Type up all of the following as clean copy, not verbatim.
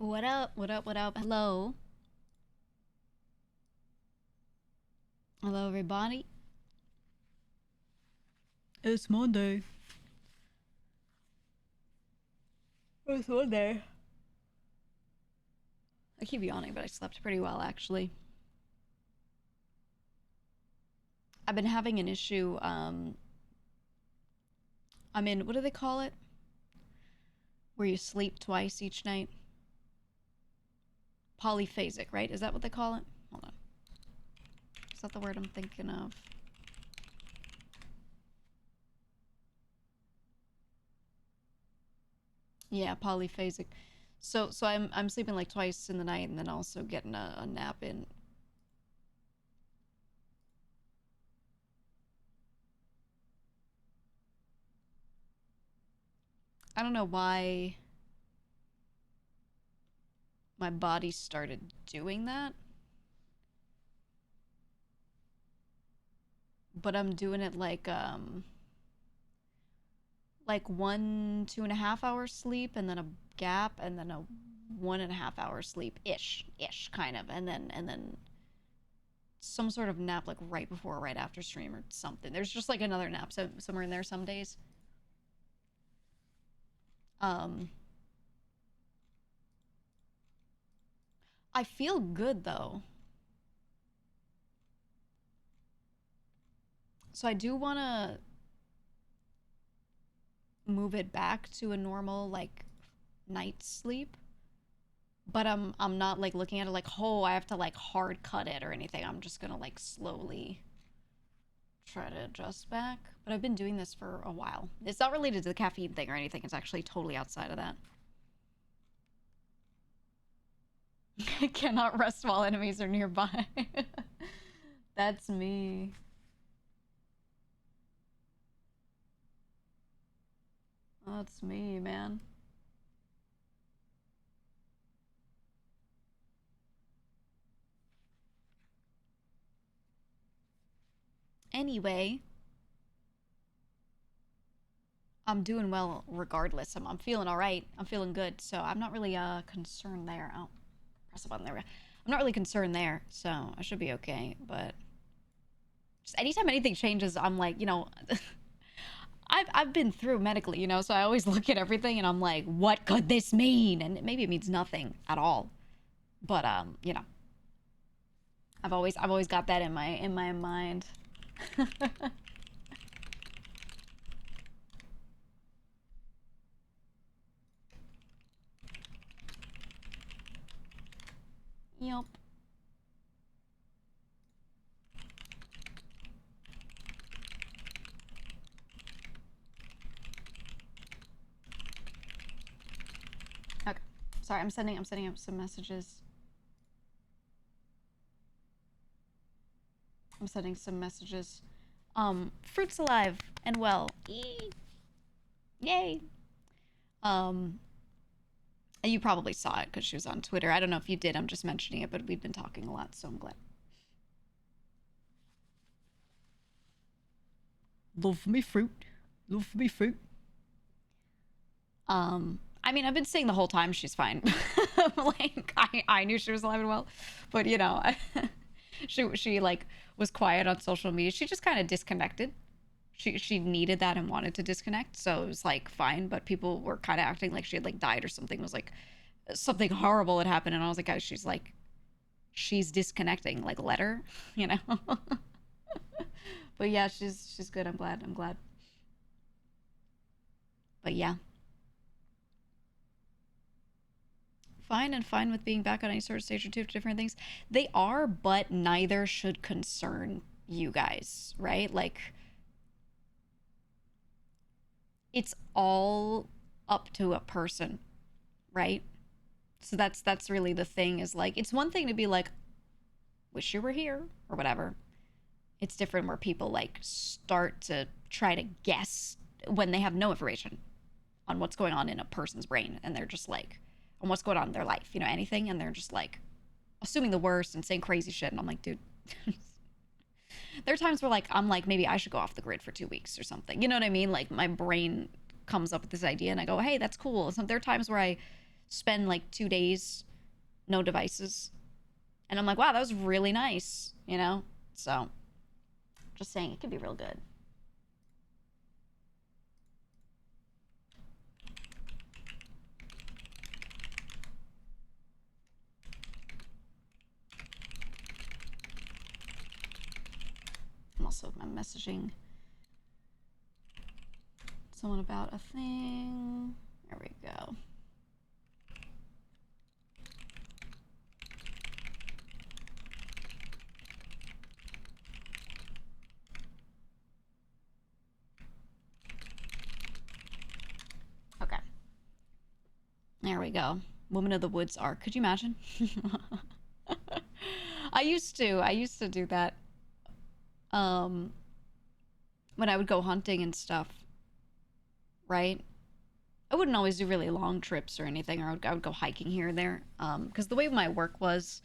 What up? What up? What up? Hello. Hello, everybody. It's Monday. It's Monday. I keep yawning, but I slept pretty well, actually. I've been having an issue. I'm in, what do they call it? Where you sleep twice each night? Polyphasic, right? Is that what they call it? Hold on. Is that the word I'm thinking of? Yeah, polyphasic. So I'm sleeping like twice in the night and then also getting a nap in. I don't know why my body started doing that, but I'm doing it like 1 2.5 hours sleep and then a gap and then a 1.5 hour sleep ish kind of and then some sort of nap like right before or right after stream or something. There's just like another nap somewhere in there some days. um I feel good though, so I do want to move it back to a normal like night sleep, but I'm not like looking at it like, oh, I have to like hard cut it or anything. I'm just gonna like slowly try to adjust back. But I've been doing this for a while. It's not related to the caffeine thing or anything. It's actually totally outside of that. I cannot rest while enemies are nearby. That's me. That's me, man. Anyway, I'm doing well regardless. I'm feeling all right. I'm feeling good. So I'm not really concerned there. Oh, press the button there. I'm not really concerned there. So I should be okay. But just anytime anything changes, I'm like, I've been through medically, so I always look at everything and I'm like, what could this mean? And maybe it means nothing at all. But I've always got that in my mind. Yup. Okay. Sorry, I'm sending up some messages. I'm sending some messages. Fruit's alive and well. Yay. Um, you probably saw it because she was on Twitter. I don't know if you did. I'm just mentioning it, but we've been talking a lot, so I'm glad. Love me fruit. Love me fruit. I mean, I've been saying the whole time she's fine. Like, I knew she was alive and well, but she like was quiet on social media. She just kind of disconnected. She needed that and wanted to disconnect, so it was like fine. But people were kind of acting like she had like died or something. It was like something horrible had happened, and I was like, guys, she's disconnecting. Like, let her, you know. But yeah, she's good. I'm glad. I'm glad. But yeah, fine and fine with being back on any sort of stage or two different things. They are, but neither should concern you guys, right? Like, it's all up to a person, right? So that's really the thing, is like, it's one thing to be like, wish you were here or whatever. It's different where people like start to try to guess when they have no information on what's going on in a person's brain, and they're just like, on what's going on in their life, anything, and they're just like assuming the worst and saying crazy shit, and I'm like, dude. There are times where like I'm like, maybe I should go off the grid for 2 weeks or something. You know what I mean? Like, my brain comes up with this idea and I go, hey, that's cool. There are times where I spend like 2 days, no devices. And I'm like, wow, that was really nice, you know? So, just saying, it could be real good. I'm messaging someone about a thing. There we go. Okay. There we go. Woman of the Woods arc. Could you imagine? I used to do that. When I would go hunting and stuff, right? I wouldn't always do really long trips or anything, or I would go hiking here and there. Because the way my work was,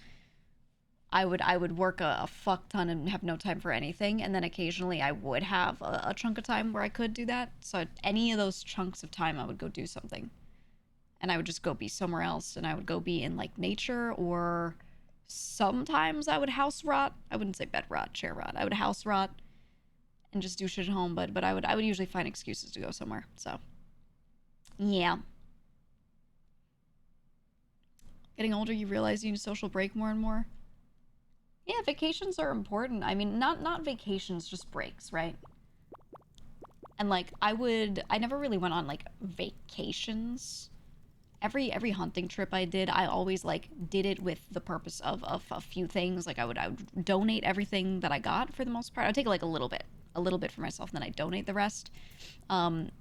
I would work a fuck ton and have no time for anything, and then occasionally I would have a chunk of time where I could do that. So any of those chunks of time, I would go do something, and I would just go be somewhere else, and I would go be in like nature, or sometimes I would house rot. I wouldn't say bed rot, chair rot. I would house rot and just do shit at home, but I would usually find excuses to go somewhere. So yeah. Getting older, you realize you need a social break more and more. Yeah, vacations are important. I mean, not vacations, just breaks, right? And like I never really went on like vacations. Every hunting trip I did, I always like did it with the purpose of a few things. Like I would donate everything that I got for the most part. I would take like a little bit for myself, and then I donate the rest. And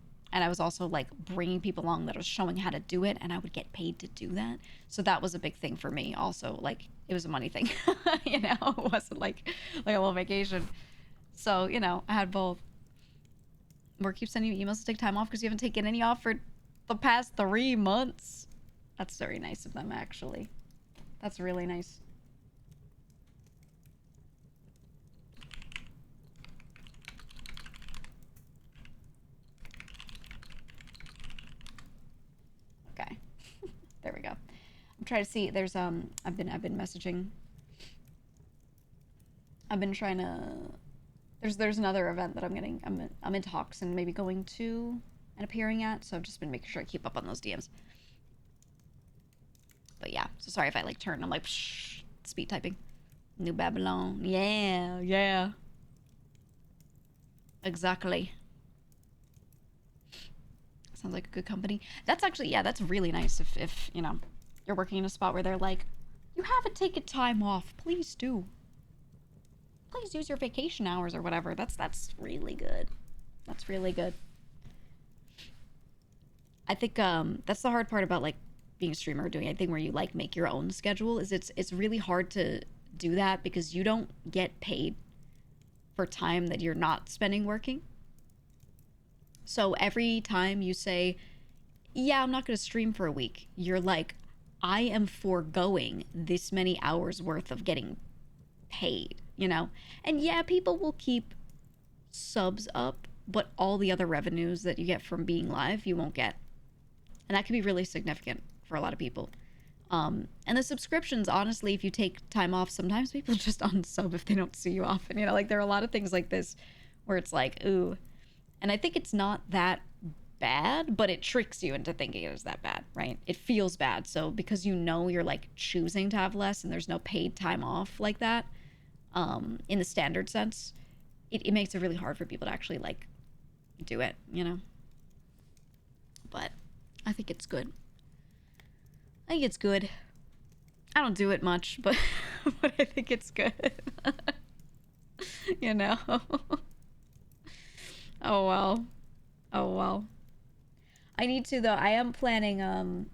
I was also like bringing people along that was showing how to do it, and I would get paid to do that. So that was a big thing for me. Also, like it was a money thing, you know. It wasn't like a little vacation. So you know, I had both. Work keeps sending you emails to take time off because you haven't taken any off for the past 3 months. That's very nice of them, actually. That's really nice. Okay. There we go. I'm trying to see. There's I've been messaging. I've been trying to. There's another event that I'm in talks and maybe going to and appearing at. So I've just been making sure I keep up on those DMs. But yeah, so sorry if I like turn. I'm like psh, speed typing. New Babylon. Yeah, yeah. Exactly. Sounds like a good company. That's actually, yeah, that's really nice if you know, you're working in a spot where they're like, you haven't taken time off. Please do. Please use your vacation hours or whatever. That's really good. That's really good. I think that's the hard part about like being a streamer or doing anything where you like make your own schedule is it's really hard to do that because you don't get paid for time that you're not spending working. So every time you say, yeah, I'm not going to stream for a week, you're like, I am foregoing this many hours worth of getting paid, you know? And yeah, people will keep subs up, but all the other revenues that you get from being live, you won't get. And that can be really significant for a lot of people. And the subscriptions, honestly, if you take time off, sometimes people just unsub if they don't see you often. You know, like there are a lot of things like this where it's like, ooh. And I think it's not that bad, but it tricks you into thinking it is that bad, right? It feels bad. So because you know you're like choosing to have less and there's no paid time off like that, in the standard sense, it makes it really hard for people to actually like do it, you know? But I think it's good. I think it's good. I don't do it much, but but I think it's good. You know? Oh well. Oh well. I need to though. I am planning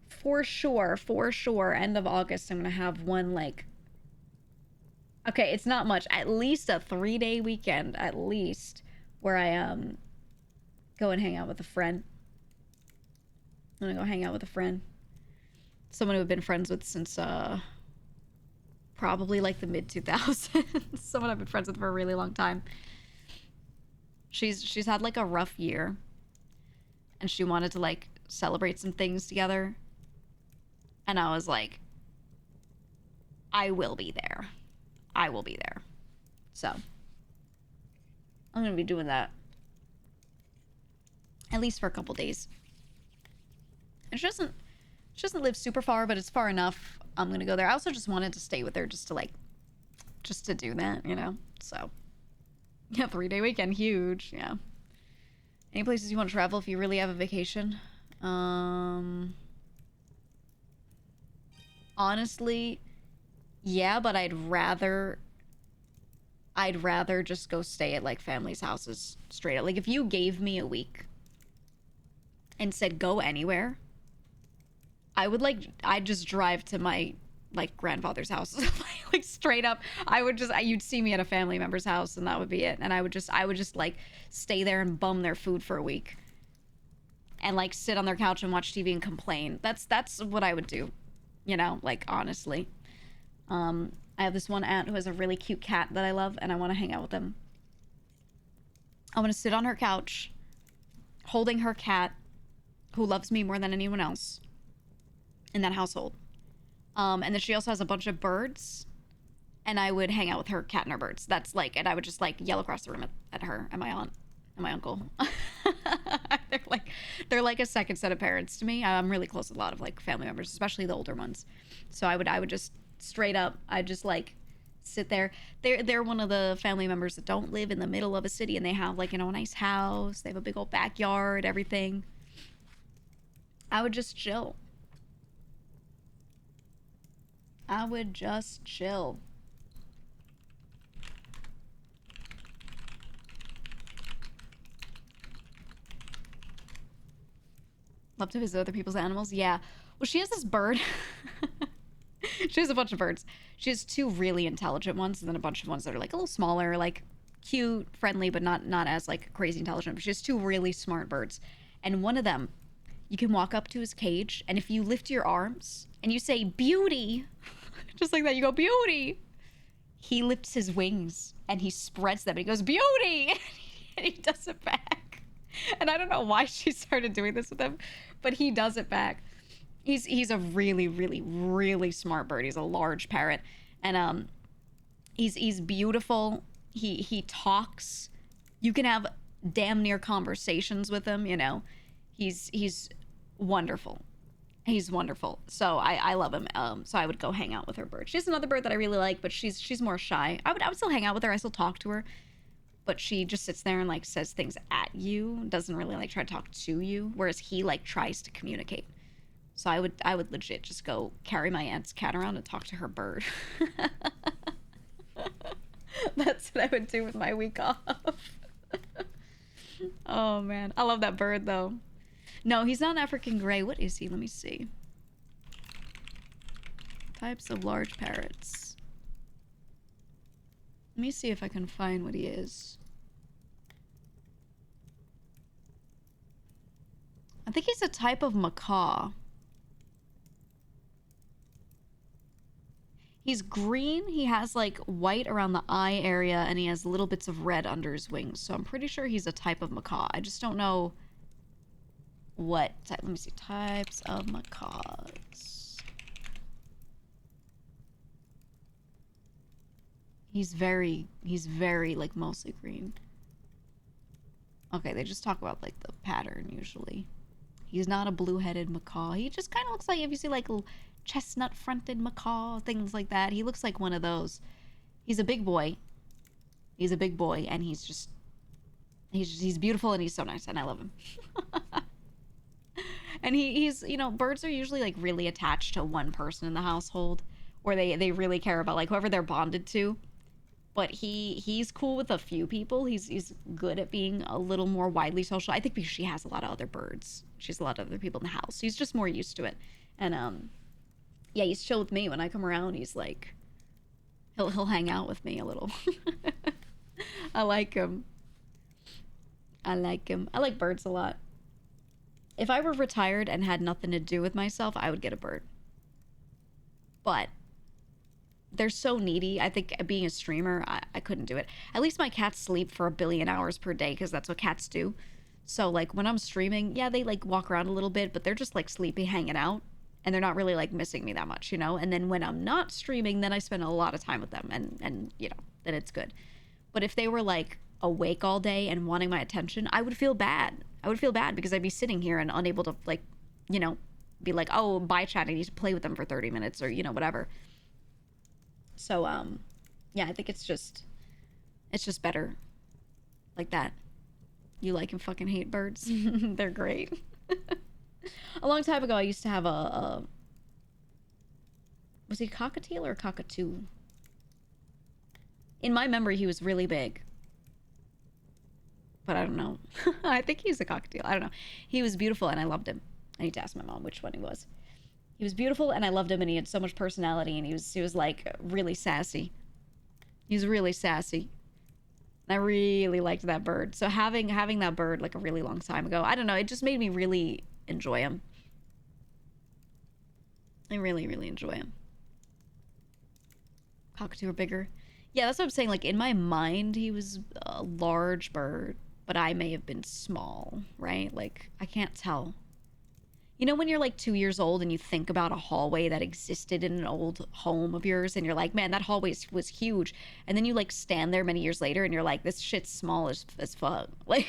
for sure, end of August I'm gonna have one like okay, it's not much. At least a 3-day weekend, at least, where I go and hang out with a friend. I'm gonna go hang out with a friend. Someone who I've been friends with since probably like the mid 2000s. Someone I've been friends with for a really long time. She's had like a rough year, and she wanted to like celebrate some things together. And I was like, I will be there. I will be there. So I'm gonna be doing that at least for a couple days. And she doesn't live super far, but it's far enough. I'm gonna go there. I also just wanted to stay with her just to like just to do that, you know? So yeah, 3-day weekend, huge. Yeah. Any places you want to travel if you really have a vacation? Honestly, yeah, but I'd rather just go stay at like family's houses straight up. Like if you gave me a week and said go anywhere, I'd just drive to my like grandfather's house. Like straight up. You'd see me at a family member's house and that would be it. And I would just like stay there and bum their food for a week. And like sit on their couch and watch TV and complain. That's what I would do. You know, like honestly. I have this one aunt who has a really cute cat that I love, and I want to hang out with them. I want to sit on her couch, holding her cat, who loves me more than anyone else in that household. And then she also has a bunch of birds, and I would hang out with her cat and her birds. That's like, and I would just like yell across the room at her and my aunt and my uncle. they're like a second set of parents to me. I'm really close with a lot of like family members, especially the older ones. So I would just straight up, I just like sit there. They're one of the family members that don't live in the middle of a city, and they have like, you know, a nice house. They have a big old backyard, everything. I would just chill. I would just chill. Love to visit other people's animals. Yeah. Well, she has this bird. She has a bunch of birds. She has two really intelligent ones, and then a bunch of ones that are like a little smaller, like cute, friendly, but not as like crazy intelligent. But she has two really smart birds, and one of them, you can walk up to his cage, and if you lift your arms and you say "beauty," just like that, you go "beauty," he lifts his wings and he spreads them. And he goes "beauty," and he does it back. And I don't know why she started doing this with him, but he does it back. He's a really, really, really smart bird. He's a large parrot, and he's beautiful. He talks. You can have damn near conversations with him. You know, he's wonderful. He's wonderful. So I love him. So I would go hang out with her bird. She has another bird that I really like, but she's more shy. I would still hang out with her. I still talk to her, but she just sits there and like says things at you. Doesn't really like try to talk to you. Whereas he like tries to communicate. So I would legit just go carry my aunt's cat around and talk to her bird. That's what I would do with my week off. Oh man, I love that bird though. No, he's not an African gray. What is he? Let me see. Types of large parrots. Let me see if I can find what he is. I think he's a type of macaw. He's green. He has like white around the eye area, and he has little bits of red under his wings. So I'm pretty sure he's a type of macaw. I just don't know what type. Let me see. Types of macaws. He's very like mostly green. Okay, they just talk about like the pattern usually. He's not a blue-headed macaw. He just kind of looks like, if you see like chestnut-fronted macaw, things like that. He looks like one of those. He's a big boy. He's a big boy, and he's beautiful, and he's so nice, and I love him. And he's, you know, birds are usually like really attached to one person in the household, or they really care about like whoever they're bonded to. But he's cool with a few people. He's good at being a little more widely social. I think because she has a lot of other birds. She has a lot of other people in the house. He's just more used to it. And yeah, he's chill with me when I come around. He's like, he'll hang out with me a little. I like him. I like birds a lot. If I were retired and had nothing to do with myself, I would get a bird. But they're so needy. I think being a streamer, I couldn't do it. At least my cats sleep for 1 billion hours per day, because that's what cats do. So like when I'm streaming, yeah, they like walk around a little bit, but they're just like sleepy, hanging out. and they're not really like missing me that much, you know? And then when I'm not streaming, then I spend a lot of time with them, and you know, then it's good. But if they were like awake all day and wanting my attention, I would feel bad. I would feel bad because I'd be sitting here and unable to, like, you know, be like, oh, bye chat, I need to play with them for 30 minutes or, you know, whatever. So, yeah, I think it's just better like that. You like and fucking hate birds. They're great. A long time ago, I used to have a was he a cockatiel or a cockatoo? In my memory, he was really big. But I don't know. I think he was a cockatiel. I don't know. He was beautiful and I loved him. I need to ask my mom which one he was. He was beautiful and I loved him, and he had so much personality, and he was like really sassy. He was really sassy. And I really liked that bird. So having that bird like a really long time ago, I don't know, it just made me really enjoy him. I really, really enjoy him. Cockatoo are bigger. Yeah, that's what I'm saying. Like, in my mind, he was a large bird, but I may have been small, right? Like, I can't tell. You know when you're like 2 years old and you think about a hallway that existed in an old home of yours, and you're like, man, that hallway was huge. And then you like stand there many years later and you're like, this shit's small as fuck. Like,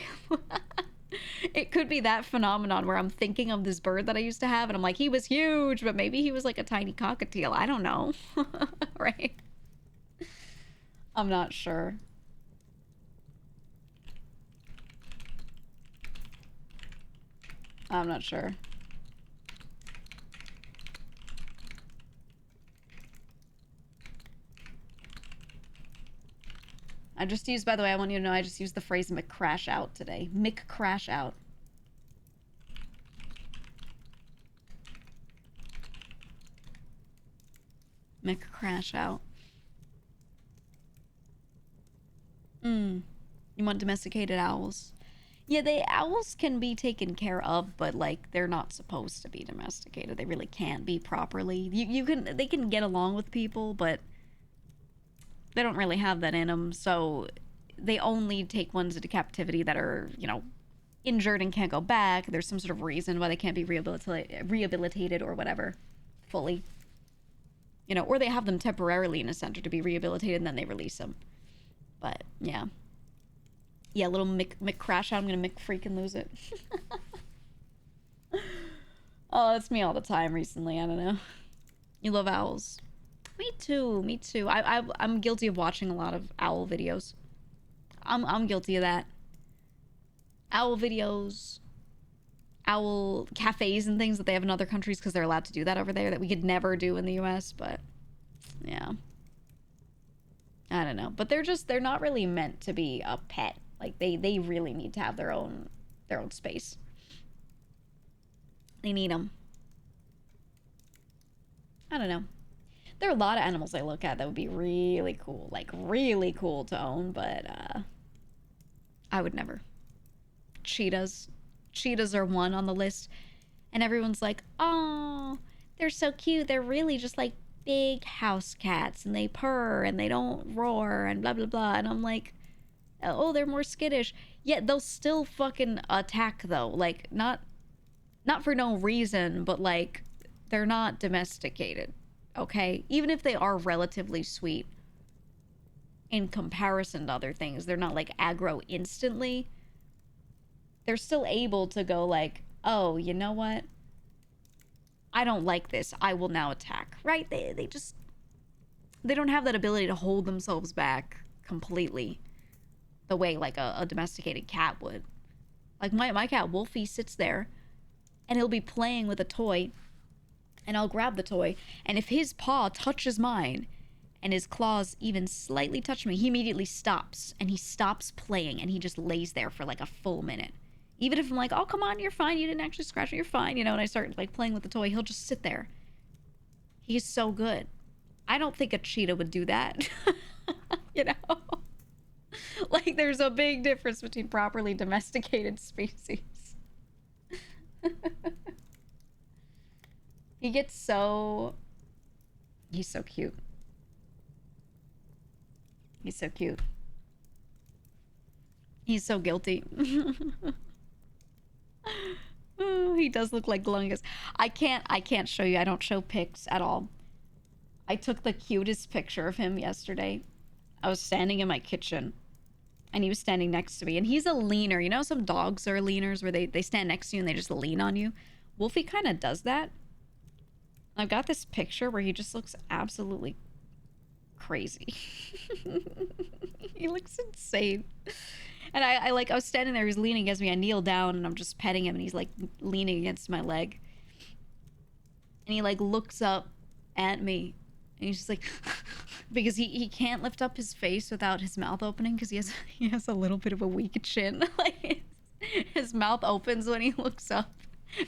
it could be that phenomenon where I'm thinking of this bird that I used to have and I'm like, he was huge, but maybe he was like a tiny cockatiel. I don't know. Right? I'm not sure. I'm not sure. I just used, by the way, I want you to know, I just used the phrase "McCrash out" today. McCrash out. McCrash out. You want domesticated owls? Yeah, owls can be taken care of, but like they're not supposed to be domesticated. They really can't be properly. They can get along with people, but they don't really have that in them. So they only take ones into captivity that are, you know, injured and can't go back. There's some sort of reason why they can't be rehabilitated or whatever fully. You know, or they have them temporarily in a center to be rehabilitated and then they release them. But yeah. Yeah, little Mick crash out. I'm gonna Mick freaking lose it. Oh, that's me all the time recently. I don't know. You love owls. Me too. Me too. I'm guilty of watching a lot of owl videos. I'm guilty of that. Owl videos, owl cafes and things that they have in other countries because they're allowed to do that over there that we could never do in the US. But yeah, I don't know. But they're not really meant to be a pet. Like they really need to have their own space. They need them. I don't know. There are a lot of animals I look at that would be really cool, like really cool to own, but I would never. Cheetahs. Cheetahs are one on the list, and everyone's like, "Oh, they're so cute. They're really just like big house cats, and they purr and they don't roar and blah blah blah." And I'm like, "Oh, they're more skittish." Yet they'll still fucking attack though. Like not for no reason, but like they're not domesticated. Okay? Even if they are relatively sweet in comparison to other things, they're not like aggro instantly. They're still able to go like, "Oh, you know what? I don't like this. I will now attack." Right? They don't have that ability to hold themselves back completely the way like a domesticated cat would. Like my cat Wolfie sits there and he'll be playing with a toy and I'll grab the toy, and if his paw touches mine and his claws even slightly touch me, he immediately stops, and he stops playing, and he just lays there for like a full minute. Even if I'm like, "Oh, come on, you're fine, you didn't actually scratch me, you're fine," you know, and I start like playing with the toy, he'll just sit there. He's so good. I don't think a cheetah would do that. You know? Like there's a big difference between properly domesticated species. He gets so... He's so cute. He's so cute. He's so guilty. Oh, he does look like Glungus. I can't show you. I don't show pics at all. I took the cutest picture of him yesterday. I was standing in my kitchen and he was standing next to me, and he's a leaner. You know, some dogs are leaners where they stand next to you and they just lean on you. Wolfie kind of does that. I've got this picture where he just looks absolutely crazy. He looks insane. And I like, I was standing there, he's leaning against me. I kneel down and I'm just petting him and he's like leaning against my leg. And he like looks up at me and he's just like, because he can't lift up his face without his mouth opening because he has a little bit of a weak chin. Like his mouth opens when he looks up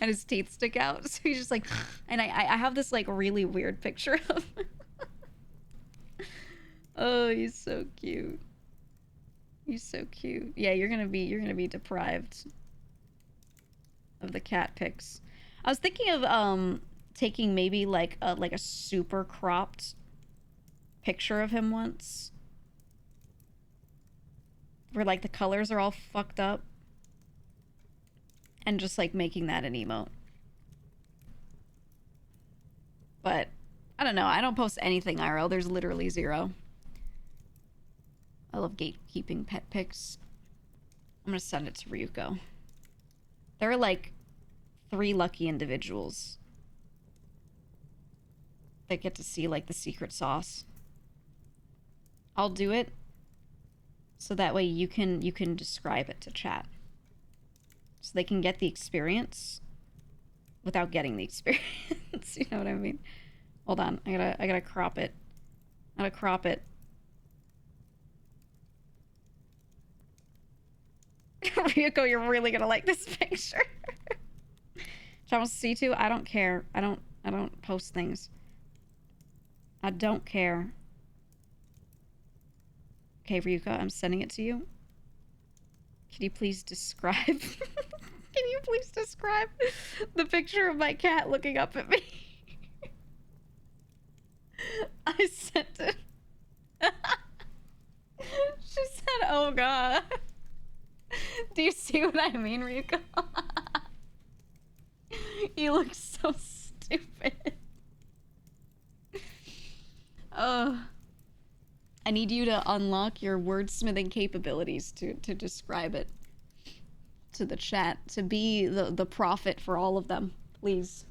and his teeth stick out. So he's just like, and I have this like really weird picture of him. Oh, he's so cute. He's so cute. Yeah, you're gonna be deprived of the cat pics. I was thinking of taking maybe like a super cropped picture of him once, where like the colors are all fucked up, and just like making that an emote. But I don't know. I don't post anything IRL. There's literally zero. I love gatekeeping pet pics. I'm gonna send it to Ryuko. There are like 3 lucky individuals that get to see like the secret sauce. I'll do it so that way you can describe it to chat, so they can get the experience without getting the experience. You know what I mean? Hold on, I gotta crop it. I gotta crop it. Ryuko, you're really gonna like this picture. Channel C2, I don't care. I don't post things. I don't care. Okay, Ryuko, I'm sending it to you. Can you please describe? Can you please describe the picture of my cat looking up at me? I sent it. She said, "Oh God." Do you see what I mean, Ryuko? You look so stupid. I need you to unlock your wordsmithing capabilities to describe it to the chat, to be the prophet for all of them, please.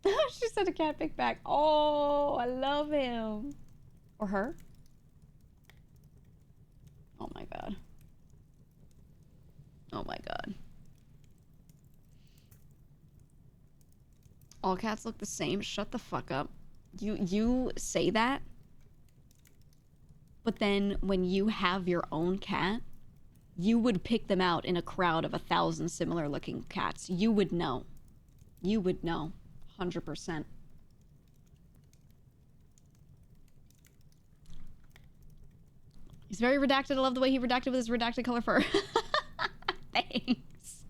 She sent a cat pic back. Oh, I love him. Or her. Oh my God. Oh my God. All cats look the same. Shut the fuck up. You say that, but then when you have your own cat, you would pick them out in a crowd of 1,000 similar looking cats. You would know. You would know. 100%. He's very redacted. I love the way he redacted with his redacted color fur. Thanks.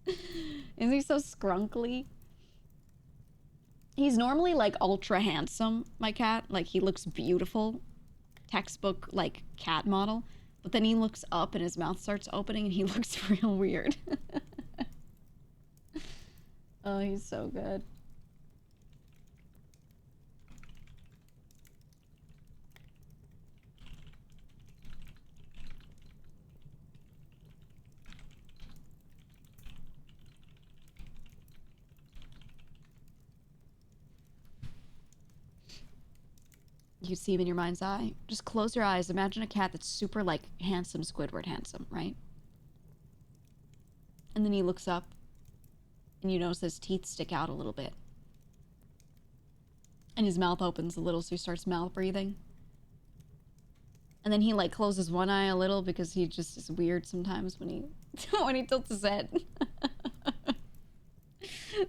Isn't he so scrunkly? He's normally like ultra handsome, my cat. Like he looks beautiful. Textbook like cat model. But then he looks up and his mouth starts opening and he looks real weird. Oh, he's so good. You see him in your mind's eye. Just close your eyes. Imagine a cat that's super, like, handsome, Squidward handsome, right? And then he looks up, and you notice his teeth stick out a little bit. And his mouth opens a little, so he starts mouth breathing. And then he, like, closes one eye a little because he just is weird sometimes when he, when he tilts his head.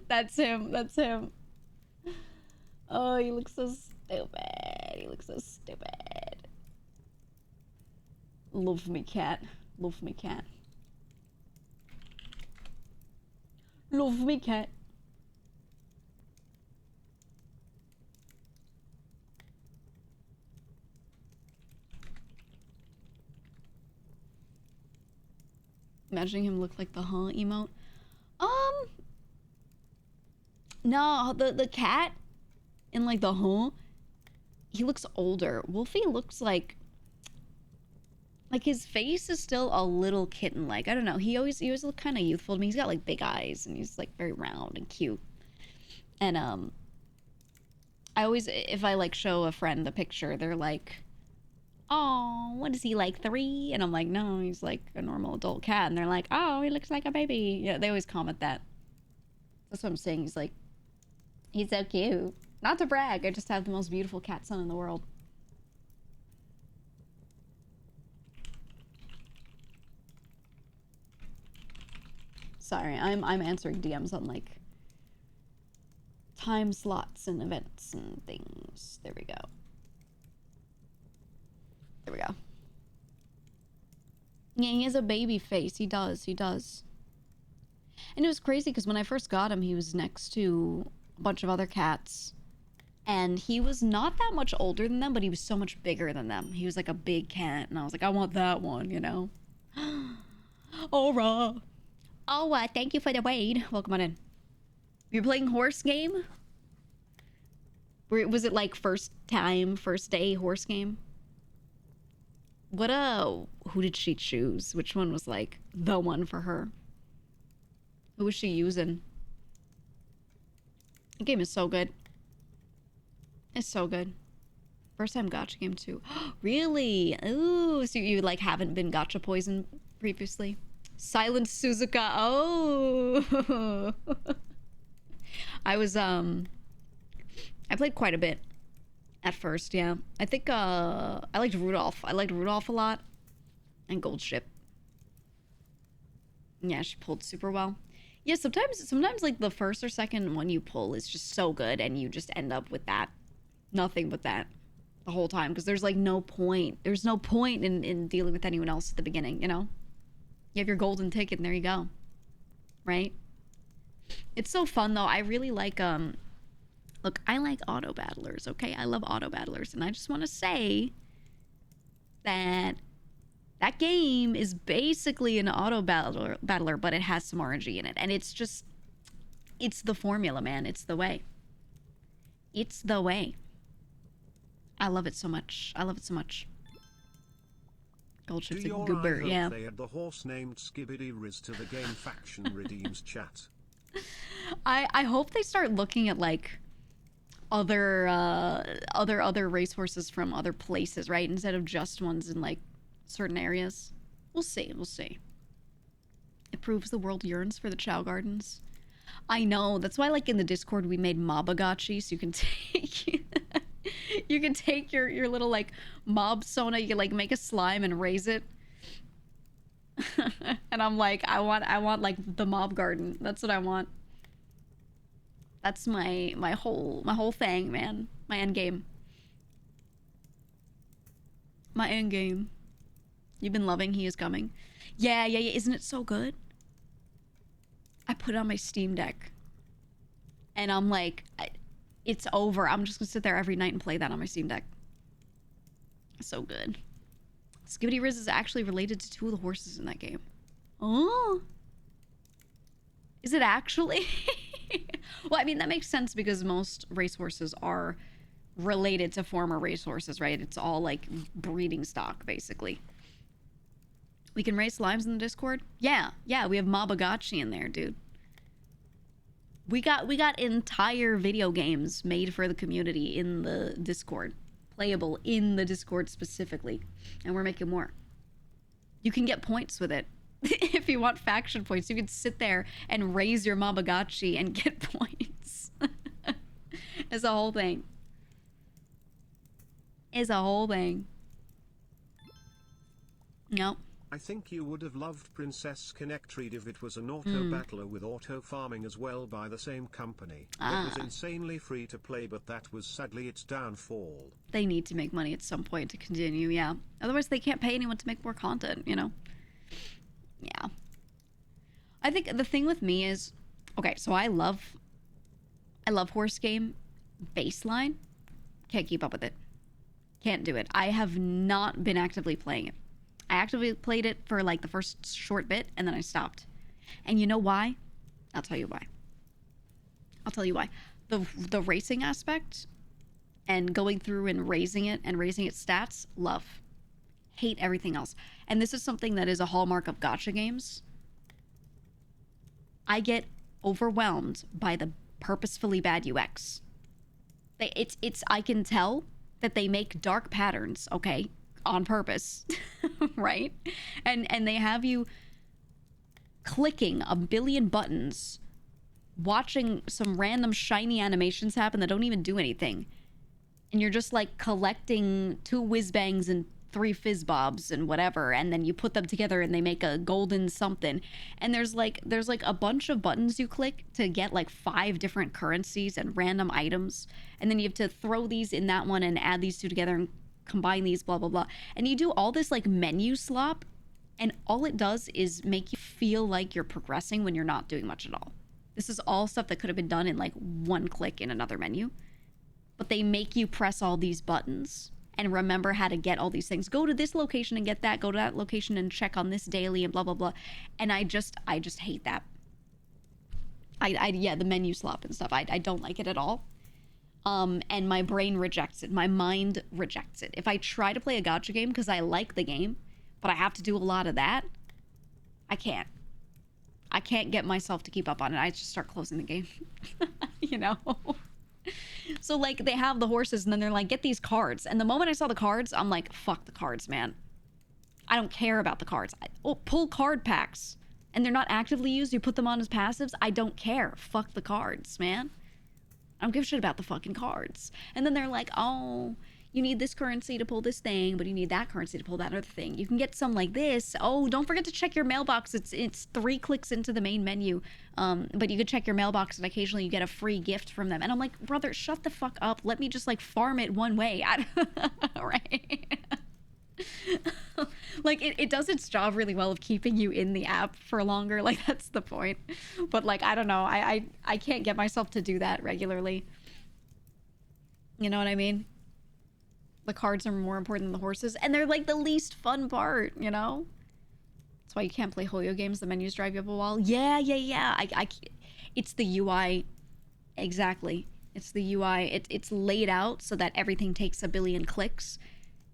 That's him. That's him. Oh, he looks so stupid. He looks so stupid. Love me, cat. Love me, cat. Love me, cat. Imagining him look like the huh emote. Um, no, the cat in like the huh, he looks older. Wolfie looks like his face is still a little kitten-like. I don't know. He always looked kind of youthful to me. He's got like big eyes and he's like very round and cute. And I always, if I like show a friend the picture, they're like, "Oh, what is he, like 3?" And I'm like, "No, he's like a normal adult cat." And they're like, "Oh, he looks like a baby." Yeah, they always comment that. That's what I'm saying. He's so cute. Not to brag, I just have the most beautiful cat son in the world. Sorry, I'm answering DMs on like time slots and events and things. There we go. There we go. Yeah, he has a baby face. He does. And it was crazy because when I first got him, he was next to a bunch of other cats. And he was not that much older than them, but he was so much bigger than them. He was like a big cat. And I was like, I want that one, you know? Aura. Oh, thank you for the raid. Welcome on in. You're playing horse game? Was it like first day horse game? Who did she choose? Which one was like the one for her? Who was she using? The game is so good. It's so good. First time gacha game too. Really? Ooh, so you like haven't been gacha poisoned previously? Silent Suzuka. Oh. I played quite a bit at first, yeah. I think I liked Rudolph. I liked Rudolph a lot. And Gold Ship. Yeah, she pulled super well. Yeah, sometimes like the first or second one you pull is just so good and you just end up with that. Nothing but that the whole time because there's like no point. There's no point in dealing with anyone else at the beginning, you know? You have your golden ticket and there you go. Right? It's so fun though. I really like look, I like auto battlers, okay? I love auto battlers and I just want to say that that game is basically an auto battler, but it has some RNG in it. And it's the formula, man. It's the way. It's the way. I love it so much. Gold Ship's a goober, yeah. They had the horse named Skibidi Riz to the game faction redeems chat. I hope they start looking at like other racehorses from other places, right? Instead of just ones in like certain areas. We'll see. It proves the world yearns for the Chow Gardens. I know. That's why, like, in the Discord, we made Mobagachi, so you can take... you can take your little, like, mob sona, you can, like, make a slime and raise it. And I'm like, I want, like, the mob garden. That's what I want. That's my whole thing, man. My end game. My end game. You've been loving He Is Coming. Yeah. Isn't it so good? I put it on my Steam Deck. And I'm like, it's over. I'm just gonna sit there every night and play that on my Steam Deck. So good. Skibidi Riz is actually related to 2 of the horses in that game. Oh. Is it actually? Well, I mean, that makes sense because most racehorses are related to former racehorses, right? It's all like breeding stock, basically. We can raise slimes in the Discord? Yeah, we have Mobagachi in there, dude. We got entire video games made for the community in the Discord. Playable in the Discord specifically. And we're making more. You can get points with it. If you want faction points, you can sit there and raise your Mobagachi and get points. It's a whole thing. Nope. I think you would have loved Princess Connectrade if it was an auto battler with auto farming as well by the same company. It was insanely free to play, but that was sadly its downfall. They need to make money at some point to continue, yeah. Otherwise they can't pay anyone to make more content, you know? Yeah. I think the thing with me is, okay, so I love horse game baseline. Can't keep up with it. Can't do it. I have not been actively playing it. I actively played it for like the first short bit, and then I stopped. And you know why? I'll tell you why. I'll tell you why. The racing aspect and going through and raising its stats, love. Hate everything else. And this is something that is a hallmark of gacha games. I get overwhelmed by the purposefully bad UX. I can tell that they make dark patterns, okay, on purpose, right? And they have you clicking a billion buttons, watching some random shiny animations happen that don't even do anything. And you're just like collecting 2 whiz bangs and 3 fizz bobs and whatever, and then you put them together and they make a golden something. And there's like a bunch of buttons you click to get like 5 different currencies and random items, and then you have to throw these in that one and add these 2 together and combine these, blah blah blah. And you do all this like menu slop, and all it does is make you feel like you're progressing when you're not doing much at all. This is all stuff that could have been done in like 1 click in another menu, but they make you press all these buttons and remember how to get all these things. Go to this location and get that. Go to that location and check on this daily and blah, blah, blah. And I just hate that. Yeah, the menu slop and stuff. I don't like it at all. And my brain rejects it. My mind rejects it. If I try to play a gacha game because I like the game, but I have to do a lot of that, I can't. I can't get myself to keep up on it. I just start closing the game, you know? So like they have the horses and then they're like, get these cards. And the moment I saw the cards, I'm like, fuck the cards, man. I don't care about the cards. Pull card packs. And they're not actively used. You put them on as passives. I don't care. Fuck the cards, man. I don't give a shit about the fucking cards. And then they're like, oh, you need this currency to pull this thing, but you need that currency to pull that other thing. You can get some like this. Oh, don't forget to check your mailbox. It's 3 clicks into the main menu. But you could check your mailbox and occasionally you get a free gift from them. And I'm like, brother, shut the fuck up. Let me just like farm it one way. Right? Like it does its job really well of keeping you in the app for longer. Like that's the point. But like, I don't know. I can't get myself to do that regularly. You know what I mean? The cards are more important than the horses, and they're like the least fun part, you know? That's why you can't play Hoyo games. The menus drive you up a wall. Yeah. It's the UI. Exactly. It's the UI. It's laid out so that everything takes a billion clicks.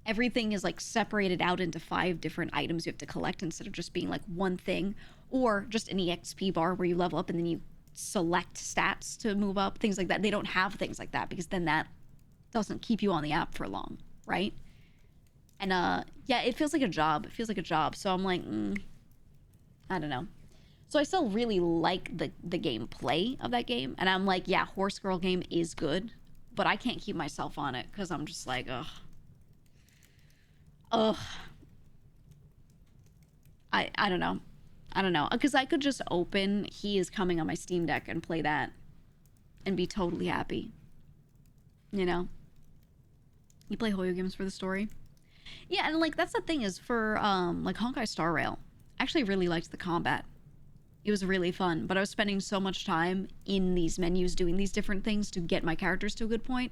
Everything is like separated out into 5 different items you have to collect instead of just being like one thing, or just an EXP bar where you level up and then you select stats to move up, things like that. They don't have things like that because then that doesn't keep you on the app for long, right? And yeah, it feels like a job. So I'm like, I don't know. So I still really like the gameplay of that game, and I'm like, yeah, Horse Girl game is good, but I can't keep myself on it because I'm just like, ugh. I don't know, because I could just open He Is Coming on my Steam Deck and play that and be totally happy, you know? You play Hoyo games for the story. Yeah, and like that's the thing is for like Honkai Star Rail, I actually really liked the combat. It was really fun, but I was spending so much time in these menus doing these different things to get my characters to a good point.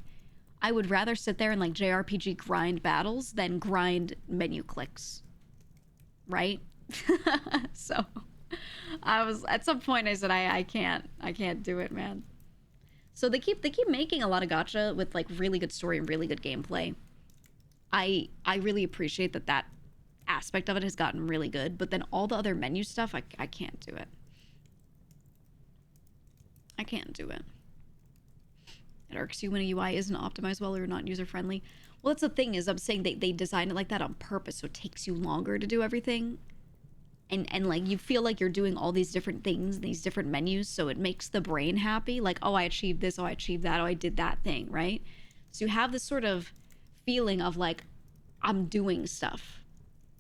I would rather sit there and like JRPG grind battles than grind menu clicks. Right? So I was at some point I said I can't do it, man. So they keep making a lot of gacha with like really good story and really good gameplay. I really appreciate that aspect of it has gotten really good, but then all the other menu stuff, I can't do it. I can't do it. It irks you when a UI isn't optimized well or not user friendly. Well, that's the thing is I'm saying they design it like that on purpose, so it takes you longer to do everything. And like you feel like you're doing all these different things, these different menus, so it makes the brain happy. Like, oh, I achieved this, oh, I achieved that, oh, I did that thing, right? So you have this sort of feeling of like, I'm doing stuff.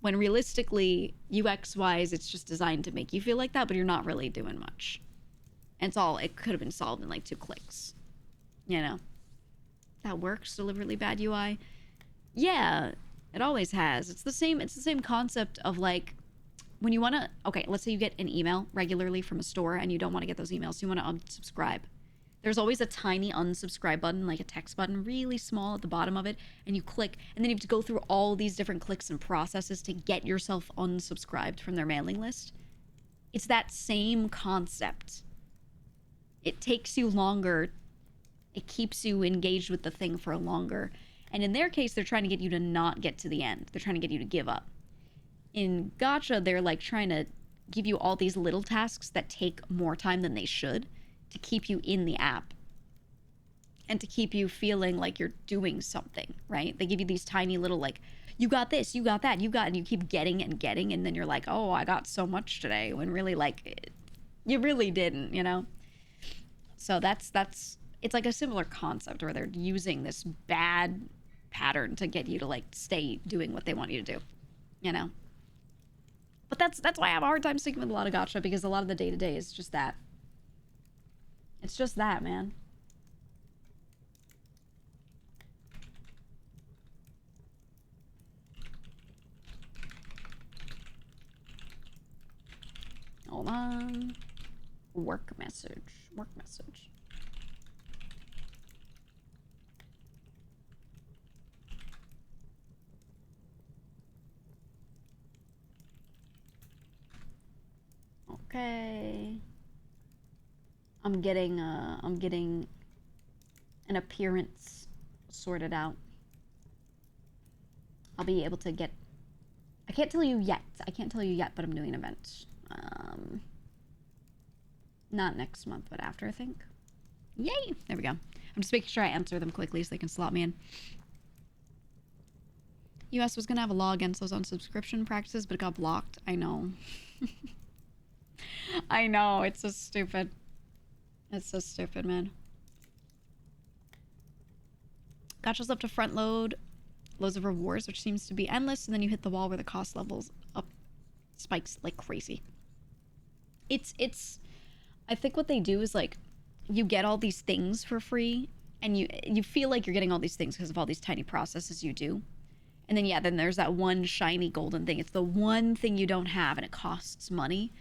When realistically, UX-wise, it's just designed to make you feel like that, but you're not really doing much. And it could have been solved in like 2 clicks. You know? That works, deliberately bad UI. Yeah, it always has. It's the same concept of like, when you want to, okay, let's say you get an email regularly from a store and you don't want to get those emails, so you want to unsubscribe. There's always a tiny unsubscribe button, like a text button, really small at the bottom of it, and you click, and then you have to go through all these different clicks and processes to get yourself unsubscribed from their mailing list. It's that same concept. It takes you longer. It keeps you engaged with the thing for longer. And in their case, they're trying to get you to not get to the end. They're trying to get you to give up. In Gacha, they're like trying to give you all these little tasks that take more time than they should to keep you in the app and to keep you feeling like you're doing something, right? They give you these tiny little, like, you got this, you got that, you got, and you keep getting and getting, and then you're like, oh, I got so much today, when really, like, you really didn't, you know? So that's it's like a similar concept where they're using this bad pattern to get you to, like, stay doing what they want you to do, you know? But that's why I have a hard time sticking with a lot of Gacha, because a lot of the day-to-day is just that. It's just that, man. Hold on. Work message. Work message. Okay. I'm getting an appearance sorted out. I'll be able to get, I can't tell you yet. I can't tell you yet, but I'm doing an event. Not next month, but after, I think. Yay! There we go. I'm just making sure I answer them quickly so they can slot me in. US was gonna have a law against those unsubscription practices, but it got blocked. I know. I know, it's so stupid. It's so stupid, man. Gachas love to front load loads of rewards, which seems to be endless, and then you hit the wall where the cost levels up spikes like crazy. It's I think what they do is, like, you get all these things for free, and you feel like you're getting all these things because of all these tiny processes you do. And then, yeah, then there's that one shiny golden thing. It's the one thing you don't have, and it costs money.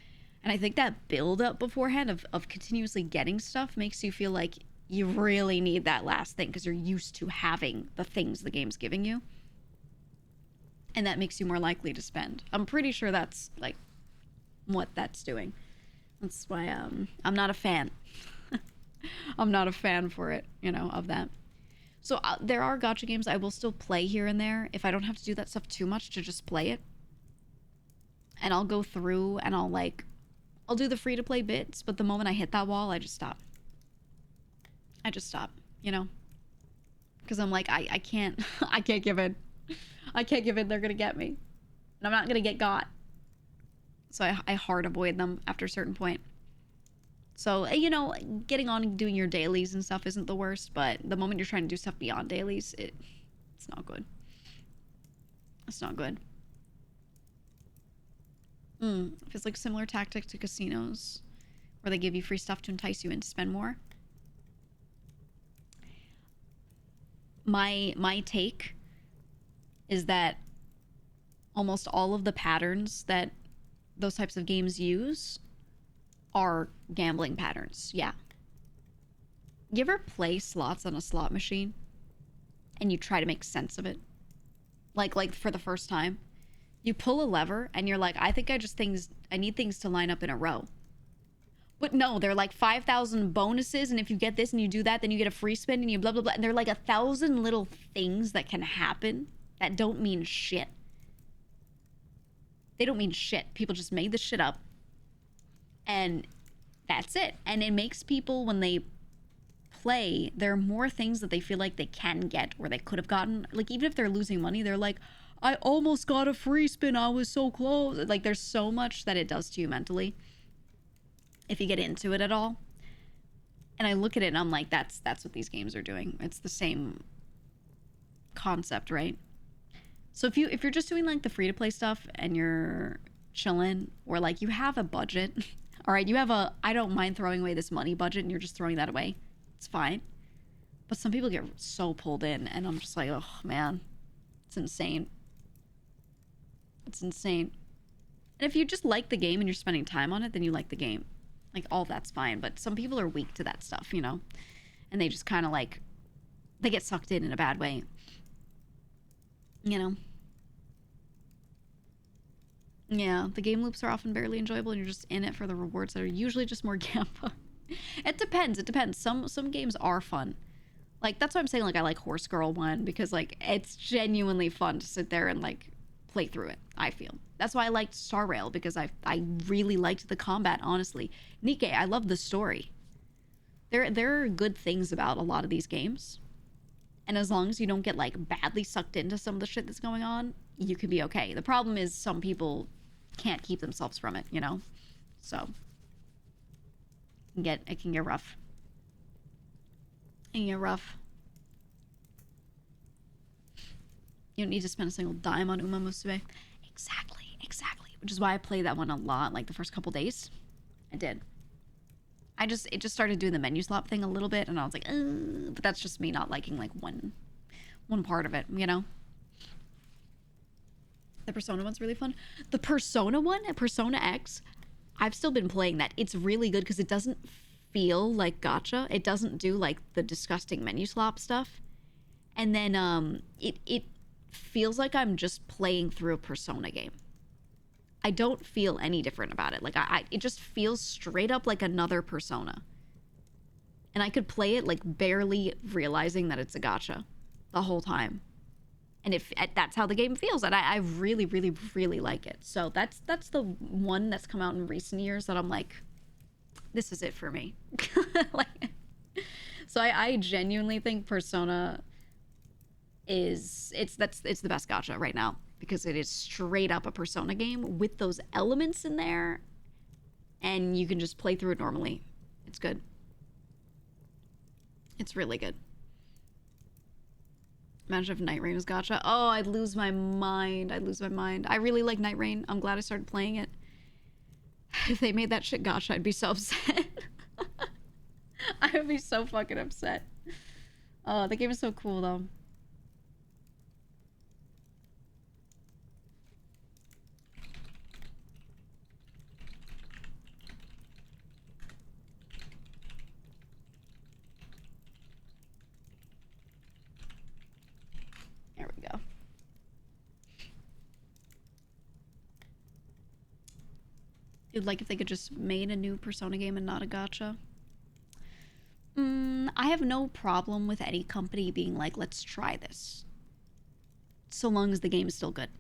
And I think that build-up beforehand of continuously getting stuff makes you feel like you really need that last thing because you're used to having the things the game's giving you. And that makes you more likely to spend. I'm pretty sure that's, like, what that's doing. That's why I'm not a fan. I'm not a fan for it, you know, of that. So there are gacha games I will still play here and there if I don't have to do that stuff too much to just play it. And I'll go through and I'll do the free-to-play bits, but the moment I hit that wall, I just stop. I just stop, you know? Because I'm like, I can't, I can't give in. I can't give in, they're gonna get me. And I'm not gonna get got. So I hard avoid them after a certain point. So, you know, getting on and doing your dailies and stuff isn't the worst, but the moment you're trying to do stuff beyond dailies, it's not good. It's not good. If it's like similar tactic to casinos, where they give you free stuff to entice you in to spend more. My take is that almost all of the patterns that those types of games use are gambling patterns. Yeah. You ever play slots on a slot machine and you try to make sense of it? Like for the first time, you pull a lever and you're like, I need things to line up in a row. But no, they're like 5,000 bonuses, and if you get this and you do that, then you get a free spin and you blah, blah, blah. And they're like 1,000 little things that can happen that don't mean shit. They don't mean shit. People just made this shit up. And that's it. And it makes people, when they play, there are more things that they feel like they can get or they could have gotten. Like, even if they're losing money, they're like, I almost got a free spin. I was so close. Like, there's so much that it does to you mentally if you get into it at all. And I look at it and I'm like, that's what these games are doing. It's the same concept, right? So if you're just doing like the free-to-play stuff and you're chilling, or like you have a budget, all right, you have a I don't mind throwing away this money budget and you're just throwing that away, it's fine. But some people get so pulled in and I'm just like, oh man, it's insane. It's insane. And if you just like the game and you're spending time on it, then you like the game. Like, all that's fine, but some people are weak to that stuff, you know? And they just kind of like, they get sucked in a bad way. You know? Yeah, the game loops are often barely enjoyable and you're just in it for the rewards that are usually just more gamma. It depends. It depends. Some games are fun. Like, that's why I'm saying, like, I like Horse Girl 1 because, like, it's genuinely fun to sit there and, like, play through it, I feel. That's why I liked Star Rail because I really liked the combat, honestly. Nikke, I love the story. There are good things about a lot of these games. And as long as you don't get, like, badly sucked into some of the shit that's going on, you can be okay. The problem is some people can't keep themselves from it, you know? So, it can get rough. It can get rough. You don't need to spend a single dime on Uma Musume. Exactly, exactly. Which is why I played that one a lot, like, the first couple days. I did. It just started doing the menu swap thing a little bit, and I was like, but that's just me not liking, like, one part of it, you know? The Persona one's really fun. The Persona one, Persona X, I've still been playing that. It's really good because it doesn't feel like Gacha. It doesn't do, like, the disgusting menu swap stuff. And then, it feels like I'm just playing through a Persona game. I don't feel any different about it. Like, it just feels straight up like another Persona. And I could play it, like, barely realizing that it's a gacha the whole time. And that's how the game feels. And I really, really, really like it. So that's the one that's come out in recent years that I'm like, this is it for me. Like, so I genuinely think Persona it's the best gacha right now. Because it is straight up a Persona game with those elements in there. And you can just play through it normally. It's good. It's really good. Imagine if Night Rain was gacha. Oh, I'd lose my mind. I'd lose my mind. I really like Night Rain. I'm glad I started playing it. If they made that shit gacha, I'd be so upset. I would be so fucking upset. Oh, the game is so cool, though. There we go. You'd like if they could just made a new Persona game and not a gacha? I have no problem with any company being like, let's try this. So long as the game is still good.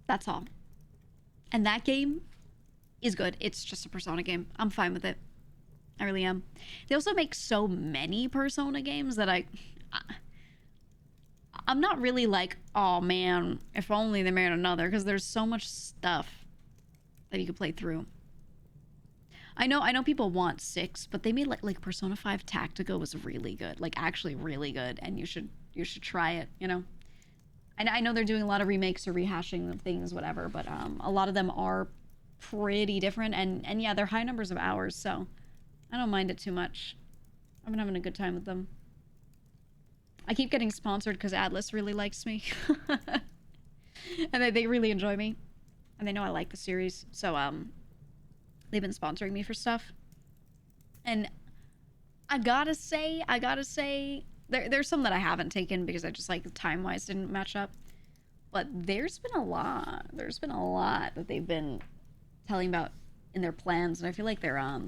That's all. And that game is good. It's just a Persona game. I'm fine with it. I really am. They also make so many Persona games that I'm not really like, oh man, if only they made another, because there's so much stuff that you could play through. I know people want 6, but they made like Persona 5 Tactica was really good, like actually really good, and you should try it, you know. And I know they're doing a lot of remakes or rehashing of things, whatever, but a lot of them are pretty different, and yeah, they're high numbers of hours, so I don't mind it too much. I've been having a good time with them. I keep getting sponsored because Atlas really likes me. And they really enjoy me. And they know I like the series. So, they've been sponsoring me for stuff. And I gotta say, there's some that I haven't taken because I just, like, time-wise didn't match up. But there's been a lot. There's been a lot that they've been telling about in their plans. And I feel like they're, I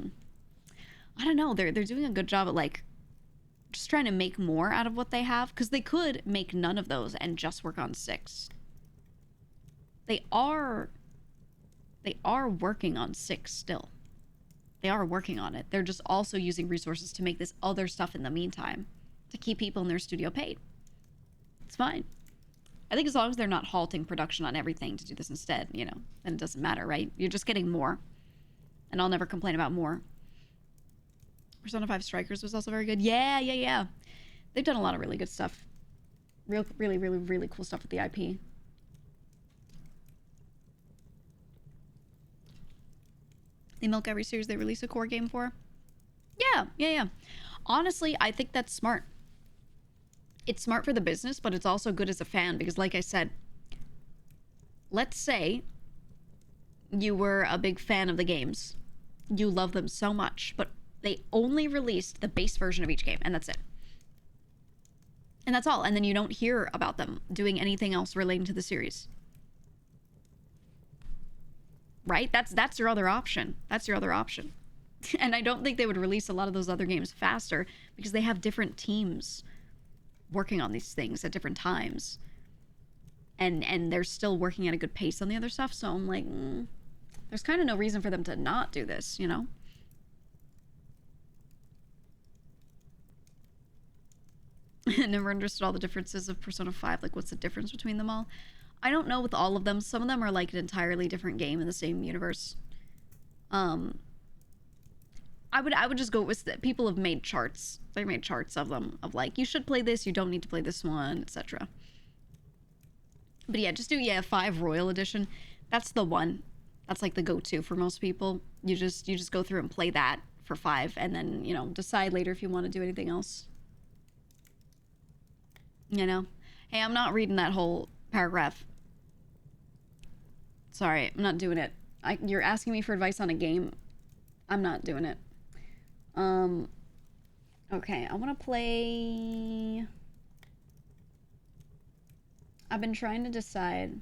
don't know, they're doing a good job at, like, just trying to make more out of what they have, because they could make none of those and just work on 6. They are working on 6 still. They are working on it. They're just also using resources to make this other stuff in the meantime to keep people in their studio paid. It's fine. I think as long as they're not halting production on everything to do this instead, you know, then it doesn't matter, right? You're just getting more. And I'll never complain about more. Persona 5 Strikers was also very good. Yeah. They've done a lot of really good stuff. Really, really, really cool stuff with the IP. They milk every series they release a core game for. Yeah. Honestly, I think that's smart. It's smart for the business, but it's also good as a fan because, like I said, let's say you were a big fan of the games you love them so much, but they only released the base version of each game, and that's it. And that's all. And then you don't hear about them doing anything else relating to the series. Right? That's your other option. That's your other option. And I don't think they would release a lot of those other games faster because they have different teams working on these things at different times. And they're still working at a good pace on the other stuff. So I'm like, there's kind of no reason for them to not do this, you know? I never understood all the differences of Persona 5. Like, what's the difference between them all? I don't know with all of them. Some of them are like an entirely different game in the same universe. I would just go with people have made charts. They made charts of them of like, you should play this, you don't need to play this one, etc. But yeah, just do 5 Royal Edition. That's the one. That's like the go-to for most people. You just go through and play that for 5, and then, you know, decide later if you want to do anything else. You know? Hey, I'm not reading that whole paragraph. Sorry, I'm not doing it. You're asking me for advice on a game. I'm not doing it. Okay, I want to play... I've been trying to decide...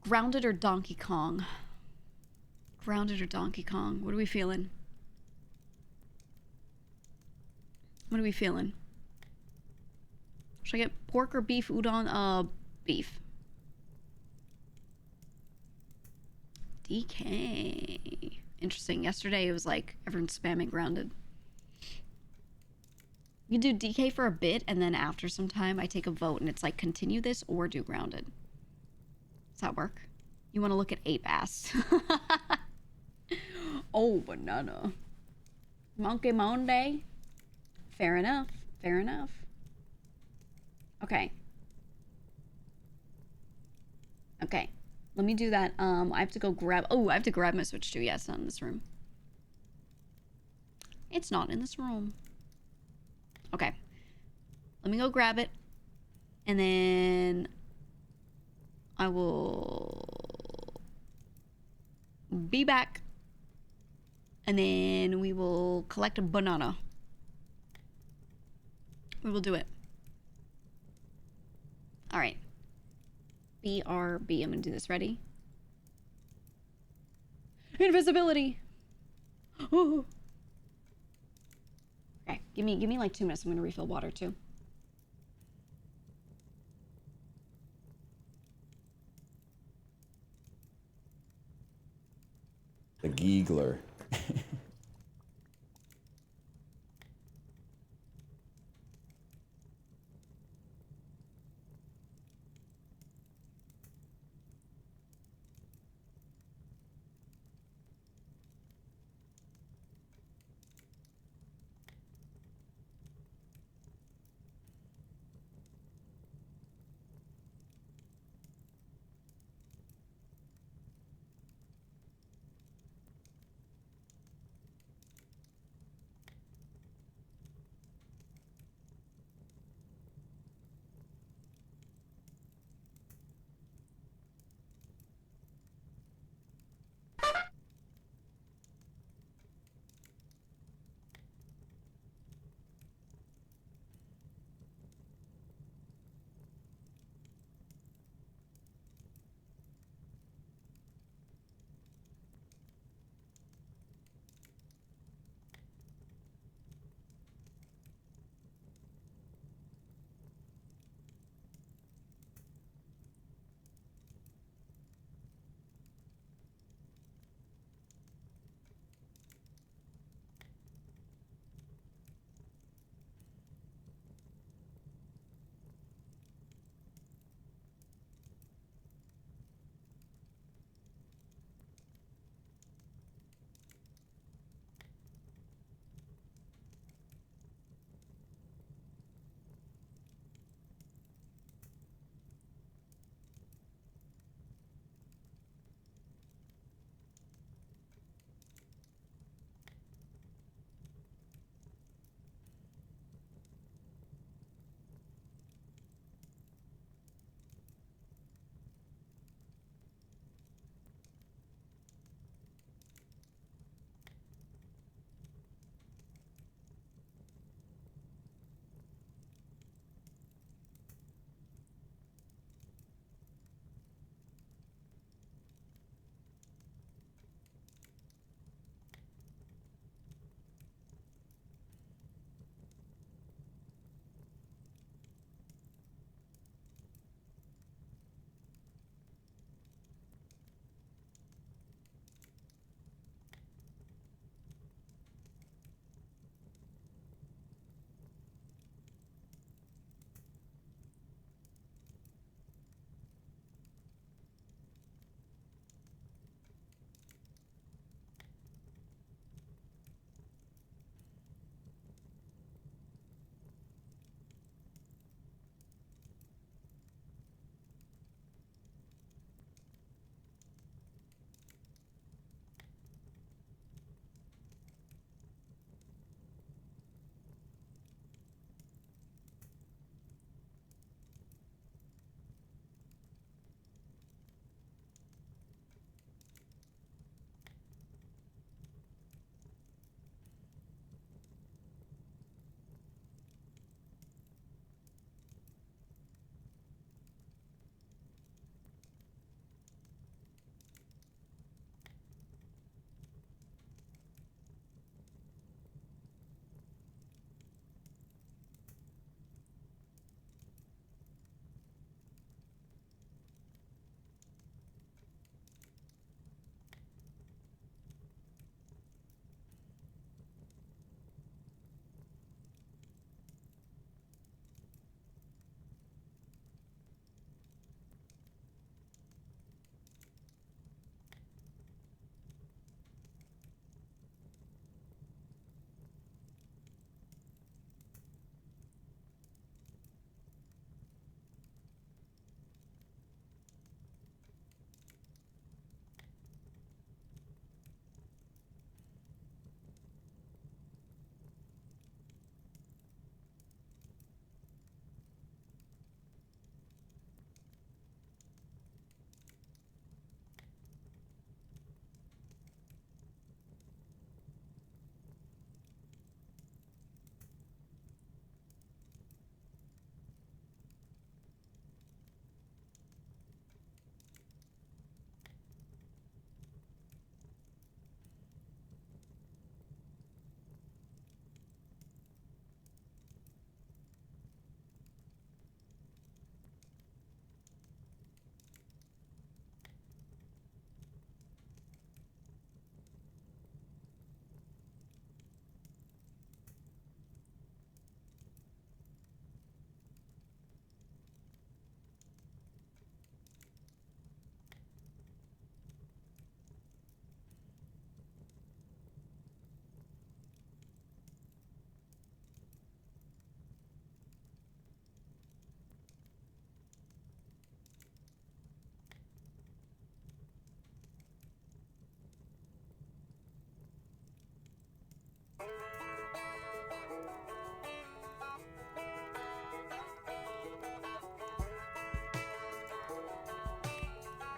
Grounded or Donkey Kong? Grounded or Donkey Kong? What are we feeling? What are we feeling? Should I get pork or beef udon? Beef. DK. Interesting. Yesterday it was like everyone's spamming Grounded. You do DK for a bit, and then after some time I take a vote, and it's like continue this or do Grounded. Does that work? You want to look at Ape Ass. Oh, banana. Monkey Monday. Fair enough. Fair enough. Okay. Okay. Let me do that. I have to go grab... Oh, I have to grab my Switch too. Yeah, it's not in this room. It's not in this room. Okay. Let me go grab it. And then... I will... be back. And then we will collect a banana. We will do it. Alright. BRB. I'm gonna do this. Ready? Invisibility! Ooh. Okay, give me like 2 minutes. I'm gonna refill water too. The Giegler.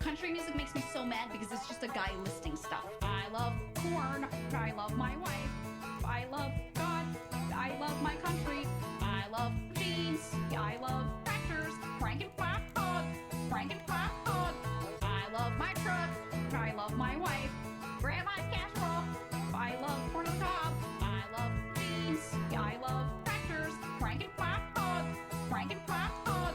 country music makes me so mad because it's just a guy listing stuff. I love corn. I love my wife. I love God. I love my country. I love jeans. I love tractors. Crank and clap hog. Crank and clap hog. I love my truck. I love my wife. Grandma's casserole. I love corn on the cob. I love jeans. I love tractors. Crank and clap hog. Crank and clap hog.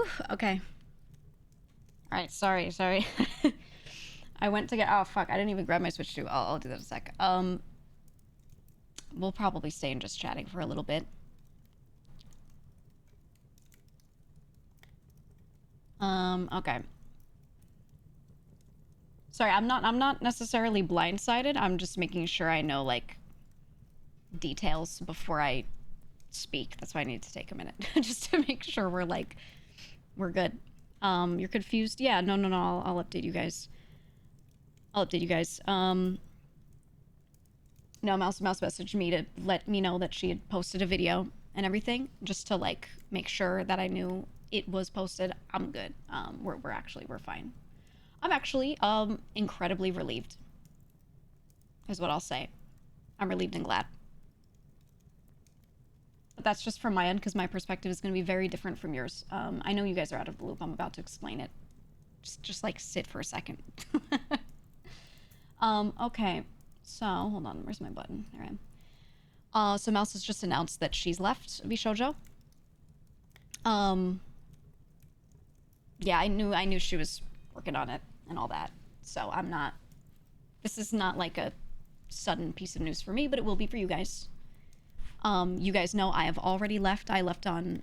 Whew, okay. All right, sorry. I went to get, oh fuck, I didn't even grab my Switch 2. I'll do that in a sec. We'll probably stay in just chatting for a little bit. Okay. Sorry, I'm not necessarily blindsided. I'm just making sure I know, like, details before I speak. That's why I need to take a minute. Just to make sure we're good. You're confused? Yeah, no, I'll update you guys. No, Mouse messaged me to let me know that she had posted a video and everything, just to, like, make sure that I knew it was posted. I'm good. We're fine. I'm actually, incredibly relieved, is what I'll say. I'm relieved and glad. But that's just from my end, because my perspective is going to be very different from yours. I know you guys are out of the loop. I'm about to explain it. Just like, sit for a second. Okay. So, hold on. Where's my button? There I am. So Mouse has just announced that she's left Bishoujo. Yeah, I knew she was working on it and all that. So I'm not... This is not like a sudden piece of news for me, but it will be for you guys. You guys know I have already left. I left on,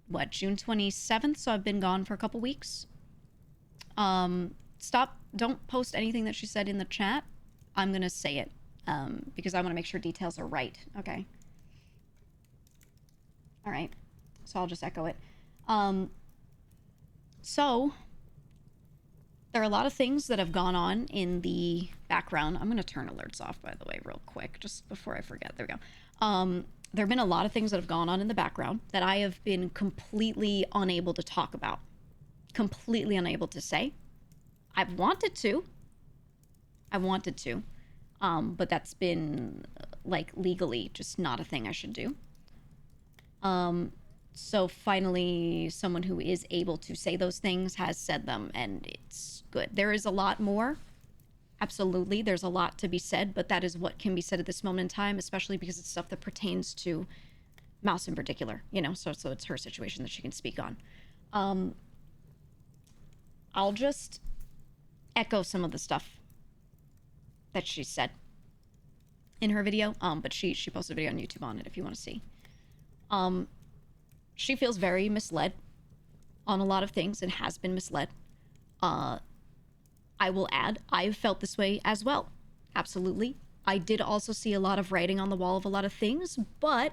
what, June 27th? So I've been gone for a couple weeks. Don't post anything that she said in the chat. I'm gonna say it, because I want to make sure details are right. Okay. All right. So I'll just echo it. So there are a lot of things that have gone on in the background. I'm gonna turn alerts off, by the way, real quick, just before I forget. There we go. There have been a lot of things that have gone on in the background that I have been completely unable to talk about. Completely unable to say. I've wanted to. But that's been, like, legally just not a thing I should do. So finally, someone who is able to say those things has said them, and it's good. There is a lot more. Absolutely, there's a lot to be said, but that is what can be said at this moment in time, especially because it's stuff that pertains to Mouse in particular, you know, so it's her situation that she can speak on. I'll just echo some of the stuff that she said in her video, but she posted a video on YouTube on it if you want to see. She feels very misled on a lot of things and has been misled. I will add, I've felt this way as well. Absolutely. I did also see a lot of writing on the wall of a lot of things, but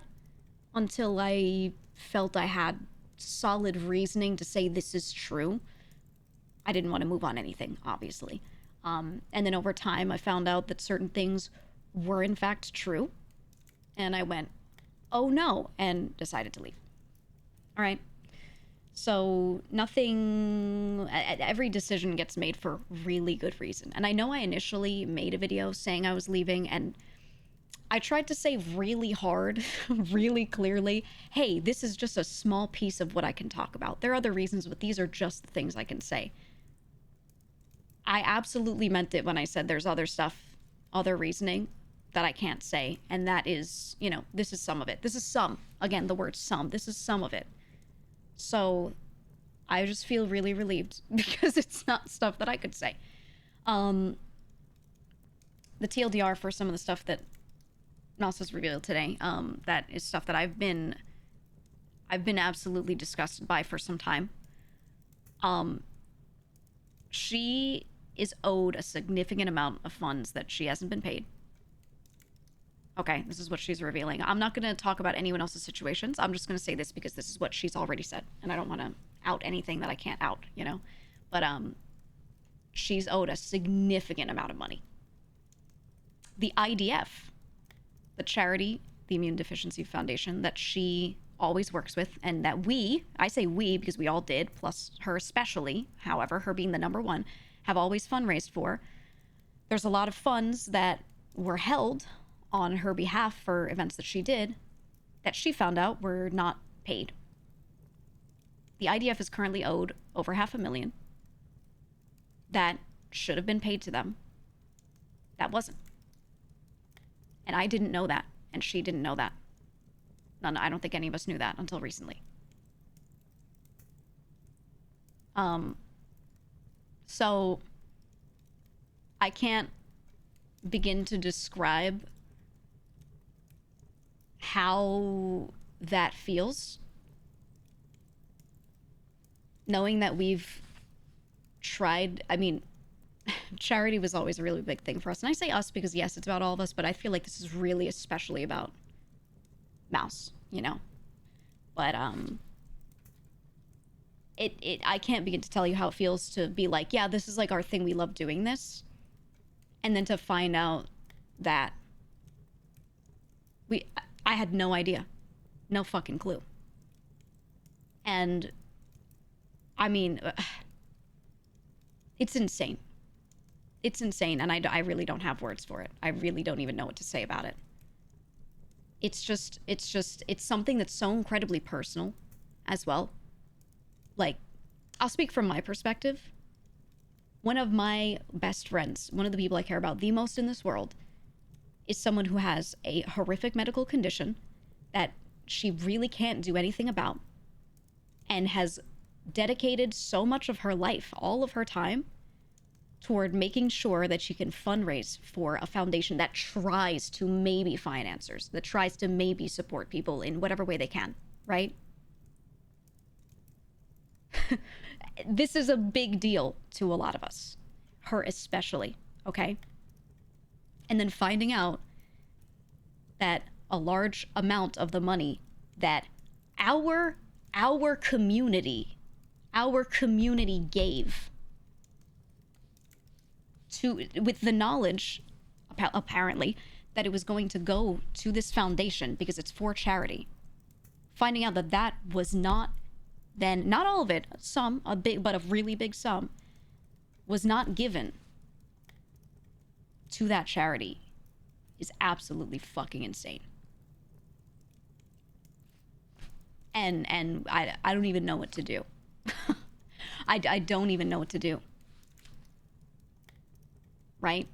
until I felt I had solid reasoning to say this is true, I didn't want to move on anything, obviously. And then over time, I found out that certain things were in fact true. And I went, oh no, and decided to leave. All right. So every decision gets made for really good reason. And I know I initially made a video saying I was leaving, and I tried to say really hard, really clearly, hey, this is just a small piece of what I can talk about. There are other reasons, but these are just the things I can say. I absolutely meant it when I said there's other stuff, other reasoning that I can't say. And that is, you know, this is some of it. This is some. Again, the word some. This is some of it. So I just feel really relieved because it's not stuff that I could say. The TLDR for some of the stuff that Mouse has revealed today, that is stuff that I've been absolutely disgusted by for some time. She is owed a significant amount of funds that she hasn't been paid. Okay, this is what she's revealing. I'm not going to talk about anyone else's situations. I'm just going to say this because this is what she's already said, and I don't want to out anything that I can't out, you know? But she's owed a significant amount of money. The IDF, the charity, the Immune Deficiency Foundation, that she always works with, and that I say we because we all did, plus her especially, however, her being the number one, have always fundraised for. There's a lot of funds that were held on her behalf for events that she did that she found out were not paid. The IDF is currently owed over $500,000 that should have been paid to them. That wasn't. And I didn't know that, and she didn't know that. No, I don't think any of us knew that until recently. So I can't begin to describe how that feels, knowing that we've tried. I mean, charity was always a really big thing for us, and I say us because yes, it's about all of us, but I feel like this is really especially about Mouse, you know. But I can't begin to tell you how it feels to be like, yeah, this is like our thing, we love doing this, and then to find out that I had no idea, no fucking clue. And I mean, it's insane. It's insane, and I really don't have words for it. I really don't even know what to say about it. It's something that's so incredibly personal as well. Like, I'll speak from my perspective. One of my best friends, one of the people I care about the most in this world, is someone who has a horrific medical condition that she really can't do anything about, and has dedicated so much of her life, all of her time, toward making sure that she can fundraise for a foundation that tries to maybe find answers, that tries to maybe support people in whatever way they can, right? This is a big deal to a lot of us, her especially, okay? And then finding out that a large amount of the money that our community gave to, with the knowledge apparently that it was going to go to this foundation because it's for charity, finding out that that was not, then not all of it, some, a big, but a really big sum, was not given to that charity is absolutely fucking insane. And I don't even know what to do. I don't even know what to do. Right?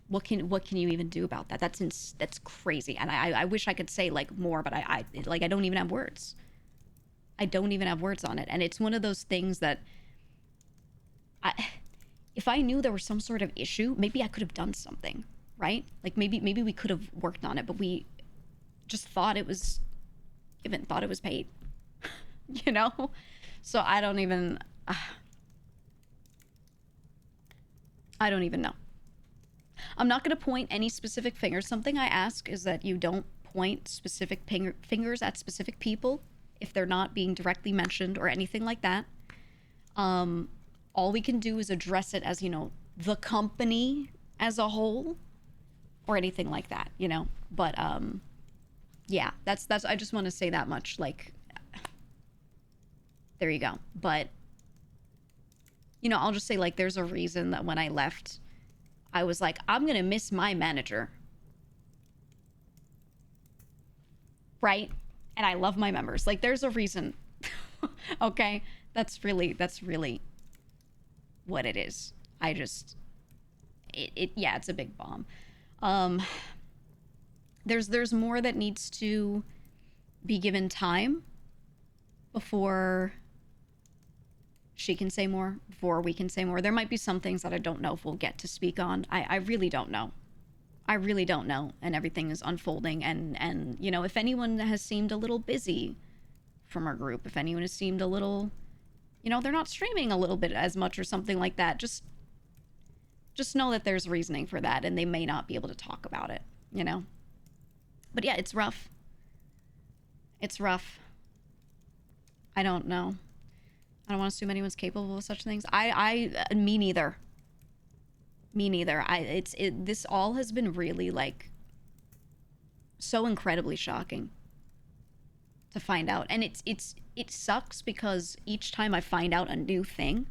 What can you even do about that? That's crazy. And I wish I could say like more, but I don't even have words. I don't even have words on it. And it's one of those things that if I knew there was some sort of issue, maybe I could have done something, right? Like maybe we could have worked on it, but we just thought it was given, thought it was paid, you know? So I don't even know. I'm not going to point any specific fingers. Something I ask is that you don't point specific fingers at specific people if they're not being directly mentioned or anything like that. All we can do is address it as, you know, the company as a whole or anything like that, you know? But, yeah, that's, I just want to say that much. Like, there you go. But, you know, I'll just say, like, there's a reason that when I left, I was like, I'm going to miss my manager. Right? And I love my members. Like, there's a reason. Okay? That's really what it is. I just, yeah, it's a big bomb. There's more that needs to be given time before she can say more, before we can say more. There might be some things that I don't know if we'll get to speak on. I really don't know. I really don't know. And everything is unfolding. And you know, if anyone has seemed a little busy from our group, if anyone has seemed a little, you know, they're not streaming a little bit as much or something like that, just know that there's reasoning for that, and they may not be able to talk about it, you know? But yeah, it's rough. It's rough. I don't know. I don't want to assume anyone's capable of such things. Me neither. Me neither. This all has been really, like, so incredibly shocking to find out. And it sucks because each time I find out a new thing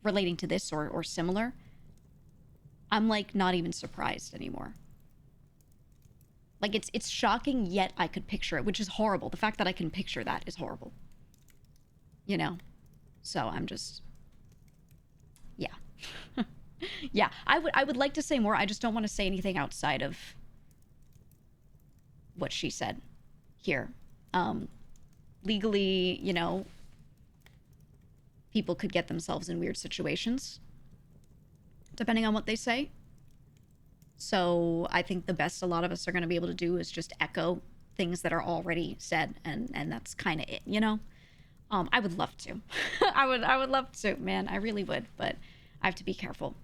relating to this or similar, I'm, like, not even surprised anymore. Like, it's shocking, yet I could picture it, which is horrible. The fact that I can picture that is horrible. You know? So I'm just, yeah. Yeah, I would like to say more. I just don't want to say anything outside of what she said here. Legally, you know, people could get themselves in weird situations, depending on what they say. So I think the best a lot of us are going to be able to do is just echo things that are already said, and that's kind of it, you know? I would love to. I would love to, man. I really would, but I have to be careful,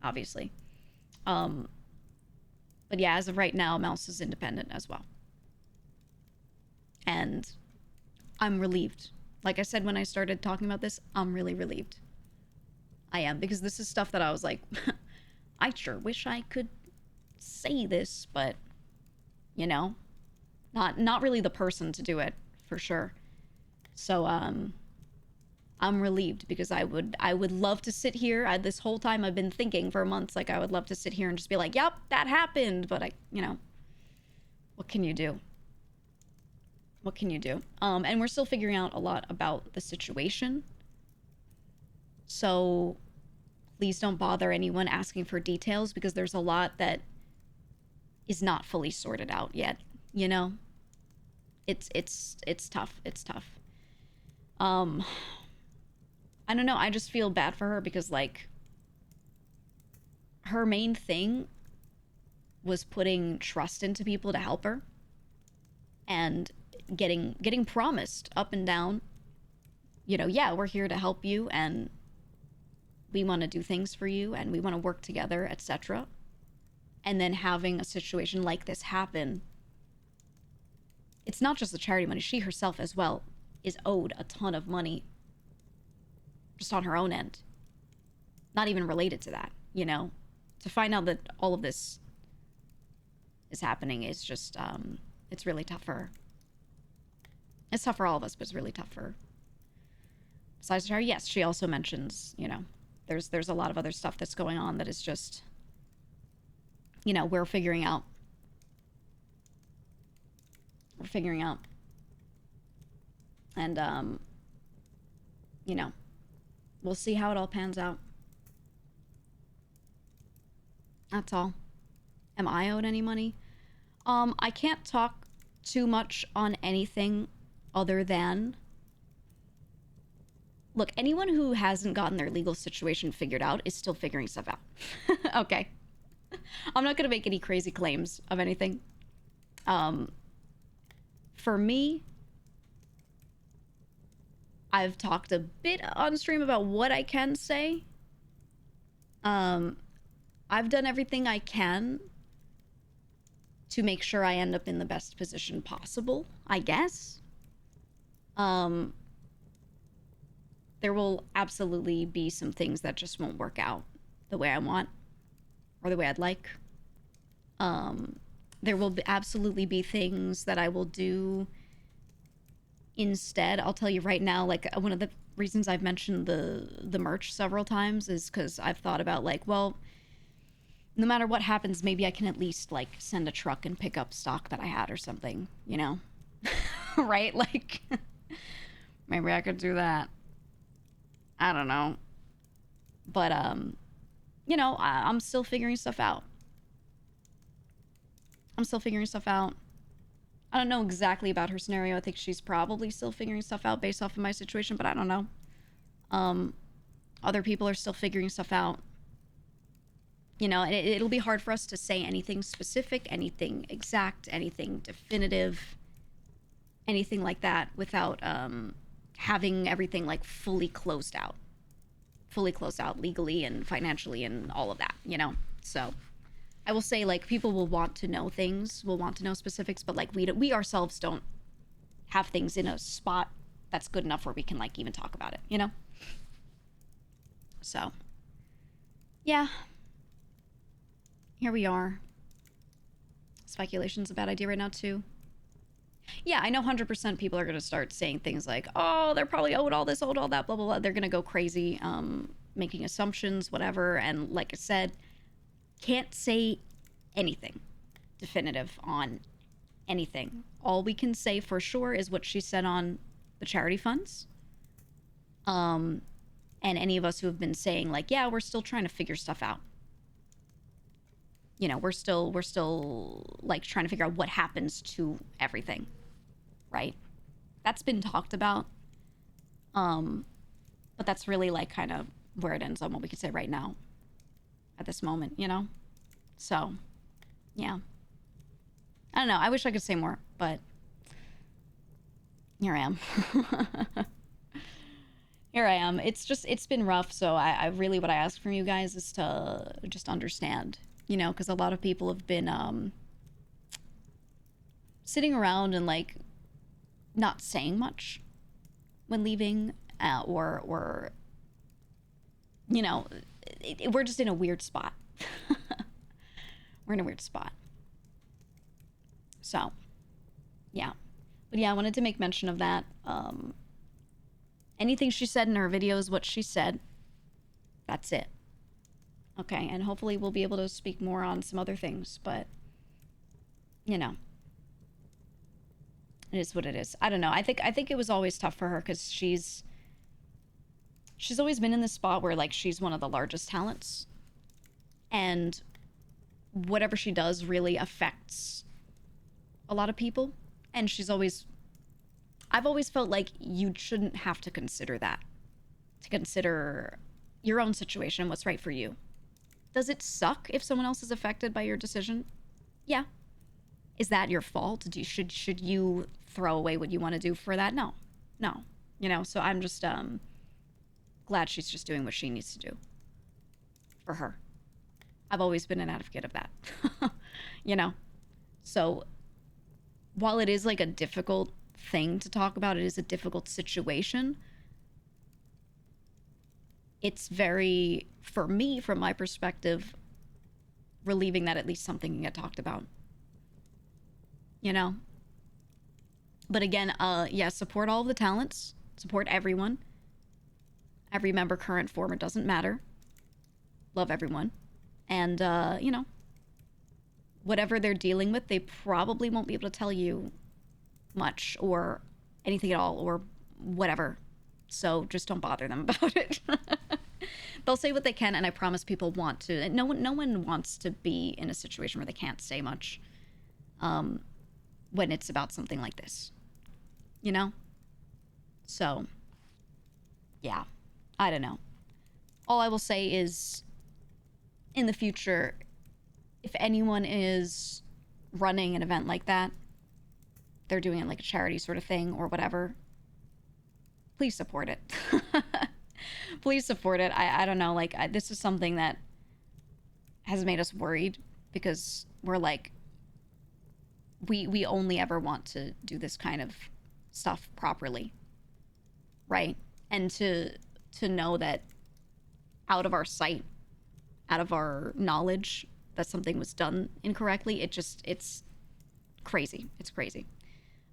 obviously. But yeah, as of right now, Mouse is independent as well. And I'm relieved. Like I said when I started talking about this, I'm really relieved. I am, because this is stuff that I was like, I sure wish I could say this, but, you know, not really the person to do it, for sure. So, I'm relieved, because I would love to sit here. This whole time I've been thinking for months, like, I would love to sit here and just be like, yep, that happened. But you know, what can you do? What can you do? And we're still figuring out a lot about the situation. So please don't bother anyone asking for details, because there's a lot that is not fully sorted out yet, you know? It's tough. It's tough. I don't know. I just feel bad for her, because, like, her main thing was putting trust into people to help her, and getting promised up and down, you know, yeah, we're here to help you, and we want to do things for you, and we want to work together, etc. And then having a situation like this happen, it's not just the charity money. She herself as well is owed a ton of money just on her own end. Not even related to that, you know? To find out that all of this is happening is just, it's really tough for her. It's tough for all of us, but it's really tough for her. Besides her, yes, she also mentions, you know, there's a lot of other stuff that's going on that is just, you know, we're figuring out. We're figuring out. And, you know, we'll see how it all pans out. That's all. Am I owed any money? I can't talk too much on anything other than, look, anyone who hasn't gotten their legal situation figured out is still figuring stuff out. Okay. I'm not going to make any crazy claims of anything. For me, I've talked a bit on stream about what I can say. I've done everything I can to make sure I end up in the best position possible, I guess. There will absolutely be some things that just won't work out the way I want or the way I'd like. There will absolutely be things that I will do instead. I'll tell you right now, like, one of the reasons I've mentioned the merch several times is because I've thought about, like, well, no matter what happens, maybe I can at least, like, send a truck and pick up stock that I had or something, you know? Right? Like, maybe I could do that. I don't know. But, you know, I'm still figuring stuff out. I'm still figuring stuff out. I don't know exactly about her scenario. I think she's probably still figuring stuff out based off of my situation, but I don't know. Other people are still figuring stuff out. You know, and it'll be hard for us to say anything specific, anything exact, anything definitive, anything like that without having everything, like, fully closed out legally and financially and all of that, you know? So I will say, like, people will want to know things, will want to know specifics, but, like, we ourselves don't have things in a spot that's good enough where we can, like, even talk about it, you know? So, yeah. Here we are. Speculation's a bad idea right now, too. Yeah, I know 100% people are going to start saying things like, oh, they're probably owed all this, owed all that, blah, blah, blah. They're going to go crazy, making assumptions, whatever. And like I said, can't say anything definitive on anything. All we can say for sure is what she said on the charity funds. And any of us who have been saying, like, yeah, we're still trying to figure stuff out. You know, we're still like trying to figure out what happens to everything, right? That's been talked about. But But that's really like kind of where it ends on what we could say right now at this moment, you know? So, yeah. I don't know. I wish I could say more, but here I am. Here I am. It's been rough. So I really, what I ask from you guys is to just understand, you know, because a lot of people have been sitting around and like not saying much when leaving, or you know, we're just in a weird spot. We're in a weird spot. So, yeah. But yeah, I wanted to make mention of that. Anything she said in her video is what she said. That's it. Okay, and hopefully we'll be able to speak more on some other things, but, you know. It is what it is. I don't know. I think it was always tough for her because she's always been in this spot where, like, she's one of the largest talents. And whatever she does really affects a lot of people. And I've always felt like you shouldn't have to consider that. To consider your own situation, what's right for you. Does it suck if someone else is affected by your decision? Yeah. Is that your fault? Should you throw away what you want to do for that? No. You know, so I'm just glad she's just doing what she needs to do for her. I've always been an advocate of that. You know? So while it is like a difficult thing to talk about, it is a difficult situation. It's very, for me, from my perspective, relieving that at least something can get talked about. You know? But again, yeah, support all of the talents. Support everyone. Every member, current, former, doesn't matter. Love everyone. And, you know, whatever they're dealing with, they probably won't be able to tell you much or anything at all or whatever. So just don't bother them about it. They'll say what they can, and I promise people want to. No one wants to be in a situation where they can't say much when it's about something like this. You know? So, yeah. I don't know. All I will say is, in the future, if anyone is running an event like that, they're doing it like a charity sort of thing or whatever, please support it. Please support it. I don't know, like, this is something that has made us worried because we're like, we only ever want to do this kind of stuff properly, right? And to know that out of our sight, out of our knowledge that something was done incorrectly, it's crazy. It's crazy.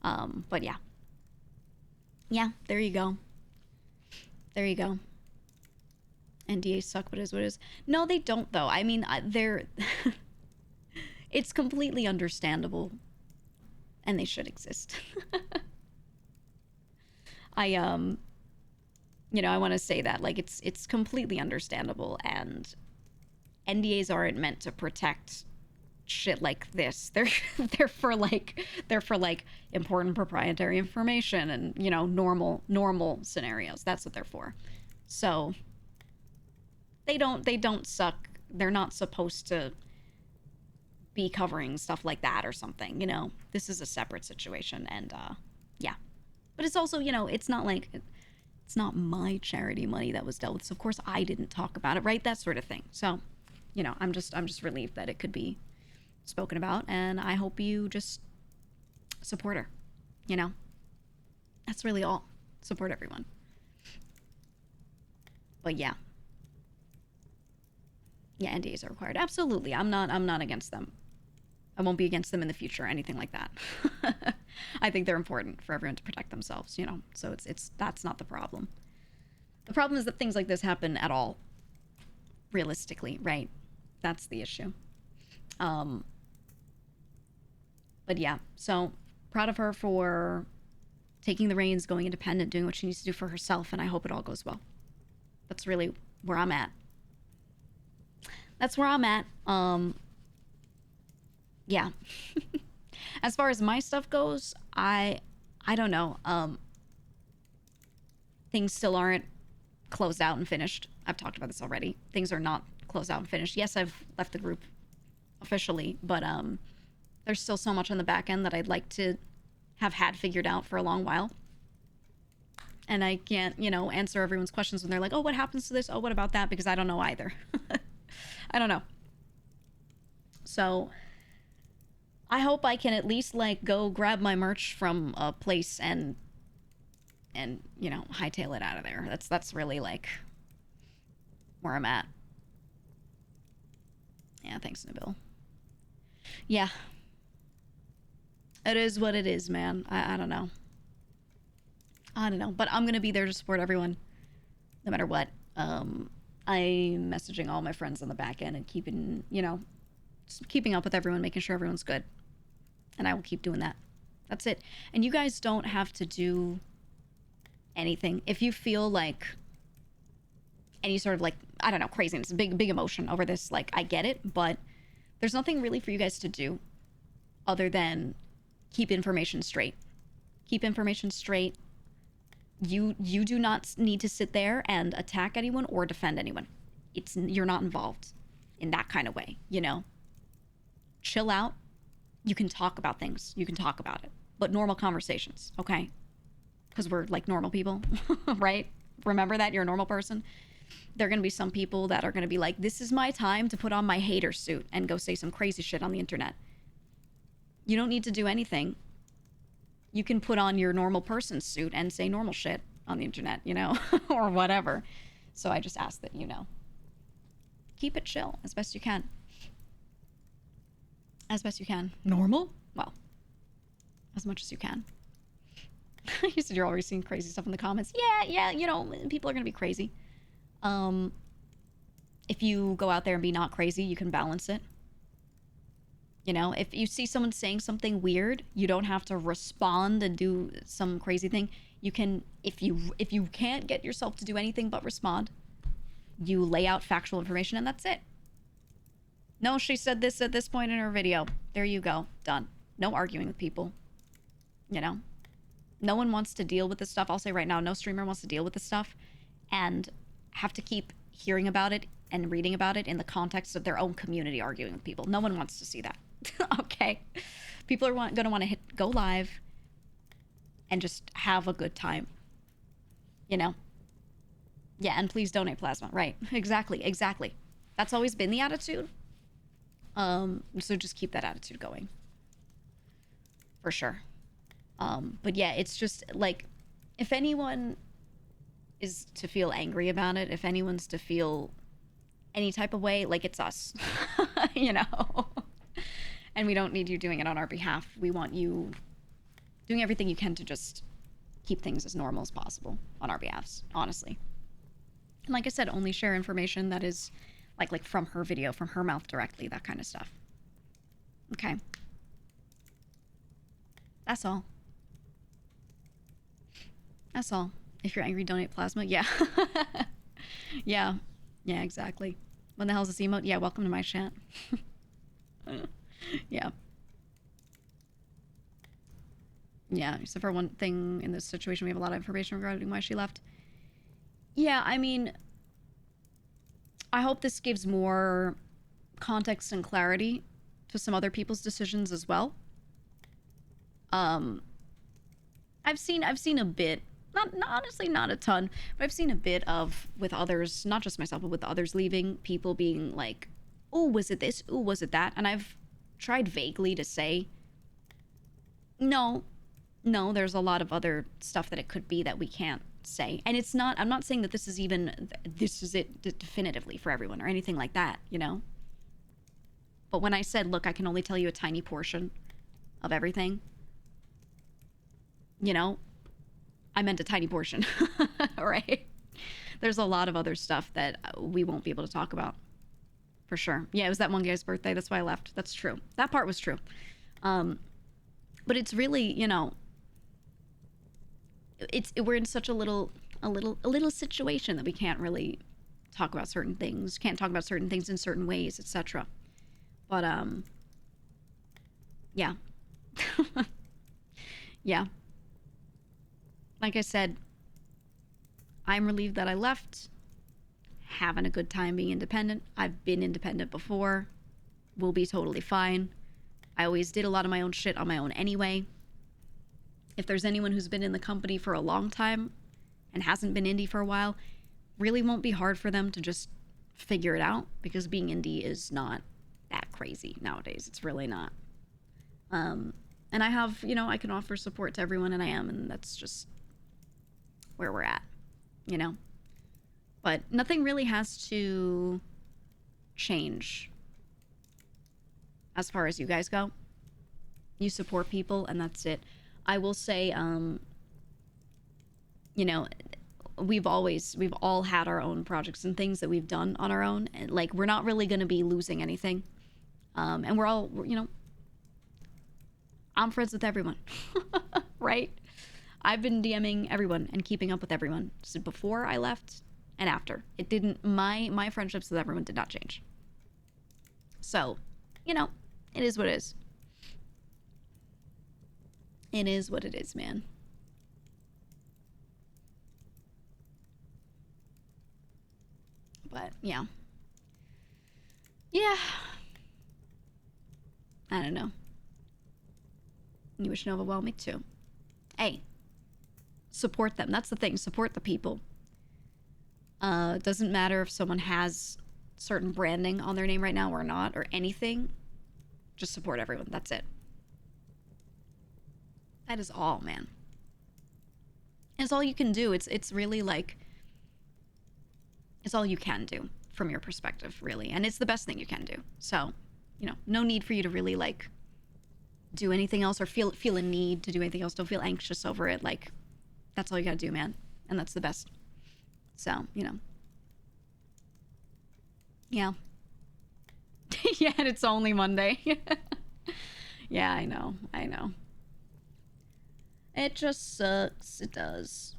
But yeah. Yeah, there you go. There you go. NDAs suck, but it is what it is. No, they don't, though. I mean, they're... It's completely understandable. And they should exist. You know, I want to say that. Like, it's completely understandable, and NDAs aren't meant to protect shit like this. They're for important proprietary information and, you know, normal scenarios. That's what they're for. So they don't suck. They're not supposed to be covering stuff like that or something, you know. This is a separate situation, and yeah. But it's also, you know, it's not like it's not my charity money that was dealt with. So of course I didn't talk about it, right? That sort of thing. So, you know, I'm just relieved that it could be spoken about, and I hope you just support her, you know. That's really all. Support everyone. But yeah. Yeah, NDAs are required. Absolutely. I'm not against them. I won't be against them in the future or anything like that. I think they're important for everyone to protect themselves, you know. So that's not the problem. The problem is that things like this happen at all. Realistically, right? That's the issue. But yeah, so proud of her for taking the reins, going independent, doing what she needs to do for herself, and I hope it all goes well. That's really where I'm at. That's where I'm at. Yeah. As far as my stuff goes, I don't know. Things still aren't closed out and finished. I've talked about this already. Things are not closed out and finished. Yes, I've left the group officially, but there's still so much on the back end that I'd like to have had figured out for a long while. And I can't, you know, answer everyone's questions when they're like, oh, what happens to this? Oh, what about that? Because I don't know either. I don't know. So I hope I can at least like go grab my merch from a place and you know, hightail it out of there. That's really like where I'm at. Yeah, thanks, Nabil. Yeah. It is what it is, man. I don't know. I don't know. But I'm gonna be there to support everyone, no matter what. I'm messaging all my friends on the back end and keeping, you know, keeping up with everyone, making sure everyone's good. And I will keep doing that. That's it. And you guys don't have to do anything. If you feel like any sort of like, I don't know, craziness, big emotion over this, like, I get it, but there's nothing really for you guys to do other than keep information straight. Keep information straight. You do not need to sit there and attack anyone or defend anyone. You're not involved in that kind of way, you know? Chill out. You can talk about things. You can talk about it. But normal conversations, okay? Because we're like normal people, right? Remember that you're a normal person. There are going to be some people that are going to be like, this is my time to put on my hater suit and go say some crazy shit on the internet. You don't need to do anything. You can put on your normal person suit and say normal shit on the internet, you know, or whatever. So I just ask that, you know, keep it chill as best you can. As best you can. Normal? Well, as much as you can. You said you're already seeing crazy stuff in the comments. Yeah, you know, people are going to be crazy. If you go out there and be not crazy, you can balance it. You know, if you see someone saying something weird, you don't have to respond and do some crazy thing. You can, if you can't get yourself to do anything but respond, you lay out factual information and that's it. No, she said this at this point in her video. There you go. Done. No arguing with people. You know? No one wants to deal with this stuff. I'll say right now, no streamer wants to deal with this stuff and have to keep hearing about it and reading about it in the context of their own community arguing with people. No one wants to see that. Okay? People are going to want to go live and just have a good time. You know? Yeah, and please donate plasma. Right. Exactly. That's always been the attitude. So just keep that attitude going. For sure. But yeah, it's just like, if anyone is to feel angry about it, if anyone's to feel any type of way, like, it's us, you know? And we don't need you doing it on our behalf. We want you doing everything you can to just keep things as normal as possible on our behalfs, honestly. And like I said, only share information that is like from her video, from her mouth directly, that kind of stuff. Okay. That's all. That's all. If you're angry, donate plasma. Yeah. Yeah, exactly. When the hell's this emote? Yeah, welcome to my chat. Yeah. Yeah, except for one thing in this situation, we have a lot of information regarding why she left. Yeah, I mean, I hope this gives more context and clarity to some other people's decisions as well. I've seen a bit, not honestly not a ton, but I've seen a bit of, with others, not just myself, but with others leaving, people being like, oh, was it this? Oh, was it that? And I've tried vaguely to say, no, there's a lot of other stuff that it could be that we can't say. And it's not, I'm not saying that this is it definitively for everyone or anything like that, you know? But when I said, look, I can only tell you a tiny portion of everything, you know, I meant a tiny portion, right? There's a lot of other stuff that we won't be able to talk about, for sure. Yeah, it was that one guy's birthday. That's why I left. That's true. That part was true. But it's really, you know, we're in such a little situation that we can't really talk about certain things, can't talk about certain things in certain ways, etc. But yeah. Yeah. Like I said, I'm relieved that I left. Having a good time being independent. I've been independent before. Will be totally fine. I always did a lot of my own shit on my own anyway. If there's anyone who's been in the company for a long time and hasn't been indie for a while, really won't be hard for them to just figure it out, because being indie is not that crazy nowadays. It's really not. And I have, you know, I can offer support to everyone, and I am, and that's just where we're at, you know? But nothing really has to change as far as you guys go. You support people, and that's it. I will say, you know, we've all had our own projects and things that we've done on our own. And, like, we're not really going to be losing anything. And we're all, you know, I'm friends with everyone, right? I've been DMing everyone and keeping up with everyone. So before I left and after. It didn't, my friendships with everyone did not change. So, you know, it is what it is. It is what it is, man. But, yeah. Yeah. I don't know. You wish Nova well, me too. Hey. Support them. That's the thing. Support the people. It doesn't matter if someone has certain branding on their name right now or not, or anything. Just support everyone. That's it. That is all, man. It's all you can do. It's really like, it's all you can do from your perspective, really. And it's the best thing you can do. So, you know, no need for you to really, like, do anything else or feel a need to do anything else. Don't feel anxious over it. Like, that's all you gotta do, man. And that's the best. So, you know. Yeah. Yeah, and it's only Monday. Yeah, I know. I know. It just sucks. It does.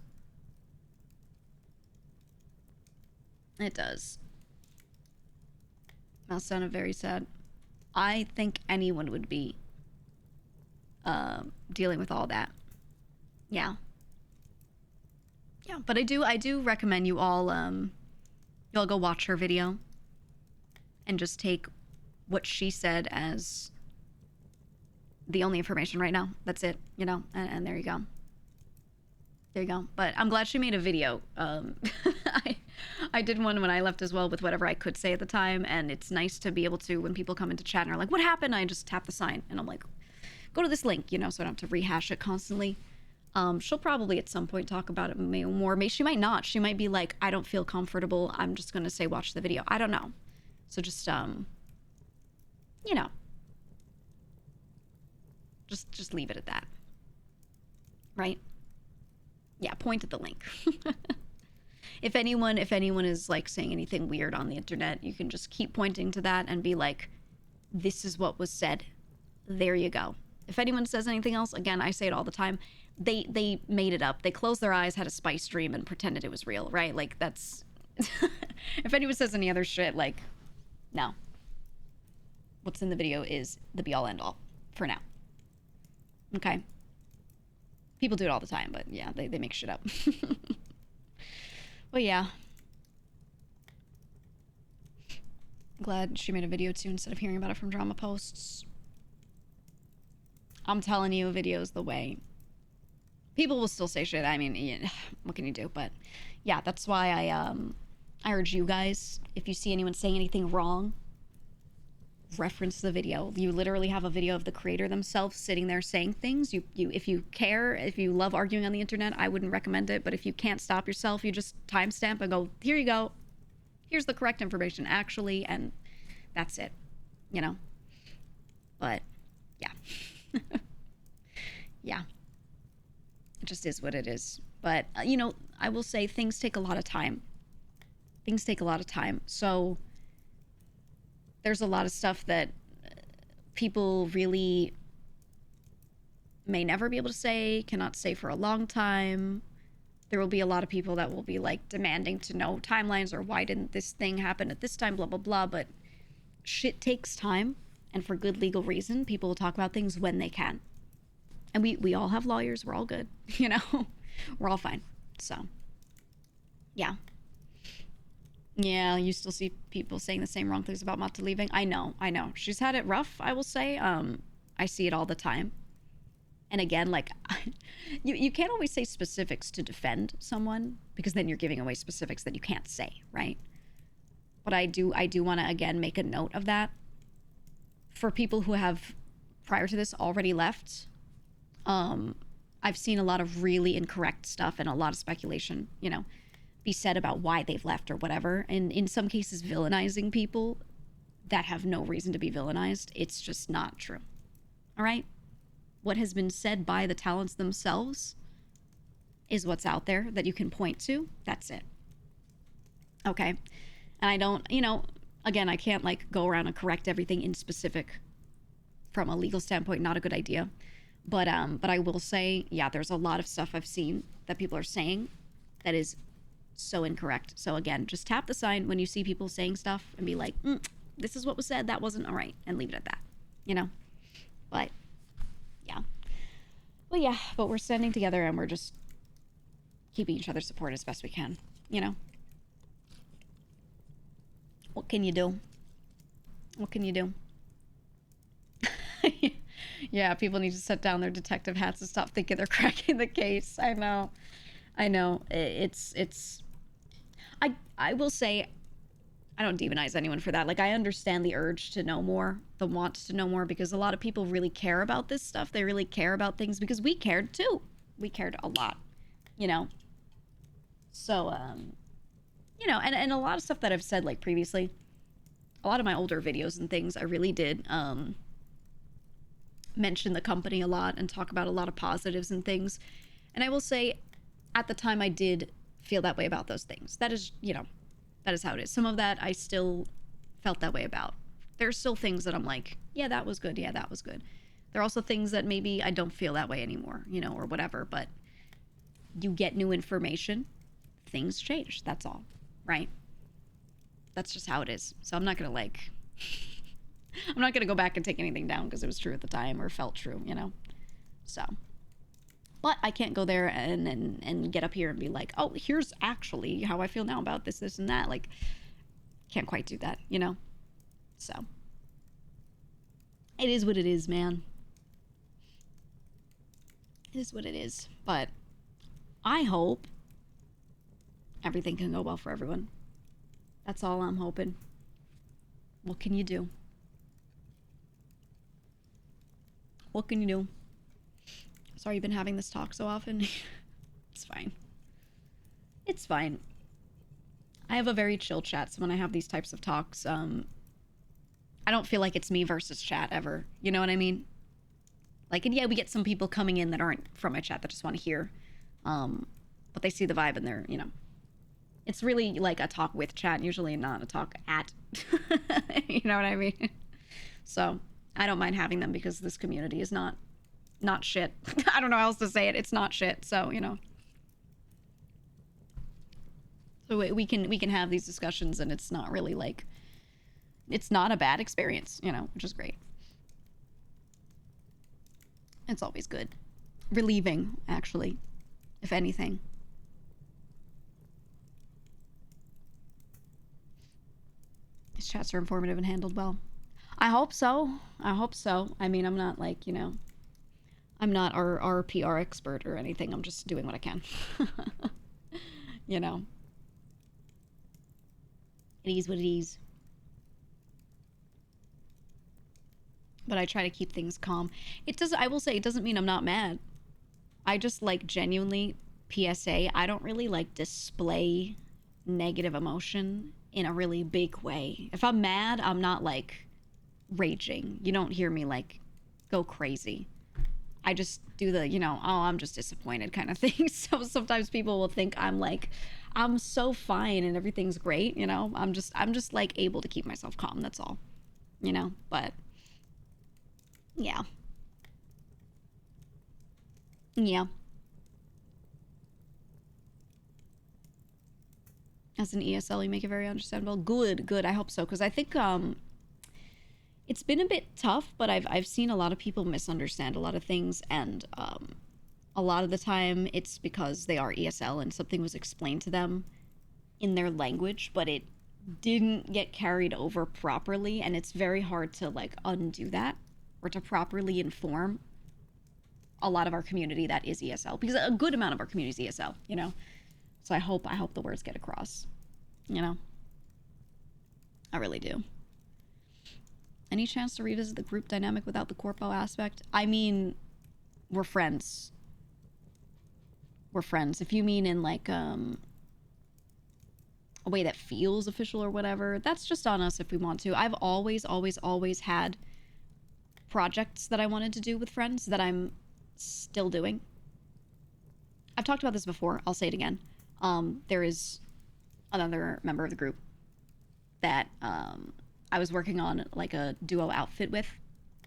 It does. That sounded very sad. I think anyone would be dealing with all that. Yeah. Yeah, but I do recommend you all y'all go watch her video and just take what she said as the only information right now. That's it, you know, and there you go. There you go. But I'm glad she made a video. I did one when I left as well with whatever I could say at the time, and it's nice to be able to, when people come into chat and are like, what happened? I just tap the sign, and I'm like, go to this link, you know, so I don't have to rehash it constantly. She'll probably at some point talk about it more. Maybe she might not. She might be like, I don't feel comfortable. I'm just going to say watch the video. I don't know. So just, you know. Just leave it at that. Right? Yeah, point at the link. If anyone is like saying anything weird on the internet, you can just keep pointing to that and be like, this is what was said. There you go. If anyone says anything else, again, I say it all the time, they made it up. They closed their eyes, had a spice dream, and pretended it was real, right? Like, that's... If anyone says any other shit, like, no. What's in the video is the be-all, end-all, for now. Okay? People do it all the time, but yeah, they make shit up. But yeah. Glad she made a video too instead of hearing about it from drama posts. I'm telling you, a video is the way. People will still say shit. I mean, yeah, what can you do? But yeah, that's why I urge you guys, if you see anyone saying anything wrong, reference the video. You literally have a video of the creator themselves sitting there saying things. You if you care, if you love arguing on the internet, I wouldn't recommend it. But if you can't stop yourself, you just timestamp and go, here you go. Here's the correct information, actually, and that's it. You know? But, yeah. Yeah. It just is what it is. But, you know, I will say things take a lot of time. Things take a lot of time. So there's a lot of stuff that people really may never be able to say, cannot say for a long time. There will be a lot of people that will be like demanding to know timelines or why didn't this thing happen at this time, blah, blah, blah. But shit takes time. And for good legal reason, people will talk about things when they can. And we all have lawyers. We're all good. You know, we're all fine. So Yeah. Yeah, you still see people saying the same wrong things about Mata leaving. I know. She's had it rough, I will say. I see it all the time. And again, like, you can't always say specifics to defend someone, because then you're giving away specifics that you can't say, right? But I do want to, again, make a note of that. For people who have, prior to this, already left, I've seen a lot of really incorrect stuff and a lot of speculation, you know, be said about why they've left or whatever. And in some cases, villainizing people that have no reason to be villainized. It's just not true. All right? What has been said by the talents themselves is what's out there that you can point to. That's it. Okay? And I don't, you know, again, I can't like go around and correct everything in specific from a legal standpoint. Not a good idea. But I will say, yeah, there's a lot of stuff I've seen that people are saying that is so incorrect. So again, just tap the sign when you see people saying stuff and be like, this is what was said, that wasn't all right, and leave it at that, you know? But yeah. Well, yeah, but we're standing together and we're just keeping each other support as best we can, you know? What can you do? What can you do? Yeah, people need to set down their detective hats and stop thinking they're cracking the case. I know. I will say, I don't demonize anyone for that. Like, I understand the urge to know more, the want to know more, because a lot of people really care about this stuff. They really care about things because we cared too. We cared a lot, you know? So, you know, and a lot of stuff that I've said, like, previously, a lot of my older videos and things, I really did, mention the company a lot and talk about a lot of positives and things. And I will say, at the time, I did feel that way about those things. That is, you know, that is how it is. Some of that I still felt that way about. There's still things that I'm like, yeah, that was good. Yeah, that was good. There are also things that maybe I don't feel that way anymore, you know, or whatever. But you get new information, things change. That's all, right? That's just how it is. So I'm not going to like... I'm not going to go back and take anything down because it was true at the time or felt true, you know? So. But I can't go there and get up here and be like, oh, here's actually how I feel now about this, this, and that. Like, can't quite do that, you know? So. It is what it is, man. It is what it is. But I hope everything can go well for everyone. That's all I'm hoping. What can you do? What can you do? Sorry you've been having this talk so often. It's fine. It's fine. I have a very chill chat, so when I have these types of talks, I don't feel like it's me versus chat ever. You know what I mean? Like, and yeah, we get some people coming in that aren't from my chat that just want to hear. But they see the vibe and they're, you know. It's really like a talk with chat, usually not a talk at. You know what I mean? So, I don't mind having them because this community is not shit. I don't know how else to say it. It's not shit. So, you know. So we can have these discussions and it's not really like, it's not a bad experience, you know, which is great. It's always good. Relieving, actually, if anything. These chats are informative and handled well. I hope so. I hope so. I mean, I'm not like, you know, I'm not our PR expert or anything. I'm just doing what I can. You know. It is what it is. But I try to keep things calm. I will say, it doesn't mean I'm not mad. I just like genuinely, PSA, I don't really like display negative emotion in a really big way. If I'm mad, I'm not like raging. You don't hear me like go crazy. I just do the, you know, oh, I'm just disappointed kind of thing. So sometimes people will think I'm like, I'm so fine and everything's great, you know? I'm just like able to keep myself calm, that's all. You know? But yeah. Yeah. As an ESL, you make it very understandable. Good. I hope so, because I think it's been a bit tough, but I've seen a lot of people misunderstand a lot of things, and a lot of the time it's because they are ESL and something was explained to them in their language, but it didn't get carried over properly, and it's very hard to like undo that or to properly inform a lot of our community that is ESL, because a good amount of our community is ESL, you know. So I hope the words get across, you know. I really do. Any chance to revisit the group dynamic without the corpo aspect? I mean, we're friends. We're friends. If you mean in like a way that feels official or whatever, that's just on us if we want to. I've always had projects that I wanted to do with friends that I'm still doing. I've talked about this before. I'll say it again. There is another member of the group that I was working on like a duo outfit with,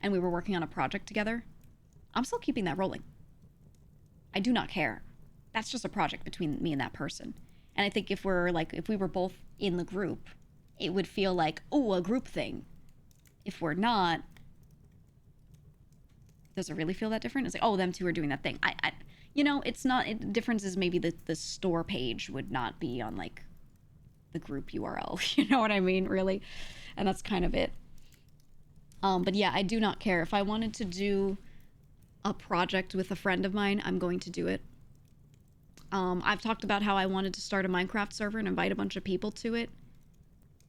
and we were working on a project together. I'm still keeping that rolling. I do not care. That's just a project between me and that person. And I think if we were both in the group, it would feel like, oh, a group thing. If we're not, does it really feel that different? It's like, oh, them two are doing that thing. You know, it's not, the difference is maybe the store page would not be on like the group URL. You know what I mean? Really. And that's kind of it. But yeah, I do not care. If I wanted to do a project with a friend of mine, I'm going to do it. I've talked about how I wanted to start a Minecraft server and invite a bunch of people to it.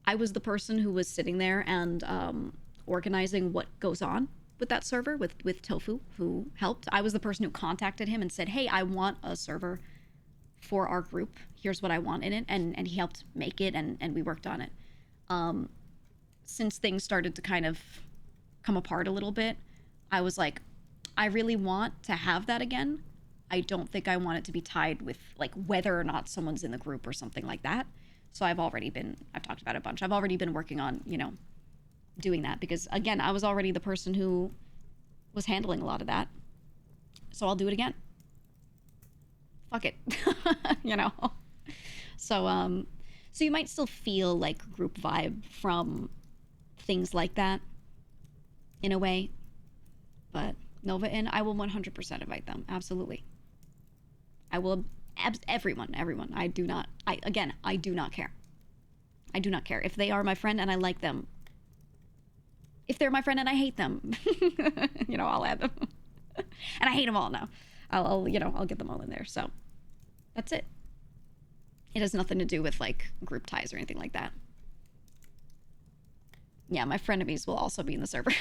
I was the person who was sitting there and organizing what goes on with that server with Tofu, who helped. I was the person who contacted him and said, hey, I want a server for our group. Here's what I want in it. And he helped make it, and we worked on it. Since things started to kind of come apart a little bit, I was like, I really want to have that again. I don't think I want it to be tied with like whether or not someone's in the group or something like that. So I've talked about it a bunch. I've already been working on, you know, doing that because again, I was already the person who was handling a lot of that. So I'll do it again. Fuck it. You know? So you might still feel like group vibe from things like that in a way, but Nova and I will 100% invite them. Absolutely. I will, everyone. I do not care. I do not care. If they are my friend and I like them, if they're my friend and I hate them, you know, I'll add them. And I hate them all now. I'll get them all in there. So that's it. It has nothing to do with like group ties or anything like that. Yeah, my frenemies will also be in the server.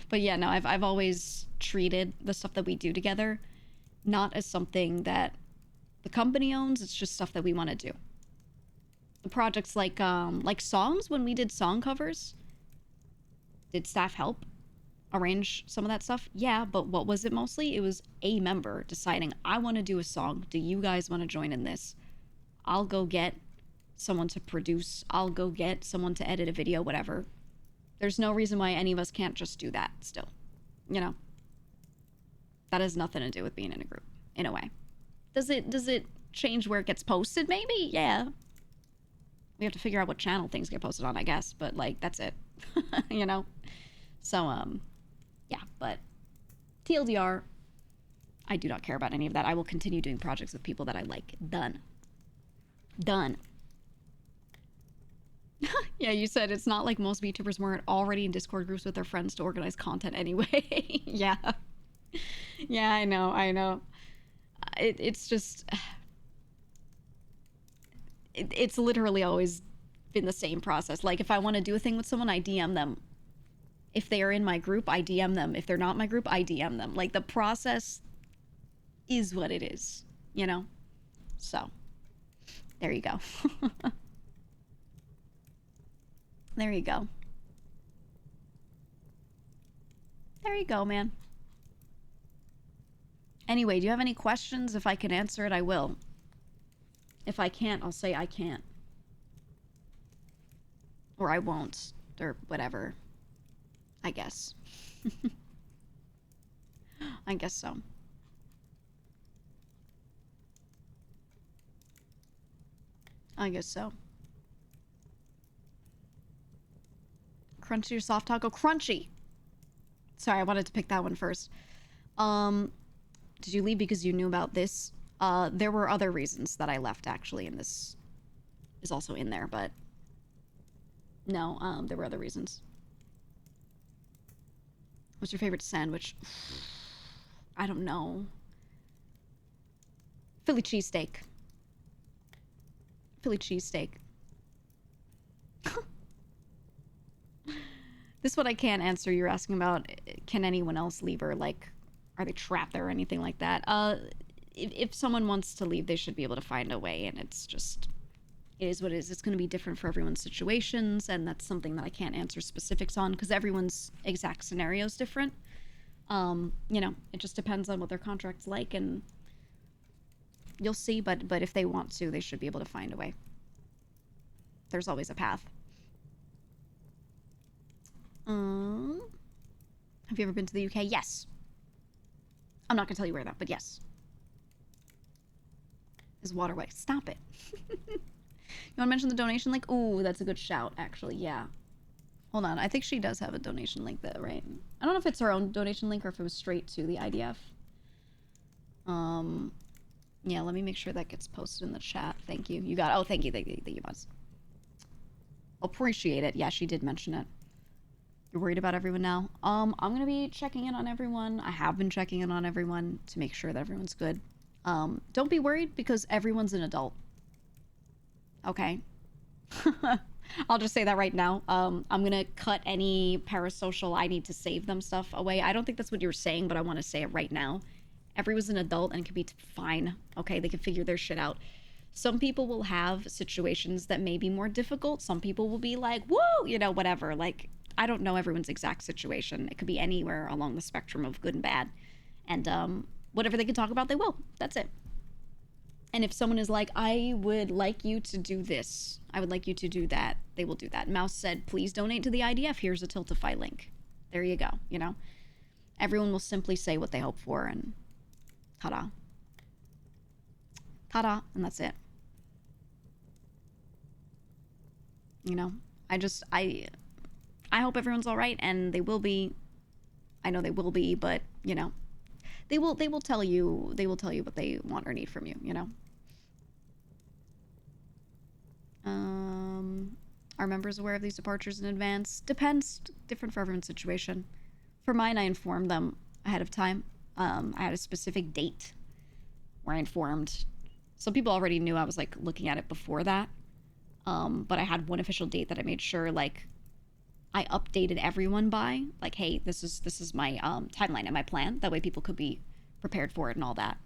But yeah, no, I've always treated the stuff that we do together not as something that the company owns. It's just stuff that we want to do. The projects like songs, when we did song covers, did staff help arrange some of that stuff? Yeah, but what was it mostly? It was a member deciding, I want to do a song. Do you guys want to join in this? I'll go get someone to produce. I'll go get someone to edit a video, whatever. There's no reason why any of us can't just do that still, you know? That has nothing to do with being in a group, in a way. Does it change where it gets posted? Maybe, yeah. We have to figure out what channel things get posted on, I guess, but like, that's it, you know? So, yeah, but TLDR, I do not care about any of that. I will continue doing projects with people that I like. Done. Yeah, you said it's not like most VTubers weren't already in Discord groups with their friends to organize content anyway. Yeah. Yeah, I know. It's just... It's literally always been the same process. Like, if I want to do a thing with someone, I DM them. If they are in my group, I DM them. If they're not in my group, I DM them. Like, the process is what it is, you know? So, there you go. There you go. There you go, man. Anyway, do you have any questions? If I can answer it, I will. If I can't, I'll say I can't. Or I won't. Or whatever. I guess. I guess so. I guess so. Crunchy or soft taco? Crunchy! Sorry, I wanted to pick that one first. Did you leave because you knew about this? There were other reasons that I left, actually, and this is also in there, but no, there were other reasons. What's your favorite sandwich? I don't know. Philly cheesesteak. Philly cheesesteak. This one I can't answer. You're asking about, can anyone else leave, or like, are they trapped there or anything like that? If someone wants to leave, they should be able to find a way, and it's just, it is what it is. It's going to be different for everyone's situations, and that's something that I can't answer specifics on because everyone's exact scenario is different. You know, it just depends on what their contract's like, and you'll see, but if they want to, they should be able to find a way. There's always a path. Have you ever been to the UK? Yes. I'm not gonna tell you where though, but yes. Is waterway. Stop it. You wanna mention the donation link? Ooh, that's a good shout, actually, yeah. Hold on, I think she does have a donation link though, right? I don't know if it's her own donation link or if it was straight to the IDF. Yeah, let me make sure that gets posted in the chat. Thank you. You got it. Oh, thank you, Buzz. Appreciate it. Yeah, she did mention it. You're worried about everyone now? I'm gonna be checking in on everyone. I have been checking in on everyone to make sure that everyone's good. Don't be worried because everyone's an adult. Okay? I'll just say that right now. I'm gonna cut any parasocial I need to save them stuff away. I don't think that's what you were saying, but I want to say it right now. Everyone's an adult and can be fine. Okay? They can figure their shit out. Some people will have situations that may be more difficult. Some people will be like, woo, you know, whatever. Like, I don't know everyone's exact situation. It could be anywhere along the spectrum of good and bad. And whatever they can talk about, they will. That's it. And if someone is like, I would like you to do this, I would like you to do that, they will do that. Mouse said, please donate to the IDF. Here's a Tiltify link. There you go, you know? Everyone will simply say what they hope for, and ta-da. Ta-da, and that's it. You know? I hope everyone's all right, and they will be. I know they will be, but you know, they will tell you what they want or need from you. You know. Are members aware of these departures in advance? Depends. Different for everyone's situation. For mine, I informed them ahead of time. I had a specific date where I informed. Some people already knew I was like looking at it before that. But I had one official date that I made sure like I updated everyone by, like, hey, this is my timeline and my plan. That way people could be prepared for it and all that.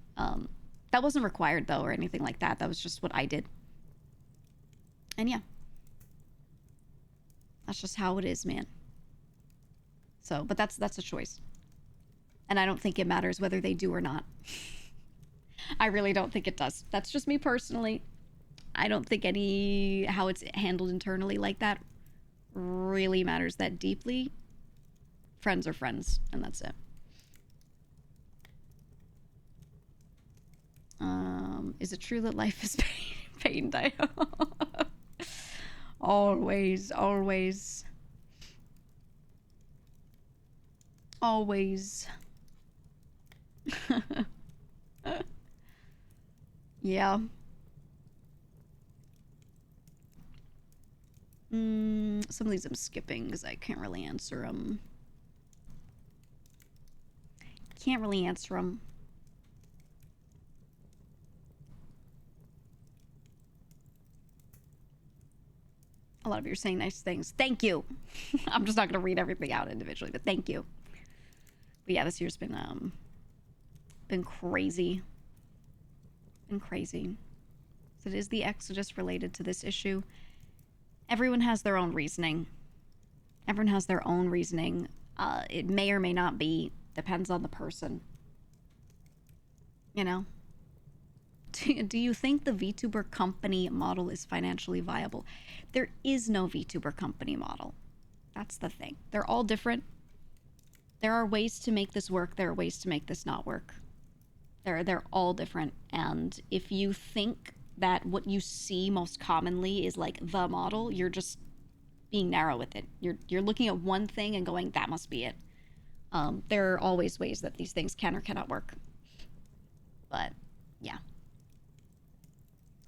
That wasn't required though or anything like that. That was just what I did. And yeah. That's just how it is, man. So, but that's a choice. And I don't think it matters whether they do or not. I really don't think it does. That's just me personally. I don't think how it's handled internally like that really matters that deeply. Friends are friends, and that's it. Is it true that life is pain? Always, always. Always. Yeah. Some of these I'm skipping because I can't really answer them. Can't really answer them. A lot of you are saying nice things. Thank you. I'm just not going to read everything out individually, but thank you. But yeah, this year's been crazy. Been crazy. So it is the exodus related to this issue. Everyone has their own reasoning. Everyone has their own reasoning. It may or may not be. Depends on the person. You know? Do you think the VTuber company model is financially viable? There is no VTuber company model. That's the thing. They're all different. There are ways to make this work. There are ways to make this not work. They're all different. And if you think that what you see most commonly is like the model, you're just being narrow with it. You're looking at one thing and going, that must be it. There are always ways that these things can or cannot work. But yeah,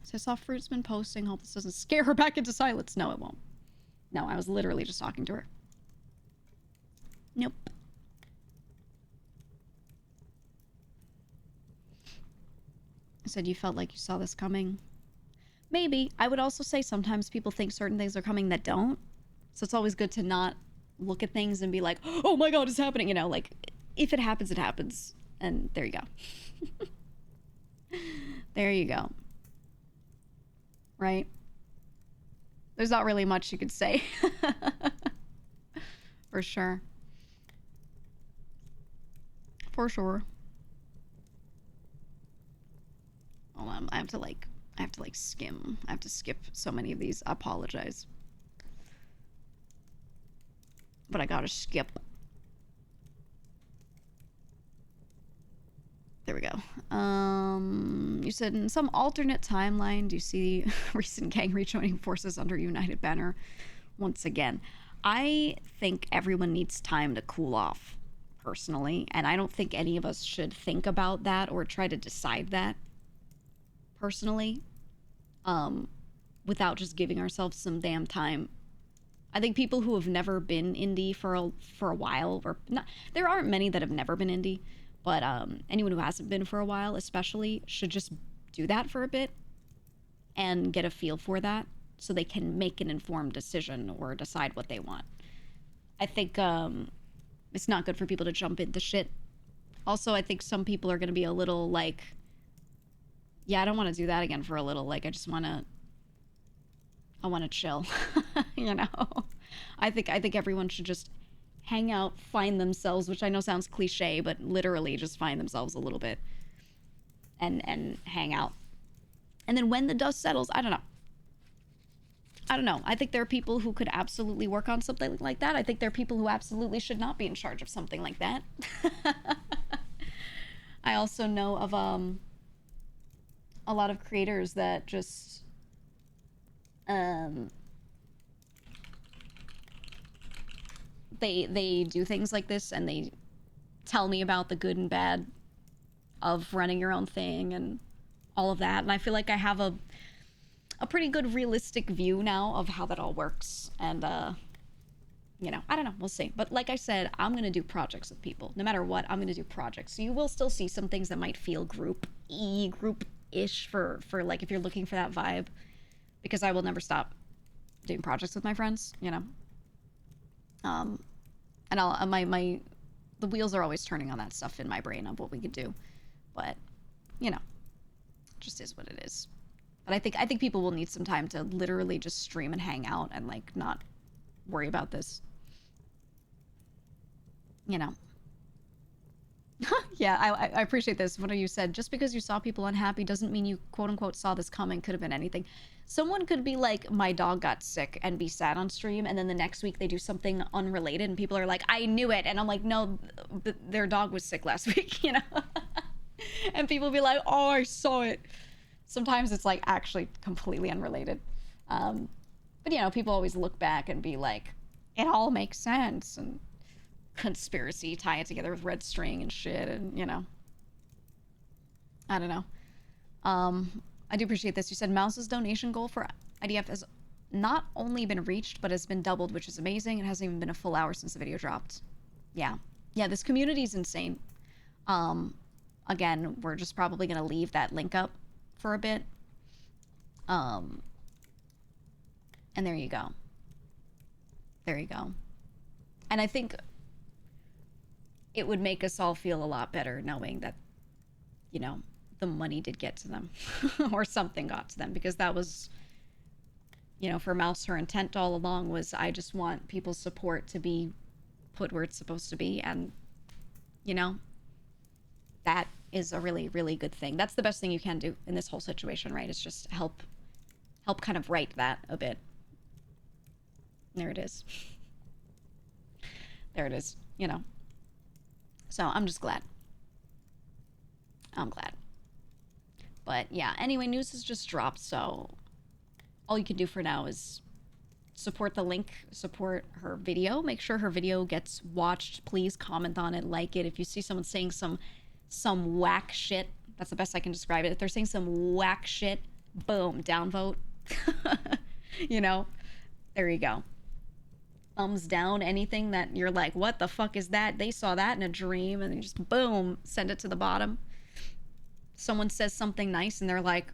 So I saw Fruit's been posting. Hope this doesn't scare her back into silence. No, it won't. No, I was literally just talking to her. Nope. I said you felt like you saw this coming. Maybe. I would also say sometimes people think certain things are coming that don't. So it's always good to not look at things and be like, oh my god, it's happening. You know, like, if it happens, it happens. And there you go. There you go. Right? There's not really much you could say. For sure. For sure. Hold on, I have to skim. I have to skip so many of these. I apologize. But I gotta skip. There we go. You said in some alternate timeline, do you see recent gang rejoining forces under United banner once again? I think everyone needs time to cool off, personally, and I don't think any of us should think about that or try to decide that, personally, without just giving ourselves some damn time. I think people who have never been indie for a while, or not, there aren't many that have never been indie, but anyone who hasn't been for a while especially should just do that for a bit and get a feel for that so they can make an informed decision or decide what they want. I think it's not good for people to jump into shit. Also, I think some people are going to be a little like, yeah, I don't want to do that again for a little. Like, I want to chill, you know? I think everyone should just hang out, find themselves, which I know sounds cliche, but literally just find themselves a little bit and hang out. And then when the dust settles, I don't know. I think there are people who could absolutely work on something like that. I think there are people who absolutely should not be in charge of something like that. I also know of a lot of creators that just they do things like this and they tell me about the good and bad of running your own thing and all of that, and I feel like I have a pretty good realistic view now of how that all works. And you know, I don't know, we'll see. But like I said, I'm gonna do projects with people no matter what. I'm gonna do projects, so you will still see some things that might feel group-ish for like if you're looking for that vibe, because I will never stop doing projects with my friends, you know. And I'll the wheels are always turning on that stuff in my brain of what we could do, but you know, it just is what it is. But I think people will need some time to literally just stream and hang out and like not worry about this, you know. Yeah, I appreciate this. What you said, just because you saw people unhappy doesn't mean you quote unquote saw this coming. Could have been anything. Someone could be like, my dog got sick, and be sad on stream, and then the next week they do something unrelated and people are like, I knew it, and I'm like, no, their dog was sick last week, you know. And people be like, oh, I saw it. Sometimes it's like actually completely unrelated, but you know, people always look back and be like, it all makes sense, and conspiracy, tie it together with red string and shit, and you know, I don't know. I do appreciate this. You said Mouse's donation goal for IDF has not only been reached, but has been doubled, which is amazing. It hasn't even been a full hour since the video dropped. Yeah, this community is insane. Again, we're just probably gonna leave that link up for a bit, and there you go. And I think it would make us all feel a lot better knowing that, you know, the money did get to them or something got to them, because that was, you know, for Mouse, her intent all along was, I just want people's support to be put where it's supposed to be, and you know, that is a really, really good thing. That's the best thing you can do in this whole situation, right? It's just help kind of right that a bit. There it is. There it is, you know. So I'm just glad. I'm glad. But yeah, anyway, news has just dropped, so all you can do for now is support the link, support her video, make sure her video gets watched, please comment on it, like it. If you see someone saying some whack shit, that's the best I can describe it. If they're saying some whack shit, boom, downvote. You know, there you go. Thumbs down, anything that you're like, what the fuck is that? They saw that in a dream, and then just boom, send it to the bottom. Someone says something nice and they're like,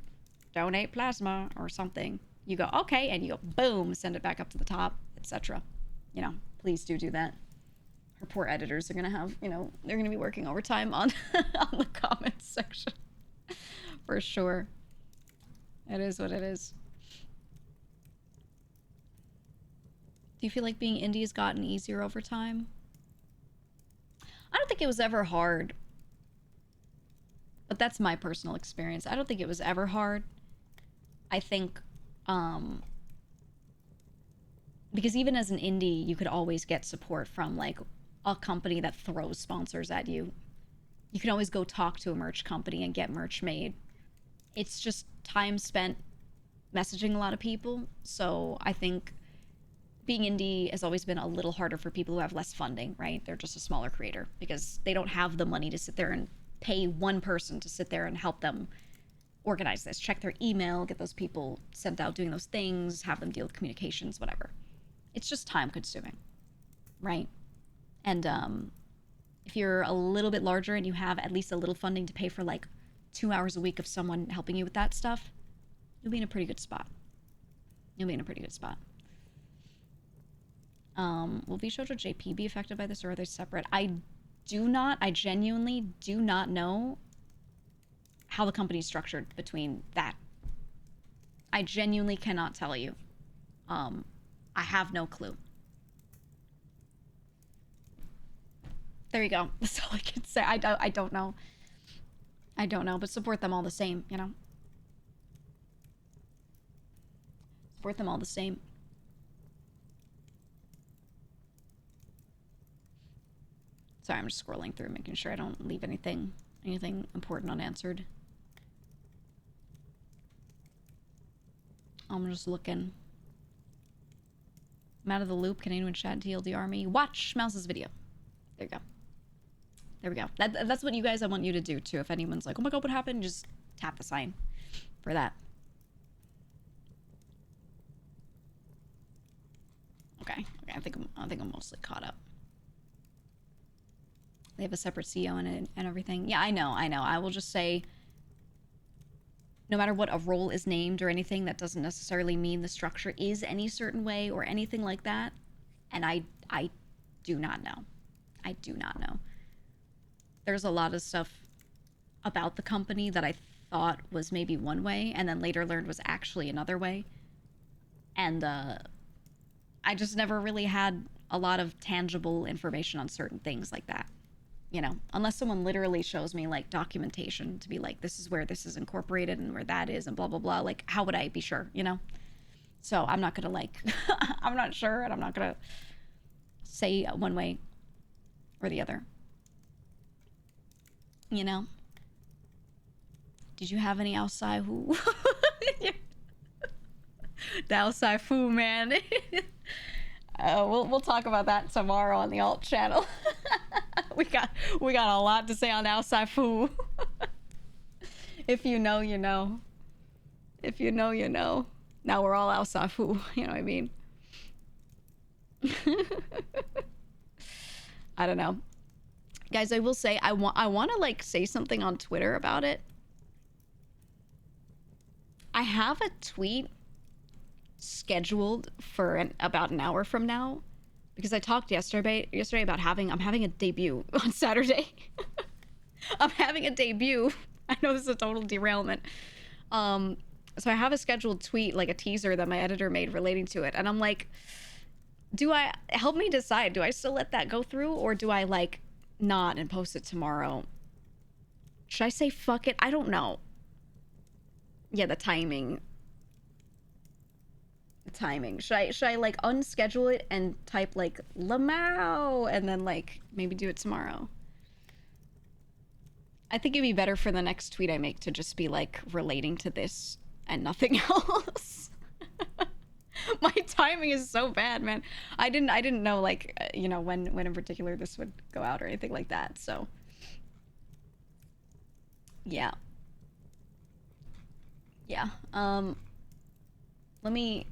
donate plasma or something. You go, okay, and you go, boom, send it back up to the top, etc. You know, please do that. Her poor editors are gonna have, you know, they're gonna be working overtime on on the comments section for sure. It is what it is. Do you feel like being indie has gotten easier over time? I don't think it was ever hard. But that's my personal experience. I don't think it was ever hard. I think, because even as an indie, you could always get support from, like, a company that throws sponsors at you. You can always go talk to a merch company and get merch made. It's just time spent messaging a lot of people. So I think being indie has always been a little harder for people who have less funding, right? They're just a smaller creator because they don't have the money to sit there and pay one person to sit there and help them organize this, check their email, get those people sent out doing those things, have them deal with communications, whatever. It's just time consuming, right? And if you're a little bit larger and you have at least a little funding to pay for like 2 hours a week of someone helping you with that stuff, you'll be in a pretty good spot. You'll be in a pretty good spot. Will VShojo JP be affected by this, or are they separate? I genuinely do not know how the company's structured between that. I genuinely cannot tell you. I have no clue. There you go. That's all I can say. I don't know. I don't know, but support them all the same, you know? Support them all the same. Sorry, I'm just scrolling through, making sure I don't leave anything important unanswered. I'm just looking. I'm out of the loop. Can anyone chat TLDR me? Watch Mouse's video. There you go. There we go. That's what you guys, I want you to do too. If anyone's like, oh my god, what happened? Just tap the sign for that. Okay. I think I'm mostly caught up. They have a separate CEO and everything. Yeah, I know. I will just say, no matter what a role is named or anything, that doesn't necessarily mean the structure is any certain way or anything like that. And I do not know. I do not know. There's a lot of stuff about the company that I thought was maybe one way and then later learned was actually another way. And I just never really had a lot of tangible information on certain things like that. You know, unless someone literally shows me like documentation to be like, this is where this is incorporated and where that is and blah, blah, blah. Like, how would I be sure, you know? So I'm not going to like, I'm not sure and I'm not going to say one way or the other. You know? Did you have any outside who? The outside foo, man. We'll talk about that tomorrow on the alt channel. we got a lot to say on outside foo. If you know, you know. If you know, you know. Now we're all outside foo. You know what I mean? I don't know. Guys, I will say, I want to like say something on Twitter about it. I have a tweet scheduled for about an hour from now because I talked yesterday about I'm having a debut on Saturday. I'm having a debut. I know this is a total derailment. So I have a scheduled tweet, like a teaser that my editor made relating to it. And I'm like, help me decide. Do I still let that go through or do I like not and post it tomorrow? Should I say fuck it? I don't know. Yeah, the timing. Should I like unschedule it and type like Lamau and then like maybe do it tomorrow? I think it'd be better for the next tweet I make to just be like relating to this and nothing else. My timing is so bad, man. I didn't know like you know when in particular this would go out or anything like that. So yeah. Yeah. Let me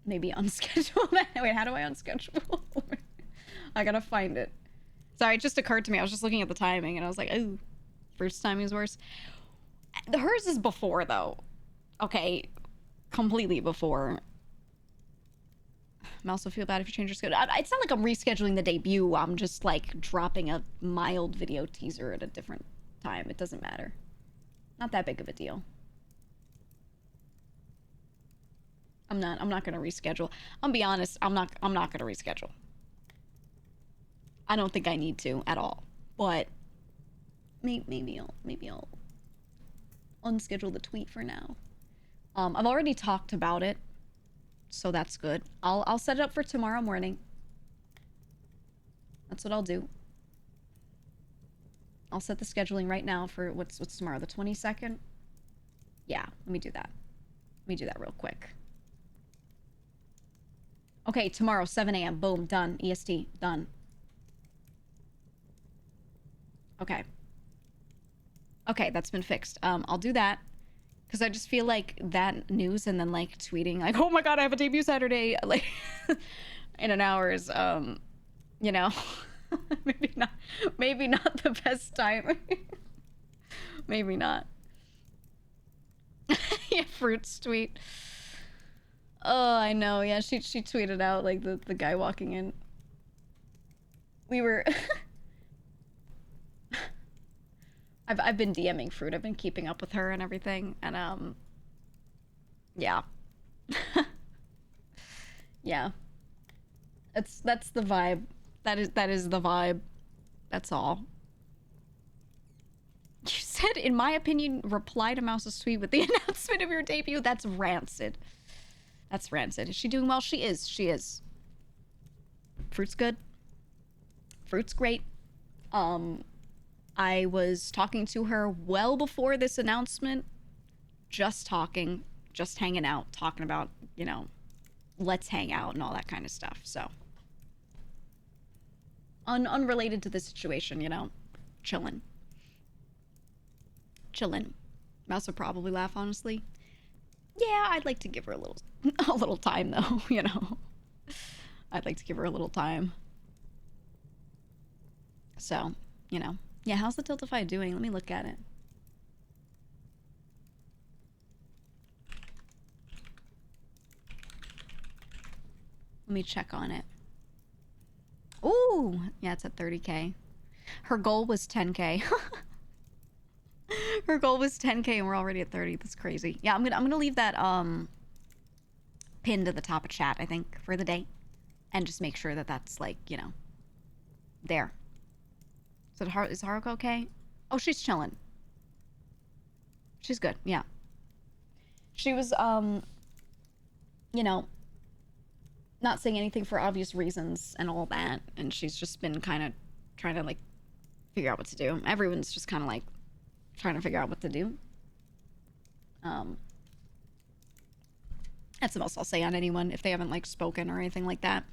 maybe unschedule that. Wait, how do I unschedule? I gotta find it. Sorry, it just occurred to me. I was just looking at the timing and I was like, oh, first timing is worse. Hers is before, though. Okay, completely before. I also feel bad if you change your schedule. It's not like I'm rescheduling the debut. I'm just like dropping a mild video teaser at a different time. It doesn't matter. Not that big of a deal. I'm not gonna reschedule. I'll be honest, I'm not gonna reschedule. I don't think I need to at all. But maybe I'll unschedule the tweet for now. I've already talked about it, so that's good. I'll set it up for tomorrow morning. That's what I'll do. I'll set the scheduling right now for what's tomorrow, the 22nd? Yeah, let me do that. Let me do that real quick. Okay, tomorrow, 7 a.m. Boom, done. EST, done. Okay. Okay, that's been fixed. I'll do that. Because I just feel like that news and then, like, tweeting, like, oh my god, I have a debut Saturday, like, in an hour is, you know, maybe not the best time. Maybe not. Yeah, Fruits tweet. Oh, I know. Yeah, she tweeted out, like, the guy walking in. We were... I've been DMing Fruit. I've been keeping up with her and everything. And, yeah. Yeah. That's the vibe. That is the vibe. That's all. You said, in my opinion, reply to Mouse's tweet with the announcement of your debut. That's rancid. That's rancid. Is she doing well? She is. She is. Fruit's good. Fruit's great. I was talking to her well before this announcement. Just talking. Just hanging out. Talking about, you know, let's hang out and all that kind of stuff. So. Unrelated to the situation, you know. Chillin'. Chillin'. Mouse would probably laugh, honestly. Yeah, I'd like to give her a little time, though, you know. I'd like to give her a little time. So, you know. Yeah, how's the Tiltify doing? Let me look at it. Let me check on it. Ooh! Yeah, it's at 30K. Her goal was 10K. Her goal was 10K and we're already at 30. That's crazy. Yeah, I'm gonna leave that pinned to the top of chat, I think, for the day. And just make sure that that's, like, you know, there. So is Haruka okay? Oh, she's chilling. She's good, yeah. She was, you know, not saying anything for obvious reasons and all that. And she's just been kind of trying to, like, figure out what to do. Everyone's just kind of, like, trying to figure out what to do. That's the most I'll say on anyone if they haven't, like, spoken or anything like that.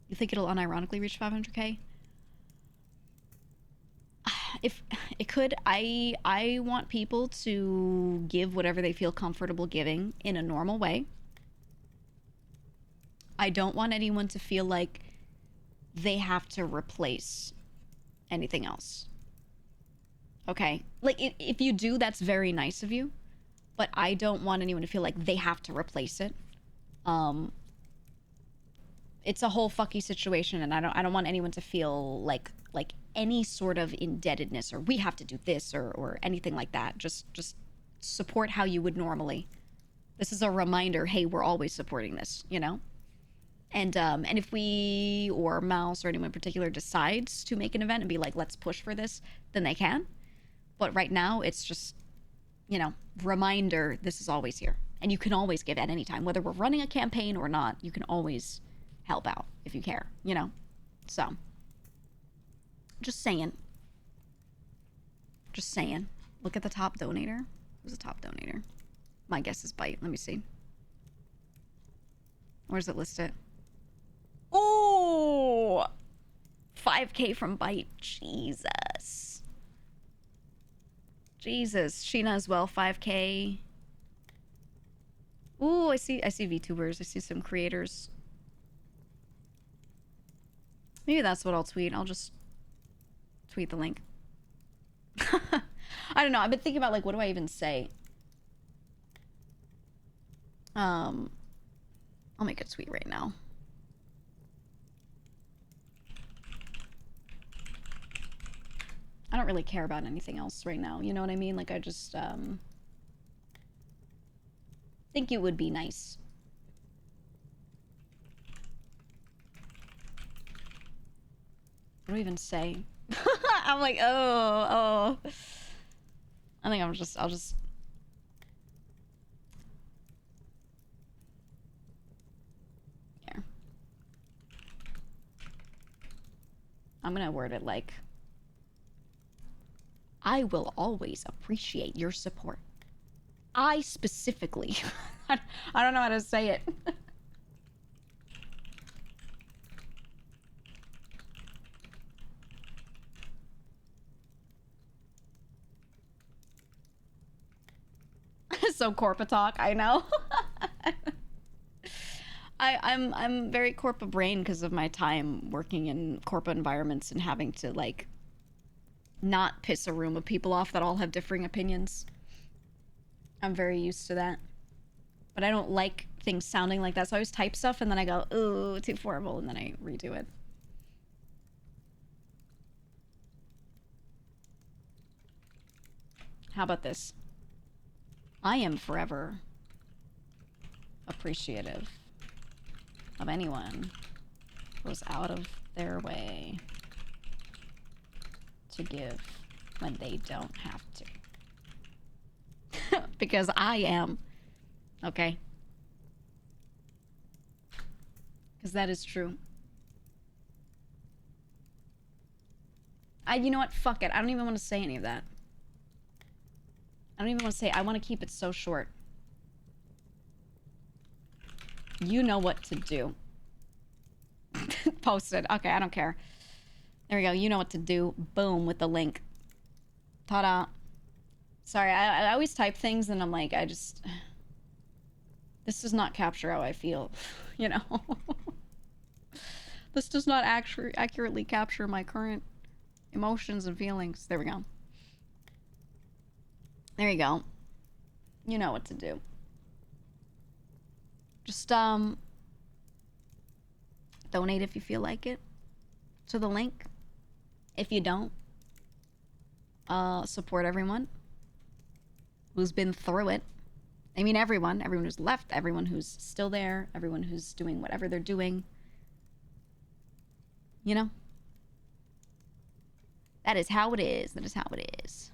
You think it'll unironically reach 500K? If it could, I want people to give whatever they feel comfortable giving in a normal way. I don't want anyone to feel like they have to replace anything else. Okay? Like, if you do, that's very nice of you. But I don't want anyone to feel like they have to replace it. It's a whole fucky situation, and I don't want anyone to feel like any sort of indebtedness or we have to do this or anything like that. Just support how you would normally. This is a reminder, hey, we're always supporting this, you know? And if we or Mouse or anyone in particular decides to make an event and be like, let's push for this, then they can. But right now, it's just, you know, reminder, this is always here. And you can always give at any time. Whether we're running a campaign or not, you can always help out if you care, you know? So, just saying. Just saying. Look at the top donator. Who's the top donator? My guess is Byte. Let me see. Where's it listed? Oh! 5K from Byte. Jesus. Jesus. Sheena as well, 5K. Ooh, I see VTubers. I see some creators. Maybe that's what I'll tweet. I'll just tweet the link. I don't know. I've been thinking about, like, what do I even say? I'll make a tweet right now. I don't really care about anything else right now. You know what I mean? Like, I just, think it would be nice. What do I even say? I'm like, oh. I think I'll just... Here. I'm gonna word it like, I will always appreciate your support. I specifically... I don't know how to say it. So corpa talk, I know. I'm very corpa brain because of my time working in corpa environments and having to, like, not piss a room of people off that all have differing opinions. I'm very used to that. But I don't like things sounding like that, so I always type stuff and then I go, ooh, too formal, and then I redo it. How about this? I am forever appreciative of anyone who goes out of their way to give when they don't have to. Because I am. Okay? Because that is true. You know what? Fuck it. I don't even want to say any of that. I don't even want to say, I want to keep it so short. You know what to do. Posted. Okay, I don't care. There we go. You know what to do. Boom, with the link. Ta-da. Sorry, I always type things and I'm like, this does not capture how I feel, you know? This does not accurately capture my current emotions and feelings. There we go. There you go. You know what to do. Just, donate if you feel like it to the link. If you don't, support everyone who's been through it. I mean, everyone who's left, everyone who's still there, everyone who's doing whatever they're doing. You know? That is how it is. That is how it is.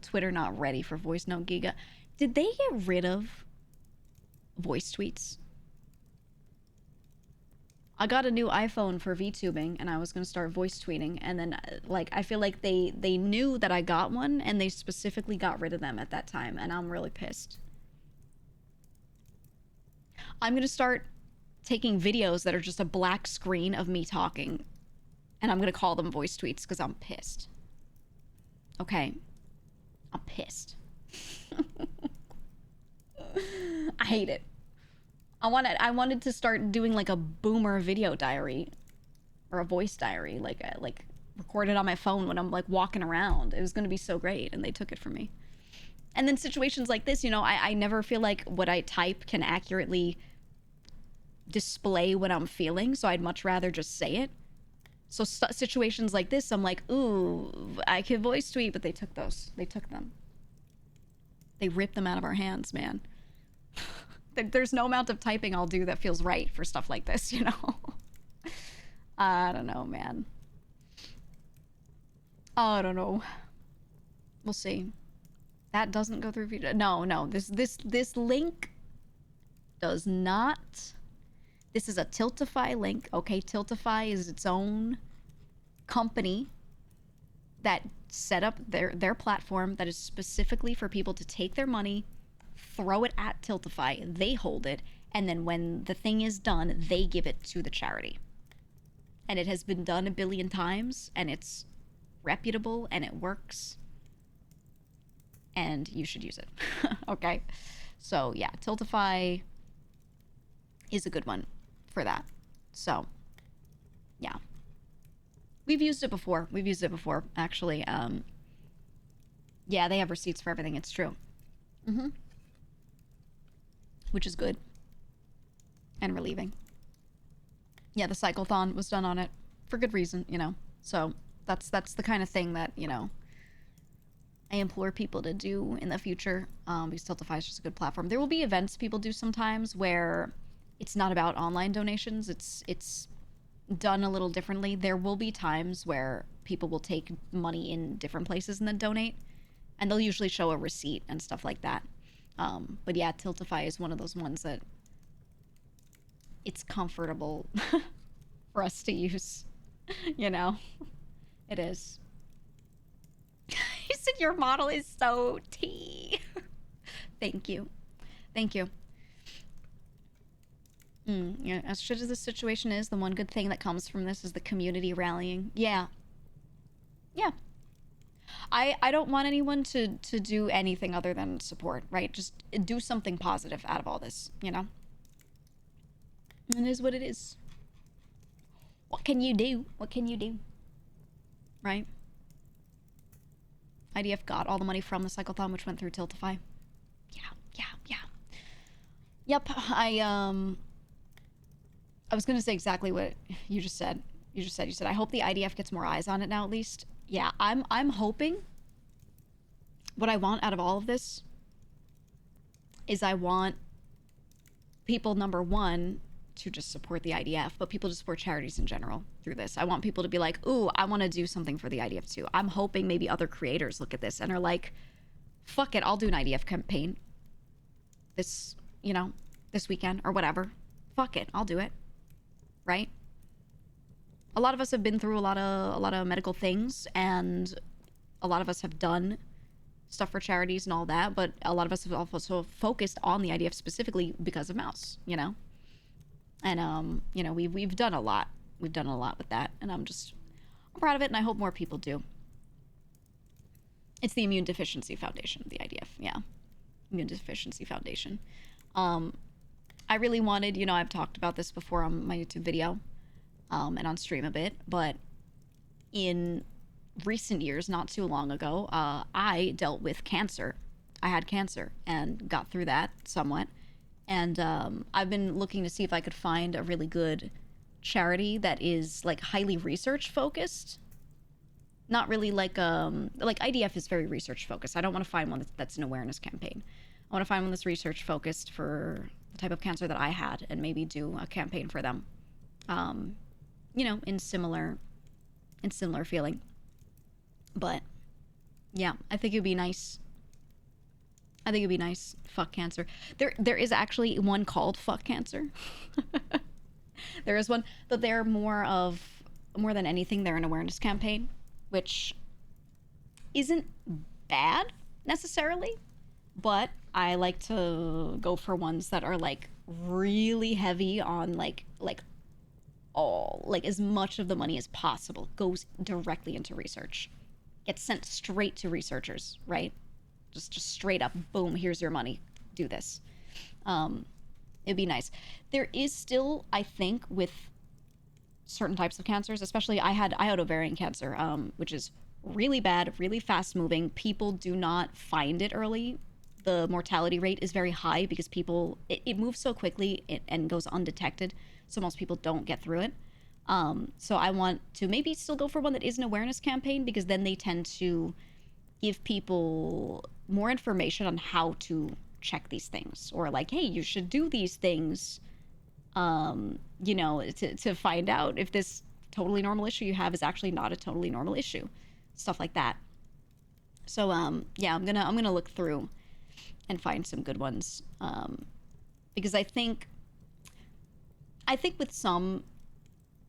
Twitter not ready for voice note GEEGA. Did they get rid of voice tweets? I got a new iPhone for VTubing and I was going to start voice tweeting, and then like I feel like they knew that I got one and they specifically got rid of them at that time, and I'm really pissed. I'm going to start taking videos that are just a black screen of me talking, and I'm going to call them voice tweets because I'm pissed. Okay. I'm pissed. I hate it. I wanted to start doing like a boomer video diary or a voice diary, like recorded on my phone when I'm like walking around. It was going to be so great, and they took it from me. And then situations like this, you know, I never feel like what I type can accurately display what I'm feeling, so I'd much rather just say it. So situations like this, I'm like, ooh, I could voice tweet, but they took those. They took them. They ripped them out of our hands, man. There's no amount of typing I'll do that feels right for stuff like this, you know? I don't know, man. I don't know. We'll see. That doesn't go through video. No. This link does not. This is a Tiltify link. Okay, Tiltify is its own company that set up their platform that is specifically for people to take their money, throw it at Tiltify, they hold it, and then when the thing is done, they give it to the charity. And it has been done a billion times, and it's reputable and it works, and you should use it. Okay, so yeah, Tiltify is a good one for that. So yeah, we've used it before. Actually. Yeah, they have receipts for everything. It's true. Which is good and relieving. Yeah, the cyclethon was done on it for good reason, you know. So that's the kind of thing that, you know, I implore people to do in the future, because Tiltify is just a good platform. There will be events people do sometimes where it's not about online donations. It's done a little differently. There will be times where people will take money in different places and then donate, and they'll usually show a receipt and stuff like that. But yeah, Tiltify is one of those ones that it's comfortable for us to use, you know. It is. You said your model is so tea. Thank you. Yeah, as shit as this situation is, the one good thing that comes from this is the community rallying. Yeah. I don't want anyone to do anything other than support, right? Just do something positive out of all this, you know? It is what it is. What can you do? Right? IDF got all the money from the cyclethon, which went through Tiltify. Yeah. Yep, I was gonna say exactly what you just said. You said, I hope the IDF gets more eyes on it now, at least. Yeah, I'm hoping. What I want out of all of this is I want people, number one, to just support the IDF, but people to support charities in general through this. I want people to be like, ooh, I want to do something for the IDF too. I'm hoping maybe other creators look at this and are like, fuck it, I'll do an IDF campaign this, you know, this weekend or whatever. Fuck it, I'll do it. Right? A lot of us have been through a lot of medical things, and a lot of us have done stuff for charities and all that, but a lot of us have also focused on the IDF specifically because of Mouse, you know? And you know, we've done a lot. We've done a lot with that, and I'm proud of it, and I hope more people do. It's the Immune Deficiency Foundation, the IDF, yeah. Immune Deficiency Foundation. I really wanted, you know, I've talked about this before on my YouTube video, and on stream a bit, but in recent years, not too long ago, I dealt with cancer. I had cancer and got through that somewhat. And I've been looking to see if I could find a really good charity that is like highly research focused. Not really like IDF is very research focused. I don't want to find one that's an awareness campaign. I want to find one that's research focused for the type of cancer that I had, and maybe do a campaign for them. You know, in similar feeling. But yeah, I think it'd be nice. Fuck cancer. There is actually one called Fuck Cancer. There is one, but they're more than anything, they're an awareness campaign, which isn't bad necessarily, but I like to go for ones that are like really heavy on like as much of the money as possible goes directly into research. Gets sent straight to researchers, right? Just straight up, boom, here's your money, do this. It'd be nice. There is still, I think, with certain types of cancers, especially I had ovarian cancer, which is really bad, really fast moving. People do not find it early. The mortality rate is very high because it moves so quickly and goes undetected, so most people don't get through it. So I want to maybe still go for one that is an awareness campaign, because then they tend to give people more information on how to check these things, or like, hey, you should do these things, you know, to find out if this totally normal issue you have is actually not a totally normal issue, stuff like that. So yeah, I'm gonna look through and find some good ones, because I think with some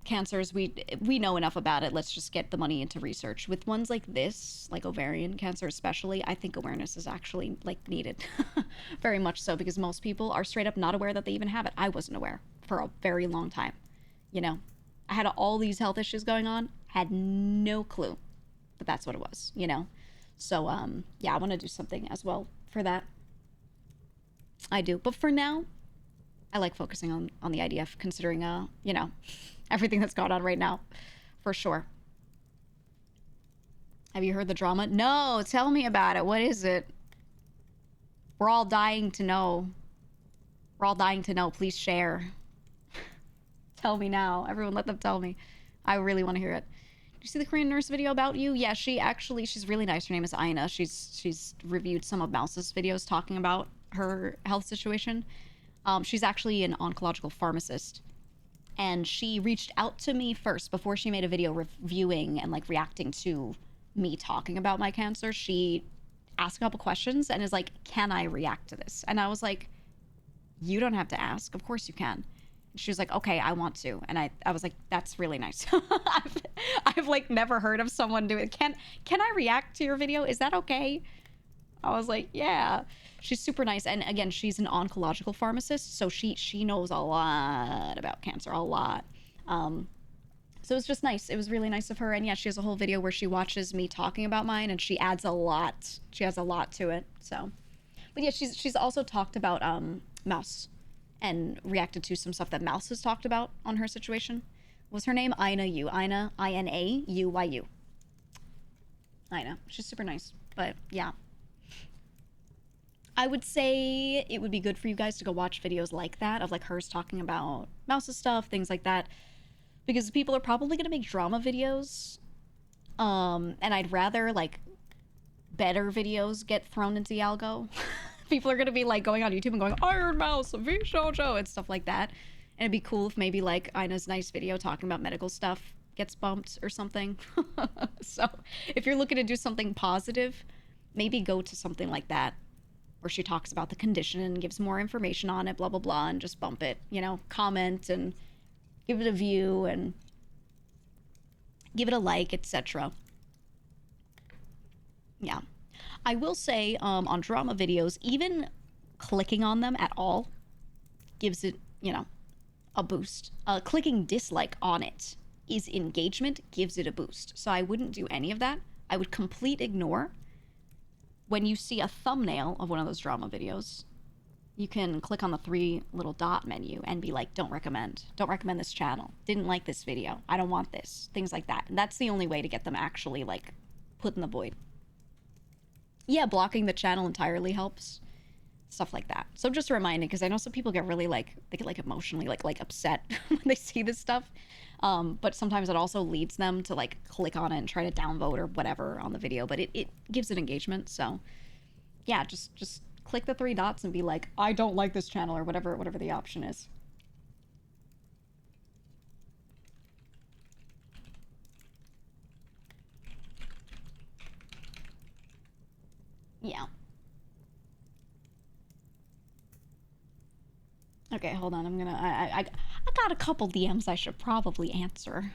cancers we know enough about it, let's just get the money into research. With ones like this, like ovarian cancer especially, I think awareness is actually like needed. Very much so, because most people are straight up not aware that they even have it. I wasn't aware for a very long time, you know. I had all these health issues going on, had no clue that that's what it was, you know? So, yeah, I want to do something as well for that. I do. But for now, I like focusing on the IDF, considering, you know, everything that's going on right now, for sure. Have you heard the drama? No, tell me about it. What is it? We're all dying to know. We're all dying to know. Please share. Tell me now. Everyone let them tell me. I really want to hear it. Did you see the Korean nurse video about you? Yeah, she's really nice. Her name is Ina. She's reviewed some of Mouse's videos talking about her health situation. She's actually an oncological pharmacist. And she reached out to me first before she made a video reviewing and like reacting to me talking about my cancer. She asked a couple questions and is like, can I react to this? And I was like, you don't have to ask. Of course you can. She was like, okay, I want to. And I was like, that's really nice. I've like never heard of someone doing it. Can I react to your video? Is that okay? I was like, yeah. She's super nice. And again, she's an oncological pharmacist. So she knows a lot about cancer, a lot. So it was just nice. It was really nice of her. And yeah, she has a whole video where she watches me talking about mine and she adds a lot. She has a lot to it. So, but yeah, she's also talked about Mouse and reacted to some stuff that Mouse has talked about on her situation. What was her name? Ina Yu. Ina, Inauyuu. Ina. She's super nice. But yeah. I would say it would be good for you guys to go watch videos like that, of like hers talking about Mouse's stuff, things like that. Because people are probably going to make drama videos. And I'd rather like better videos get thrown into the algo. People are going to be like going on YouTube and going, Ironmouse, V-Shoujo, and stuff like that. And it'd be cool if maybe like Ina's nice video talking about medical stuff gets bumped or something. So if you're looking to do something positive, maybe go to something like that, where she talks about the condition and gives more information on it, blah, blah, blah, and just bump it, you know, comment and give it a view and give it a like, etc. Yeah. I will say on drama videos, even clicking on them at all gives it, you know, a boost. Clicking dislike on it is engagement, gives it a boost. So I wouldn't do any of that. I would complete ignore. When you see a thumbnail of one of those drama videos, you can click on the 3 little dot menu and be like, don't recommend this channel, didn't like this video, I don't want this, things like that. And that's the only way to get them actually like put in the void. Yeah, blocking the channel entirely helps, stuff like that. So just a reminder, because I know some people get really like, they get like emotionally like upset when they see this stuff. But sometimes it also leads them to like click on it and try to downvote or whatever on the video, but it gives it engagement. So yeah, just click the 3 dots and be like, I don't like this channel, or whatever the option is. Yeah. Okay, hold on. I got a couple DMs I should probably answer.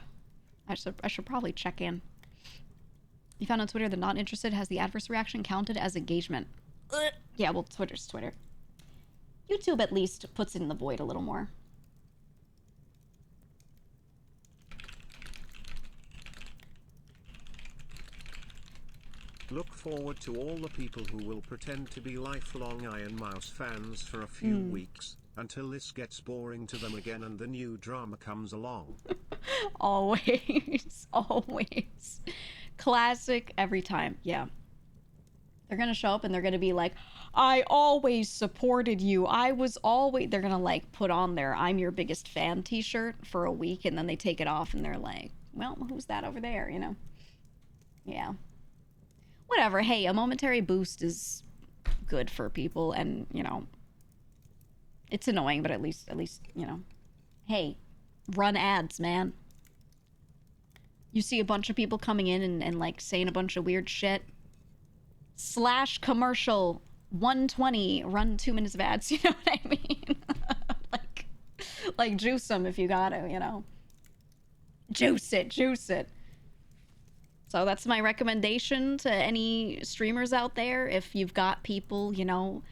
I should probably check in. You found on Twitter that not interested has the adverse reaction counted as engagement. Ugh. Yeah, well, Twitter's Twitter. YouTube at least puts it in the void a little more. Look forward to all the people who will pretend to be lifelong Ironmouse fans for a few weeks, until this gets boring to them again and the new drama comes along. Always. Always. Classic every time. Yeah. They're gonna show up and they're gonna be like, I always supported you. They're gonna like put on their I'm your biggest fan t-shirt for a week, and then they take it off and they're like, well, who's that over there, you know? Yeah. Whatever. Hey, a momentary boost is good for people, and, you know, it's annoying, but at least, you know, hey, run ads, man. You see a bunch of people coming in and like saying a bunch of weird shit. / commercial 120, run 2 minutes of ads, you know what I mean? like juice them if you gotta, you know. Juice it. So that's my recommendation to any streamers out there. If you've got people, you know,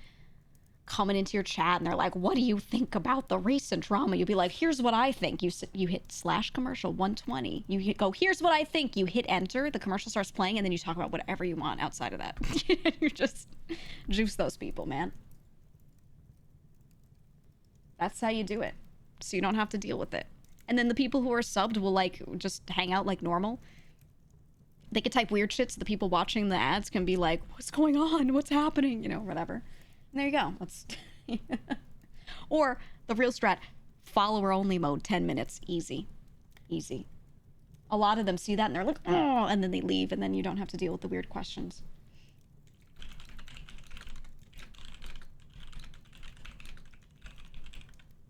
coming into your chat and they're like, what do you think about the recent drama? You'll be like, here's what I think. You hit slash commercial 120. Go, here's what I think. You hit enter. The commercial starts playing, and then you talk about whatever you want outside of that. You just juice those people, man. That's how you do it. So you don't have to deal with it. And then the people who are subbed will like just hang out like normal. They could type weird shit so the people watching the ads can be like, what's going on? What's happening? You know, whatever. And there you go. That's or the real strat, follower only mode, 10 minutes. Easy. Easy. A lot of them see that and they're like, oh, and then they leave, and then you don't have to deal with the weird questions.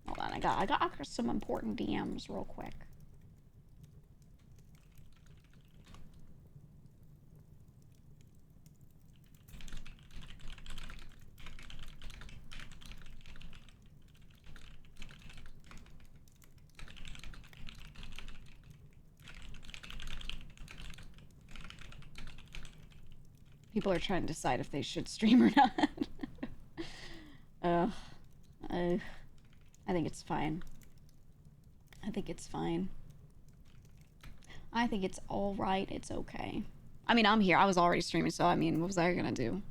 Hold on, I got some important DMs real quick. People are trying to decide if they should stream or not. I think it's fine. I think it's fine. I think it's all right. It's okay. I mean, I'm here. I was already streaming, so I mean, what was I gonna do?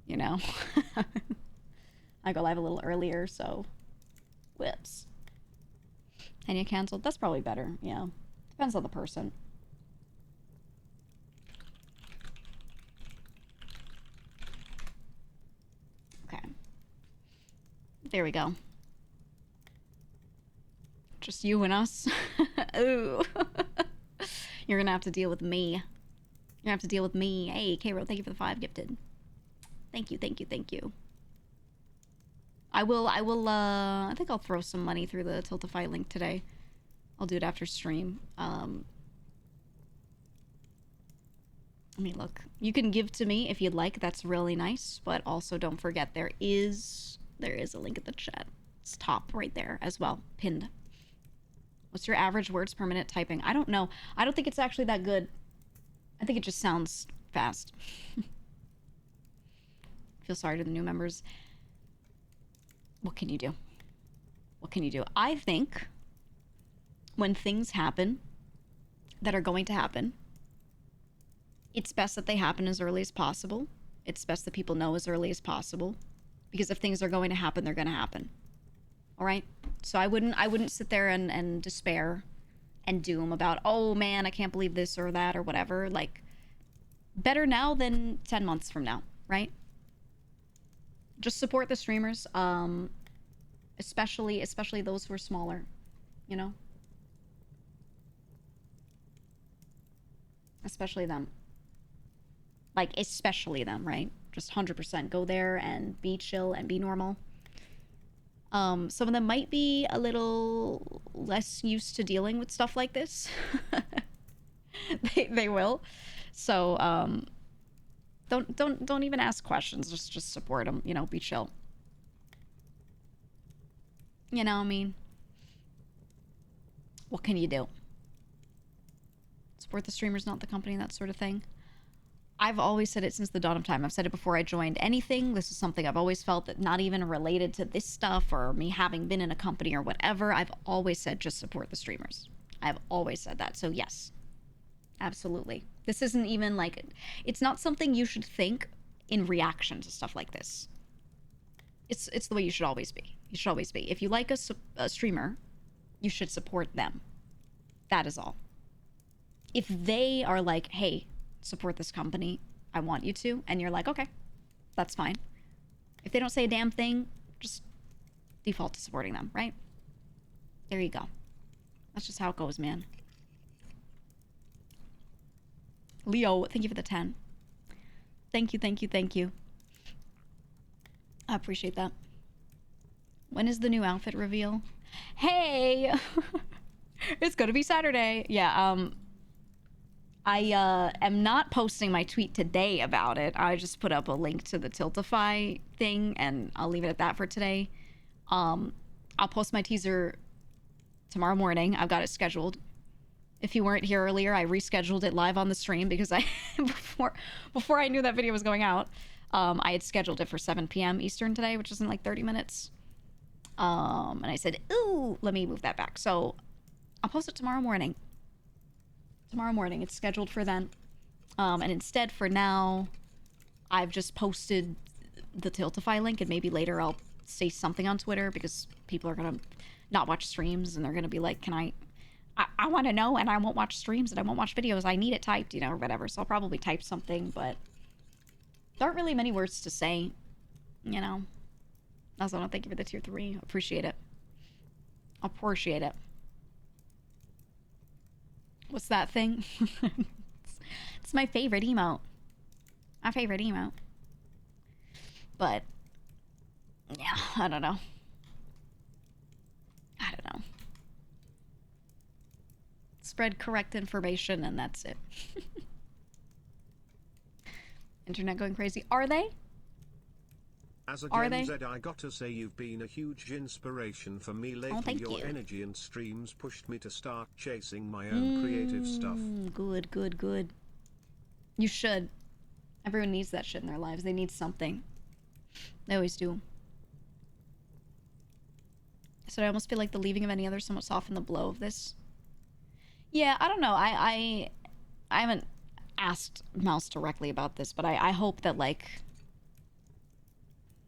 You know? I go live a little earlier, so... Whoops. And you canceled? That's probably better, yeah. Depends on the person. Okay. There we go. Just you and us. Ooh. You're gonna have to deal with me. You're gonna have to deal with me. Hey, K-Ro, thank you for the 5 gifted. Thank you, thank you, thank you. I think I'll throw some money through the Tiltify link today. I'll do it after stream. I mean, look, you can give to me if you'd like. That's really nice. But also don't forget there is a link in the chat. It's top right there as well, pinned. What's your average words per minute typing? I don't know. I don't think it's actually that good. I think it just sounds fast. Feel sorry to the new members. What can you do? What can you do? I think when things happen that are going to happen, it's best that they happen as early as possible. It's best that people know as early as possible. Because if things are going to happen, they're going to happen. All right? So I wouldn't sit there and despair and doom about, oh man, I can't believe this or that or whatever. Like, better now than 10 months from now, right? Just support the streamers, especially those who are smaller, you know? Especially them. Like, especially them, right? Just 100% go there and be chill and be normal. Some of them might be a little less used to dealing with stuff like this. they will. So, don't even ask questions. Just support them. You know, be chill. You know what I mean? What can you do? Support the streamers, not the company, that sort of thing. I've always said it since the dawn of time. I've said it before I joined anything. This is something I've always felt that not even related to this stuff or me having been in a company or whatever. I've always said just support the streamers. I've always said that. So yes, absolutely. This isn't even like, it's not something you should think in reaction to stuff like this. It's the way you should always be. You should always be. If you like a streamer, you should support them. That is all. If they are like, hey, support this company, I want you to, and you're like, okay, that's fine. If they don't say a damn thing, just default to supporting them, right? There you go. That's just how it goes, man. Leo, thank you for the 10. Thank you, thank you, thank you. I appreciate that. When is the new outfit reveal? Hey! It's gonna be Saturday. Yeah, I am not posting my tweet today about it. I just put up a link to the Tiltify thing, and I'll leave it at that for today. I'll post my teaser tomorrow morning. I've got it scheduled. If you weren't here earlier, I rescheduled it live on the stream because I before I knew that video was going out. I had scheduled it for 7 p.m. Eastern today, which is in like 30 minutes. And I said, ooh, let me move that back. So I'll post it tomorrow morning. Tomorrow morning. It's scheduled for then. And instead, for now, I've just posted the Tiltify link, and maybe later I'll say something on Twitter, because people are going to not watch streams, and they're going to be like, can I want to know, and I won't watch streams, and I won't watch videos. I need it typed, you know, or whatever. So I'll probably type something, but there aren't really many words to say, you know. Also, I want to thank you for the tier 3. Appreciate it. Appreciate it. What's that thing? It's my favorite emote. My favorite emote. But, yeah, I don't know. I don't know. Spread correct information, and that's it. Internet going crazy. Are they? As a Are Gen they? Z, I gotta say you've been a huge inspiration for me lately. thank Your you. energy and streams pushed me to start chasing my own creative stuff. Good, good, good. You should. Everyone needs that shit in their lives. They need something. They always do. So I almost feel like the leaving of any other somewhat softened the blow of this. Yeah, I don't know. I haven't asked Mouse directly about this, but I hope that, like,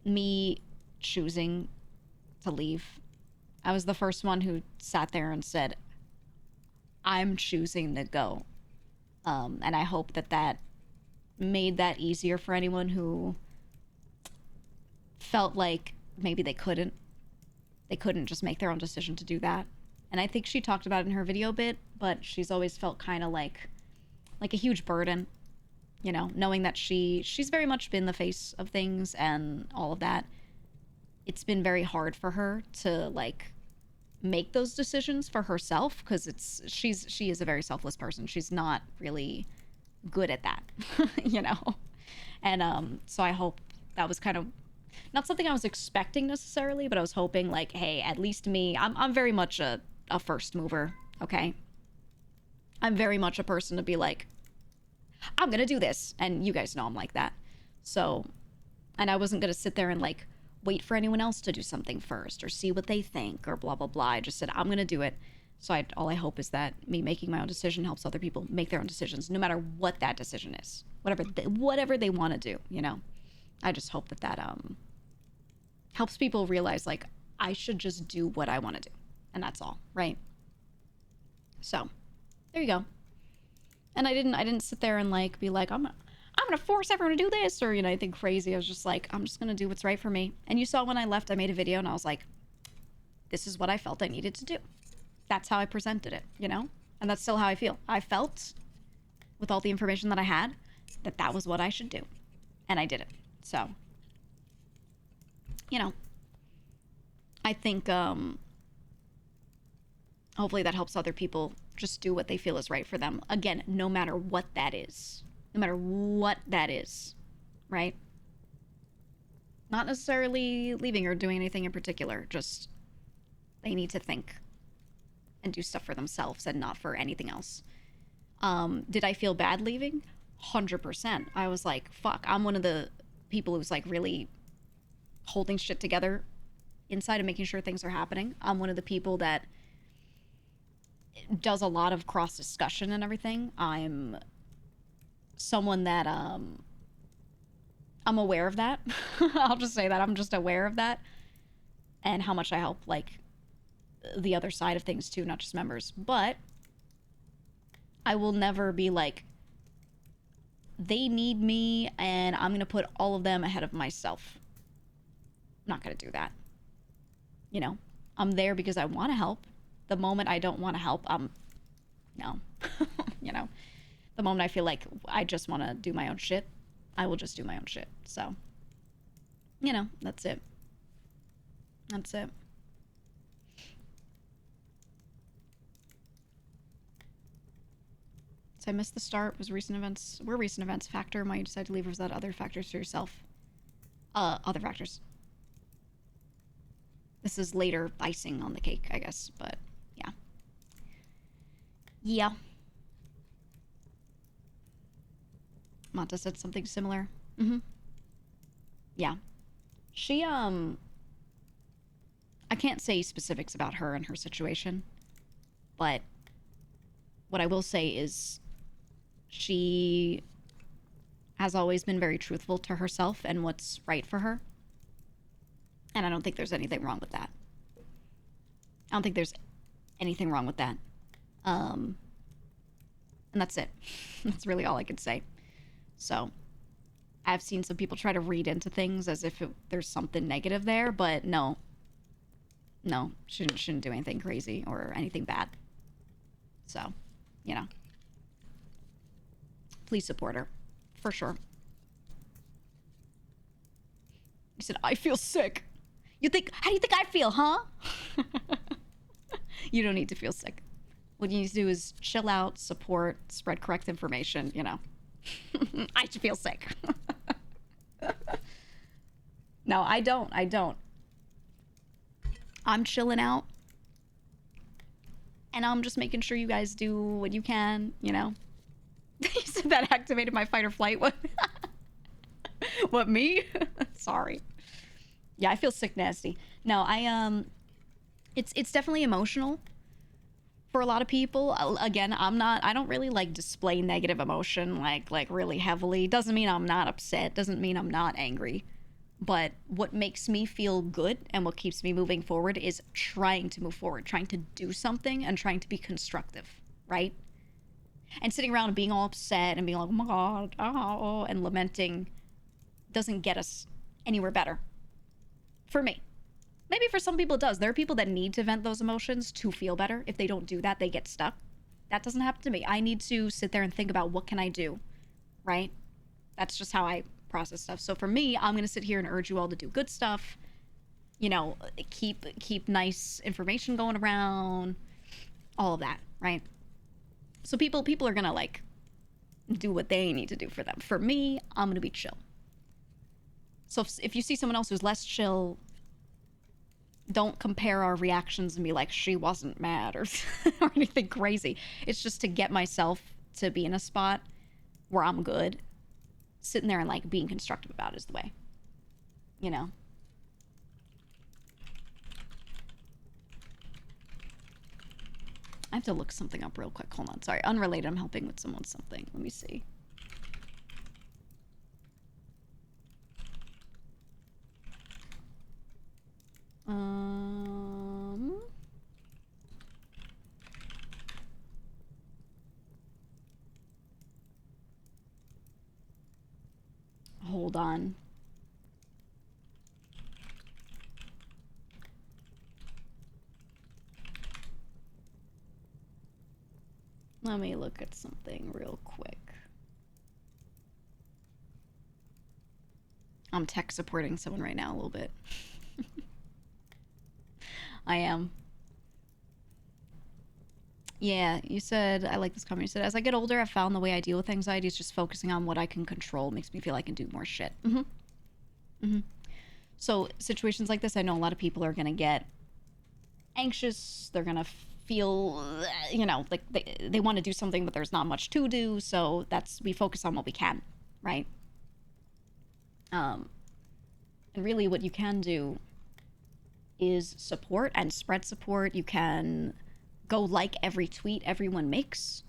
me choosing to leave, I was the first one who sat there and said, I'm choosing to go. And I hope that that made that easier for anyone who felt like maybe they couldn't just make their own decision to do that. And I think she talked about it in her video bit, but she's always felt kind of like a huge burden, you know, knowing that she's very much been the face of things and all of that. It's been very hard for her to, like, make those decisions for herself, because she is a very selfless person. She's not really good at that, you know. And so I hope that was kind of not something I was expecting necessarily, but I was hoping, like, hey, at least me, I'm very much a first mover, okay? I'm very much a person to be like, I'm gonna do this, and you guys know I'm like that. So, and I wasn't gonna sit there and, like, wait for anyone else to do something first or see what they think or blah blah blah. I just said I'm gonna do it. So all I hope is that me making my own decision helps other people make their own decisions, no matter what that decision is, whatever they want to do, you know. I just hope that helps people realize, like, I should just do what I want to do, and that's all, right? So there you go. And I didn't sit there and, like, be like, I'm gonna force everyone to do this, or, you know, anything crazy. I was just like, I'm just gonna do what's right for me. And you saw when I left, I made a video and I was like, this is what I felt I needed to do. That's how I presented it, you know? And that's still how I feel. I felt, with all the information that I had, that was what I should do. And I did it. So, you know, I think hopefully that helps other people just do what they feel is right for them. Again, no matter what that is. No matter what that is, right? Not necessarily leaving or doing anything in particular. Just, they need to think and do stuff for themselves and not for anything else. Did I feel bad leaving? 100%. I was like, fuck, I'm one of the people who's, like, really holding shit together inside and making sure things are happening. I'm one of the people that does a lot of cross discussion and everything. I'm someone that I'm aware of that. I'll just say that I'm just aware of that, and how much I help, like, the other side of things too, not just members. But I will never be like, they need me and I'm gonna put all of them ahead of myself. I'm not gonna do that. You know, I'm there because I want to help. The moment I don't want to help, no. You know, the moment I feel like I just want to do my own shit, I will just do my own shit. So, you know, that's it. That's it. So I missed the start. Were recent events a factor? Why you decided to leave, or was that other factors for yourself? Other factors. This is later icing on the cake, I guess, but yeah. Yeah. Manta said something similar. Mm-hmm. Yeah. She, I can't say specifics about her and her situation, but what I will say is she has always been very truthful to herself and what's right for her. And I don't think there's anything wrong with that. I don't think there's anything wrong with that. And that's it. That's really all I could say. So, I've seen some people try to read into things as if there's something negative there, but no. No, shouldn't do anything crazy or anything bad. So, you know. Please support her. For sure. You said, I feel sick. How do you think I feel, huh? You don't need to feel sick. What you need to do is chill out, support, spread correct information, you know. I should feel sick. No, I don't. I'm chilling out. And I'm just making sure you guys do what you can, you know. You said that activated my fight or flight. What? What, me? Sorry. Yeah, I feel sick nasty. No, it's definitely emotional for a lot of people. Again, I don't really like display negative emotion like really heavily. Doesn't mean I'm not upset, doesn't mean I'm not angry. But what makes me feel good and what keeps me moving forward is trying to move forward, trying to do something and trying to be constructive, right? And sitting around and being all upset and being like, oh my God, oh, and lamenting doesn't get us anywhere better. For me. Maybe for some people it does. There are people that need to vent those emotions to feel better. If they don't do that, they get stuck. That doesn't happen to me. I need to sit there and think about what can I do, right? That's just how I process stuff. So for me, I'm going to sit here and urge you all to do good stuff. You know, keep nice information going around. All of that, right? So people are going to like do what they need to do for them. For me, I'm going to be chill. So if you see someone else who's less chill, don't compare our reactions and be like, she wasn't mad or, or anything crazy. It's just to get myself to be in a spot where I'm good. Sitting there and like being constructive about it is the way, you know? I have to look something up real quick. Hold on. Sorry. Unrelated. I'm helping with someone's something. Let me see. Hold on. Let me look at something real quick. I'm tech supporting someone right now a little bit. I am. Yeah, you said, I like this comment. You said, as I get older, I've found the way I deal with anxiety is just focusing on what I can control. Makes me feel I can do more shit. So situations like this, I know a lot of people are going to get anxious. They're going to feel, you know, like they want to do something, but there's not much to do. So we focus on what we can, right? And really what you can do is support and spread support. You can go like every tweet everyone makes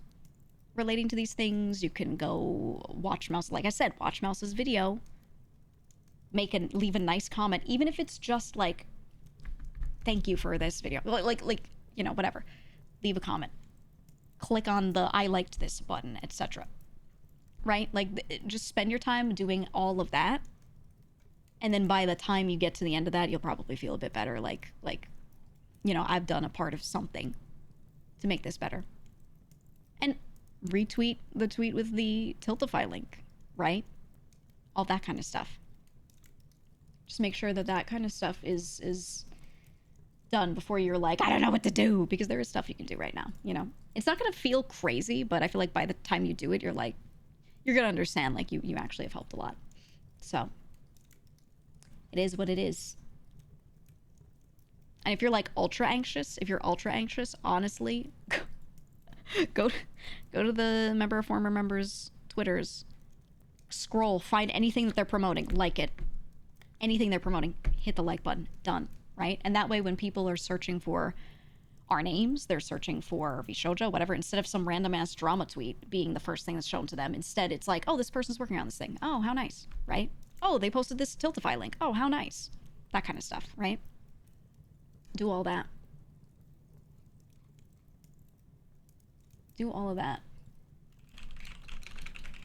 relating to these things. You can go watch Mouse, like I said, watch Mouse's video, leave a nice comment, even if it's just like, thank you for this video, like you know, whatever. Leave a comment, click on the I liked this button, etc. Right? Like, just spend your time doing all of that, and then by the time you get to the end of that, you'll probably feel a bit better. Like you know, I've done a part of something to make this better. And retweet the tweet with the Tiltify link, right? All that kind of stuff. Just make sure that kind of stuff is done before you're like, I don't know what to do, because there is stuff you can do right now, you know? It's not going to feel crazy, but I feel like by the time you do it, you're like, you're going to understand, like, you actually have helped a lot. So, it is what it is. And if you're like ultra anxious, honestly, go to the former members' Twitters, scroll, find anything that they're promoting, like it. anything they're promoting, hit the like button, done, right? And that way when people are searching for our names, they're searching for Vishojo, whatever, instead of some random ass drama tweet being the first thing that's shown to them, instead it's like, oh, this person's working on this thing. Oh, how nice, right? Oh, they posted this Tiltify link. Oh, how nice. That kind of stuff, right? Do all that. Do all of that.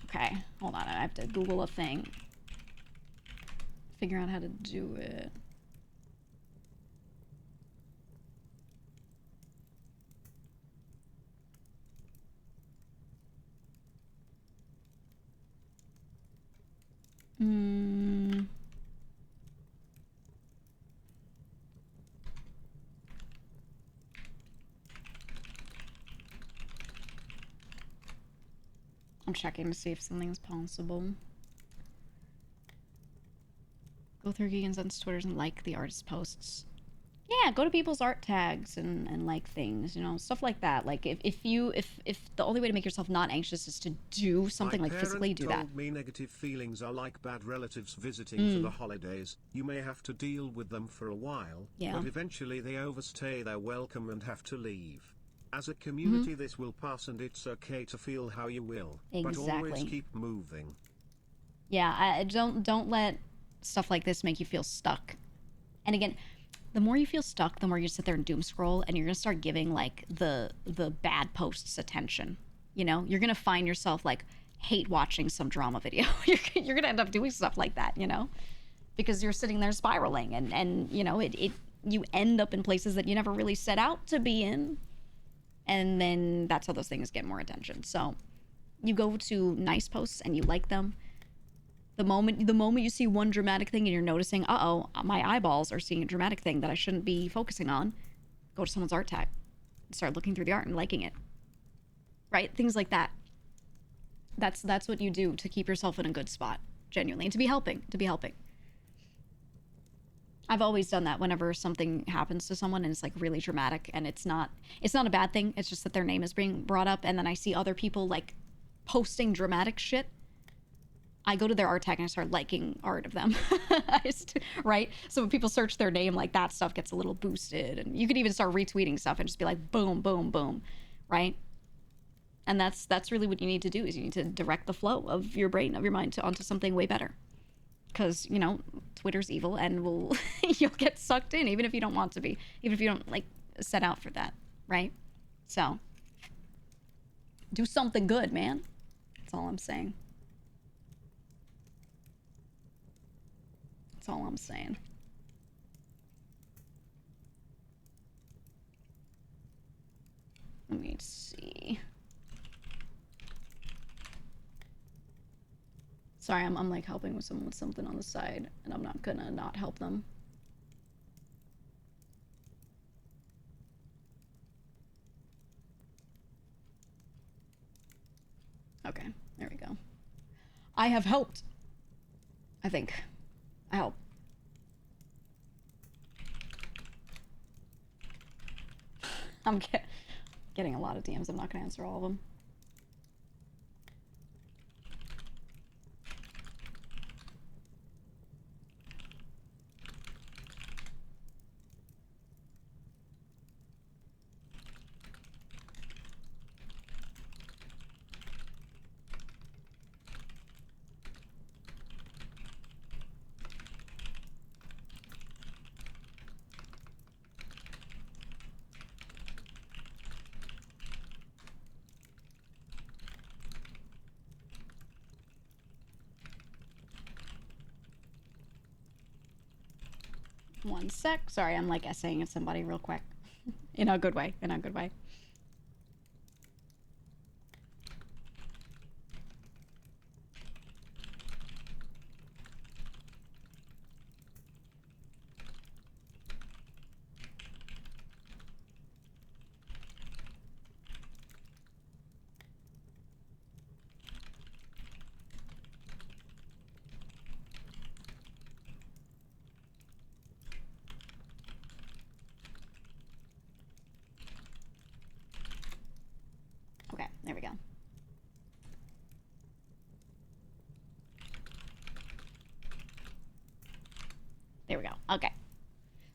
Okay, hold on. I have to Google a thing. Figure out how to do it. I'm checking to see if something's possible. Go through Geegan's Twitters and like the artist's posts. Yeah, go to people's art tags and like things, you know, stuff like that. Like if the only way to make yourself not anxious is to do something, like physically do that. My parent told me negative feelings are like bad relatives visiting for the holidays. You may have to deal with them for a while, but eventually they overstay their welcome and have to leave. As a community, this will pass, and it's okay to feel how you will. Exactly. But always keep moving. Yeah, don't let stuff like this make you feel stuck. And again, the more you feel stuck, the more you sit there and doom scroll, and you're gonna start giving like the bad posts attention. You know, you're gonna find yourself like hate watching some drama video. You're gonna end up doing stuff like that, you know, because you're sitting there spiraling, and you know you end up in places that you never really set out to be in. And then that's how those things get more attention. So you go to nice posts and you like them. The moment you see one dramatic thing and you're noticing, uh-oh, my eyeballs are seeing a dramatic thing that I shouldn't be focusing on, go to someone's art tag and start looking through the art and liking it. Right? Things like that. That's what you do to keep yourself in a good spot, genuinely, and to be helping. I've always done that whenever something happens to someone and it's like really dramatic, and it's not a bad thing. It's just that their name is being brought up, and then I see other people like posting dramatic shit. I go to their art tag and I start liking art of them. Right? So when people search their name, like that stuff gets a little boosted, and you could even start retweeting stuff and just be like boom, boom, boom, right? And that's really what you need to do, is you need to direct the flow of your brain, of your mind onto something way better. Because, you know, Twitter's evil, and you'll get sucked in even if you don't want to be, even if you don't like set out for that, right? So do something good, man. That's all I'm saying. That's all I'm saying. Let me see. Sorry, I'm like helping with someone with something on the side, and I'm not gonna not help them. Okay, there we go. I have helped. I think. I help. I'm getting a lot of DMs. I'm not gonna answer all of them. One sec. Sorry, I'm like essaying at somebody real quick. In a good way. In a good way.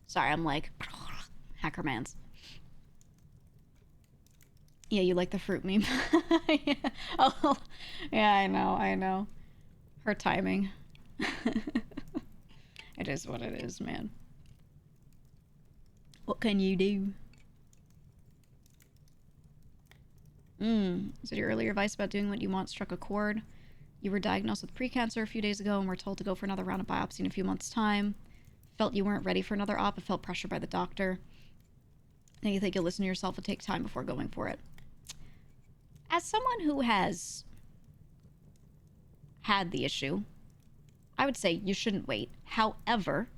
Sorry, I'm like, hacker mans. Yeah, you like the fruit meme? Yeah. Oh, yeah, I know. Her timing. It is what it is, man. What can you do? So your earlier advice about doing what you want struck a chord. You were diagnosed with precancer a few days ago and were told to go for another round of biopsy in a few months' time. Felt you weren't ready for another op, but felt pressure by the doctor. And you think you'll listen to yourself and take time before going for it. As someone who has had the issue, I would say you shouldn't wait. However,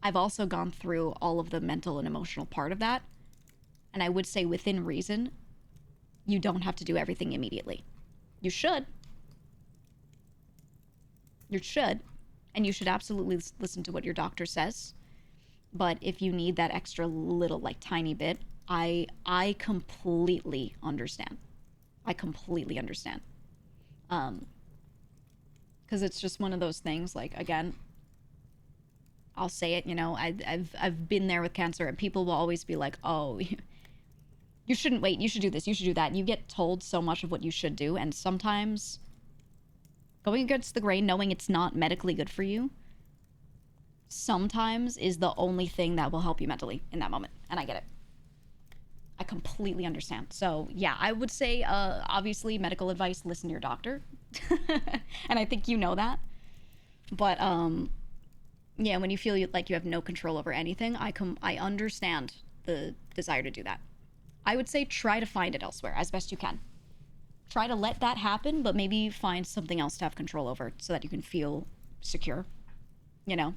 I've also gone through all of the mental and emotional part of that. And I would say within reason, you don't have to do everything immediately. You should. You should. And you should absolutely listen to what your doctor says. But if you need that extra little, like, tiny bit, I completely understand. I completely understand. Because it's just one of those things, like, again, I'll say it, you know, I've been there with cancer, and people will always be like, oh, you shouldn't wait, you should do this, you should do that. You get told so much of what you should do, and sometimes going against the grain, knowing it's not medically good for you, sometimes is the only thing that will help you mentally in that moment. And I get it. I completely understand. So yeah, I would say, obviously, medical advice, listen to your doctor. And I think you know that. But yeah, when you feel like you have no control over anything, I understand the desire to do that. I would say try to find it elsewhere as best you can. Try to let that happen, but maybe find something else to have control over so that you can feel secure. You know,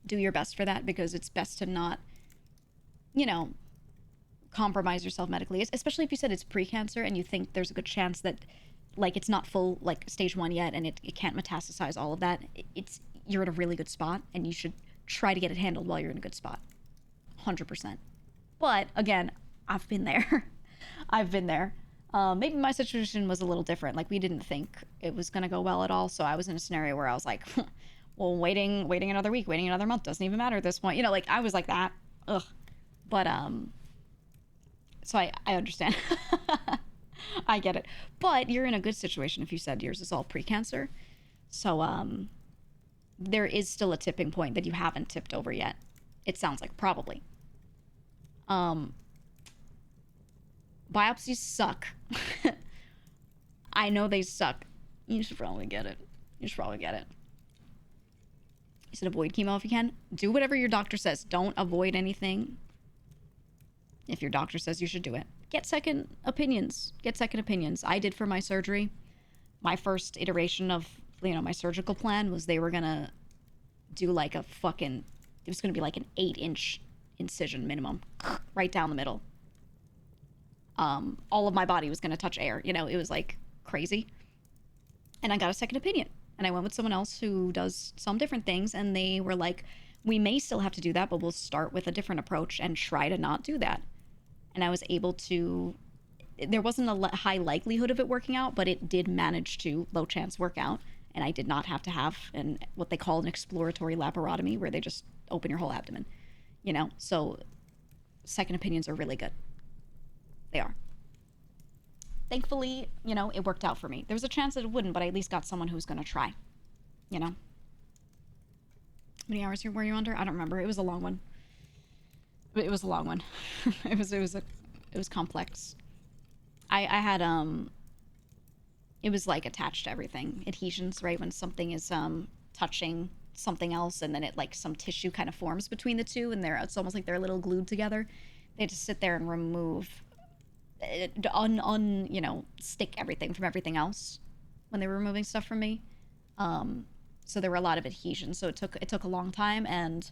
do your best for that, because it's best to not, you know, compromise yourself medically, especially if you said it's precancer and you think there's a good chance that, like, it's not full, like, stage 1 yet, and it can't metastasize all of that. You're in a really good spot, and you should try to get it handled while you're in a good spot. 100%. But again, I've been there. I've been there. Maybe my situation was a little different. Like, we didn't think it was going to go well at all. So I was in a scenario where I was like, well, waiting another week, waiting another month doesn't even matter at this point. You know, like, I was like that. Ugh. But, so I understand. I get it. But you're in a good situation if you said yours is all precancer. So, there is still a tipping point that you haven't tipped over yet. It sounds like, probably. Biopsies suck. I know they suck. You should probably get it. You should probably get it. You said avoid chemo if you can. Do whatever your doctor says. Don't avoid anything. If your doctor says you should do it. Get second opinions. Get second opinions. I did for my surgery. My first iteration of, you know, my surgical plan was they were going to do like a fucking, it was going to be like an 8-inch incision minimum. Right down the middle. All of my body was going to touch air. You know, it was like crazy. And I got a second opinion. And I went with someone else who does some different things. And they were like, we may still have to do that, but we'll start with a different approach and try to not do that. And I was able to, there wasn't a high likelihood of it working out, but it did manage to low chance work out. And I did not have to have what they call an exploratory laparotomy, where they just open your whole abdomen, you know? So second opinions are really good. They are. Thankfully, you know, it worked out for me. There was a chance that it wouldn't, but I at least got someone who was going to try, you know? How many hours were you under? I don't remember. It was a long one. It was a long one. It was complex. I had, it was like attached to everything. Adhesions, right? When something is, touching something else, and then it, like, some tissue kind of forms between the two, and it's almost like they're a little glued together. They had to sit there and remove, you know, stick everything from everything else when they were removing stuff from me. So there were a lot of adhesions. So it took a long time, and,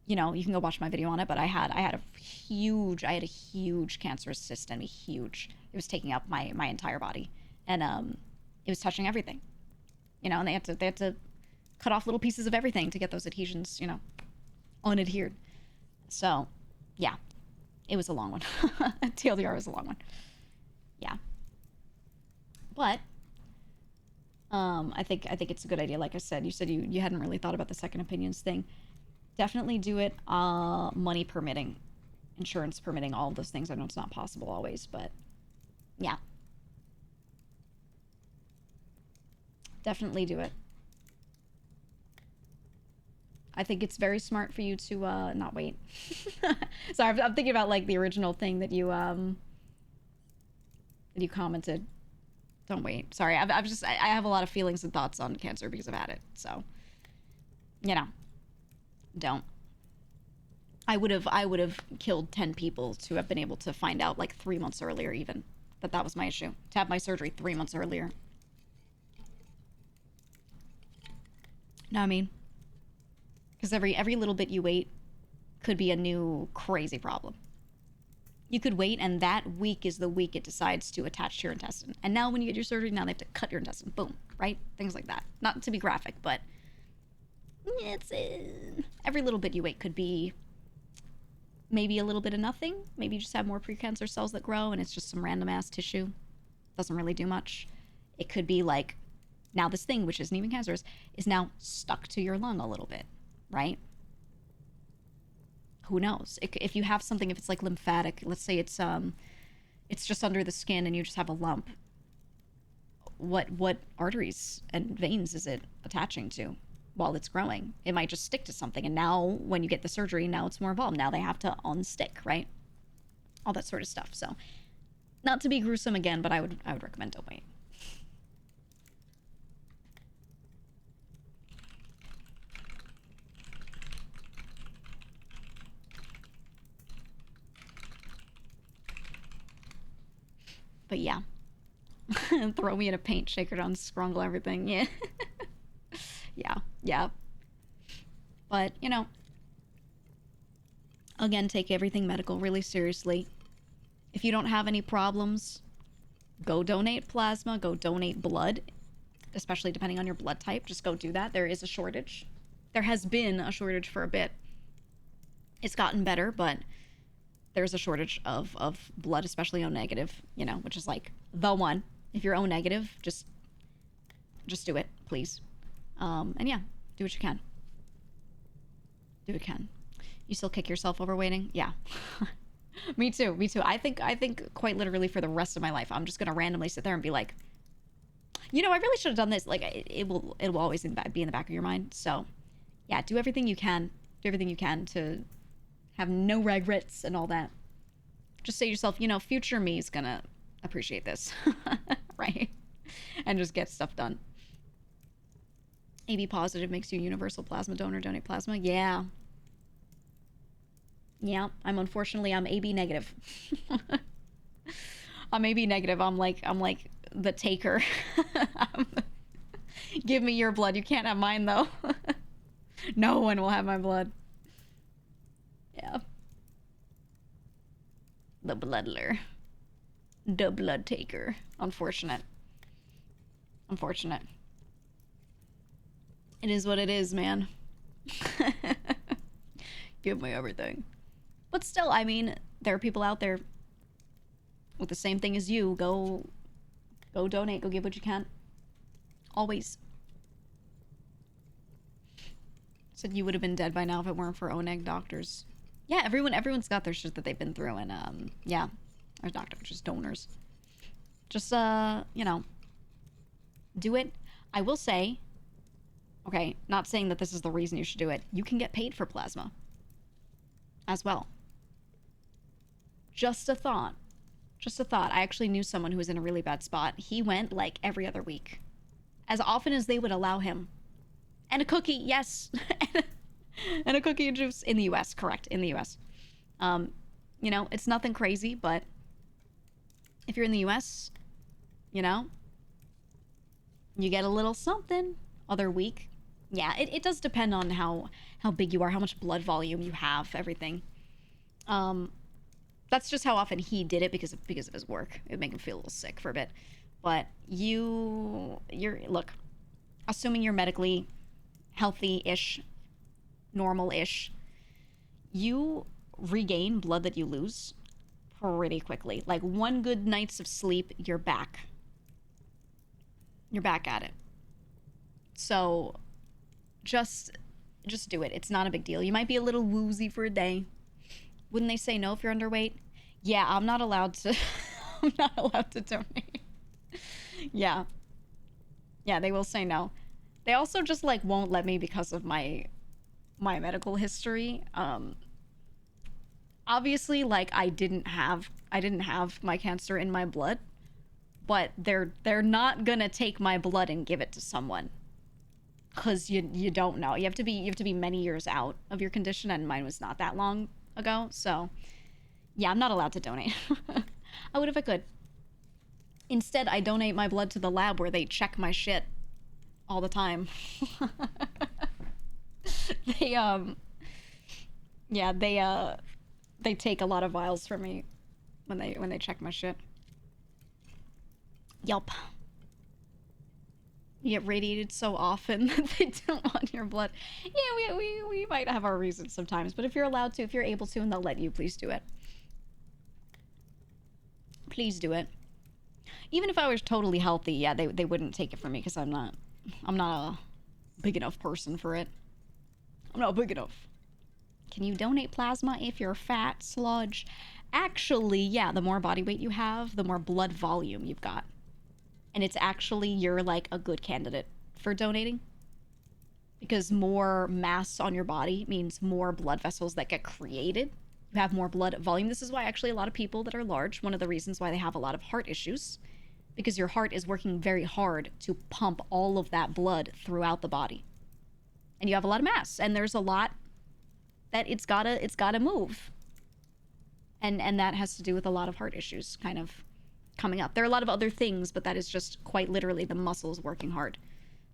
you know, you can go watch my video on it, but I had a huge cancerous cyst in me, huge. It was taking up my entire body, and it was touching everything, you know, and they had to cut off little pieces of everything to get those adhesions, you know, unadhered. So, yeah, it was a long one. TLDR was a long one. Yeah. But I think it's a good idea. Like I said, you hadn't really thought about the second opinions thing. Definitely do it, money permitting, insurance permitting, all of those things. I know it's not possible always, but yeah. Definitely do it. I think it's very smart for you to not wait. Sorry, I'm thinking about like the original thing that you commented. Don't wait. Sorry, I have a lot of feelings and thoughts on cancer because I've had it. So, you know, don't. I would have killed 10 people to have been able to find out like 3 months earlier, even that was my issue. To have my surgery 3 months earlier. Know what I mean? Because every little bit you wait could be a new crazy problem. You could wait, and that week is the week it decides to attach to your intestine. And now when you get your surgery, now they have to cut your intestine. Boom. Right? Things like that. Not to be graphic, but it's every little bit you wait could be maybe a little bit of nothing. Maybe you just have more precancer cells that grow, and it's just some random ass tissue. Doesn't really do much. It could be like, now this thing, which isn't even cancerous, is now stuck to your lung a little bit. Right? Who knows? If you have something, if it's like lymphatic, let's say it's just under the skin and you just have a lump. What arteries and veins is it attaching to while it's growing? It might just stick to something, and now when you get the surgery, now it's more involved. Now they have to unstick, right? All that sort of stuff. So, not to be gruesome again, but I would recommend don't wait. But yeah. Throw me in a paint shaker to unscrungle everything. Yeah. Yeah. But, you know, again, take everything medical really seriously. If you don't have any problems, go donate plasma, go donate blood, especially depending on your blood type. Just go do that. There is a shortage. There has been a shortage for a bit. It's gotten better, but there's a shortage of blood, especially O negative, you know, which is like the one. If you're O negative, just do it, please. And yeah, do what you can. Do what you can. You still kick yourself over waiting? Yeah. Me too. I think quite literally for the rest of my life, I'm just gonna randomly sit there and be like, you know, I really should have done this. Like, it will always be in the back of your mind. So yeah, do everything you can. Do everything you can to have no regrets and all that. Just say to yourself, you know, future me is gonna appreciate this. Right? And just get stuff done. AB positive makes you a universal plasma donor. Donate plasma. Yeah. I'm AB negative. I'm AB negative. I'm like the taker. Give me your blood. You can't have mine though. No one will have my blood. Yeah. The bloodler. The blood taker. Unfortunate. It is what it is, man. Give me everything. But still, I mean, there are people out there with the same thing as you. Go donate. Go give what you can. Always. Said you would have been dead by now if it weren't for ONEG doctors. Yeah, everyone's got their shit that they've been through, and yeah, our doctors, just donors. Just you know, do it. I will say, okay, not saying that this is the reason you should do it. You can get paid for plasma as well. Just a thought. I actually knew someone who was in a really bad spot. He went like every other week, as often as they would allow him. And a cookie, yes. And a cookie and juice in the US, correct, in the US. You know, it's nothing crazy, but if you're in the US, you know, you get a little something other week. Yeah, it does depend on how big you are, how much blood volume you have, everything. That's just how often he did it because of his work. It would make him feel a little sick for a bit. But look, assuming you're medically healthy-ish, normal-ish, you regain blood that you lose pretty quickly. Like 1 good night's of sleep, you're back. You're back at it. So just Just do it. It's not a big deal. You might be a little woozy for a day. Wouldn't they say no if you're underweight? Yeah, I'm not allowed to. I'm not allowed to donate. Yeah. Yeah, they will say no. They also just like won't let me because of my medical history. Obviously, like I didn't have my cancer in my blood, but they're not gonna take my blood and give it to someone, because you don't know. You have to be many years out of your condition, and mine was not that long ago. So yeah, I'm not allowed to donate. I would if I could. Instead, I donate my blood to the lab where they check my shit all the time. They yeah, they take a lot of vials from me when they check my shit. Yup. You get radiated so often that they don't want your blood. Yeah, we might have our reasons sometimes, but if you're allowed to, if you're able to, and they'll let you, please do it. Please do it. Even if I was totally healthy, yeah, they wouldn't take it from me because I'm not a big enough person for it. I'm not big enough. Can you donate plasma if you're fat, sludge? Actually, yeah, the more body weight you have, the more blood volume you've got. And it's actually, you're like a good candidate for donating. Because more mass on your body means more blood vessels that get created. You have more blood volume. This is why actually a lot of people that are large, one of the reasons why they have a lot of heart issues, because your heart is working very hard to pump all of that blood throughout the body. And you have a lot of mass, and there's a lot that it's gotta move. And that has to do with a lot of heart issues kind of coming up. There are a lot of other things, but that is just quite literally the muscles working hard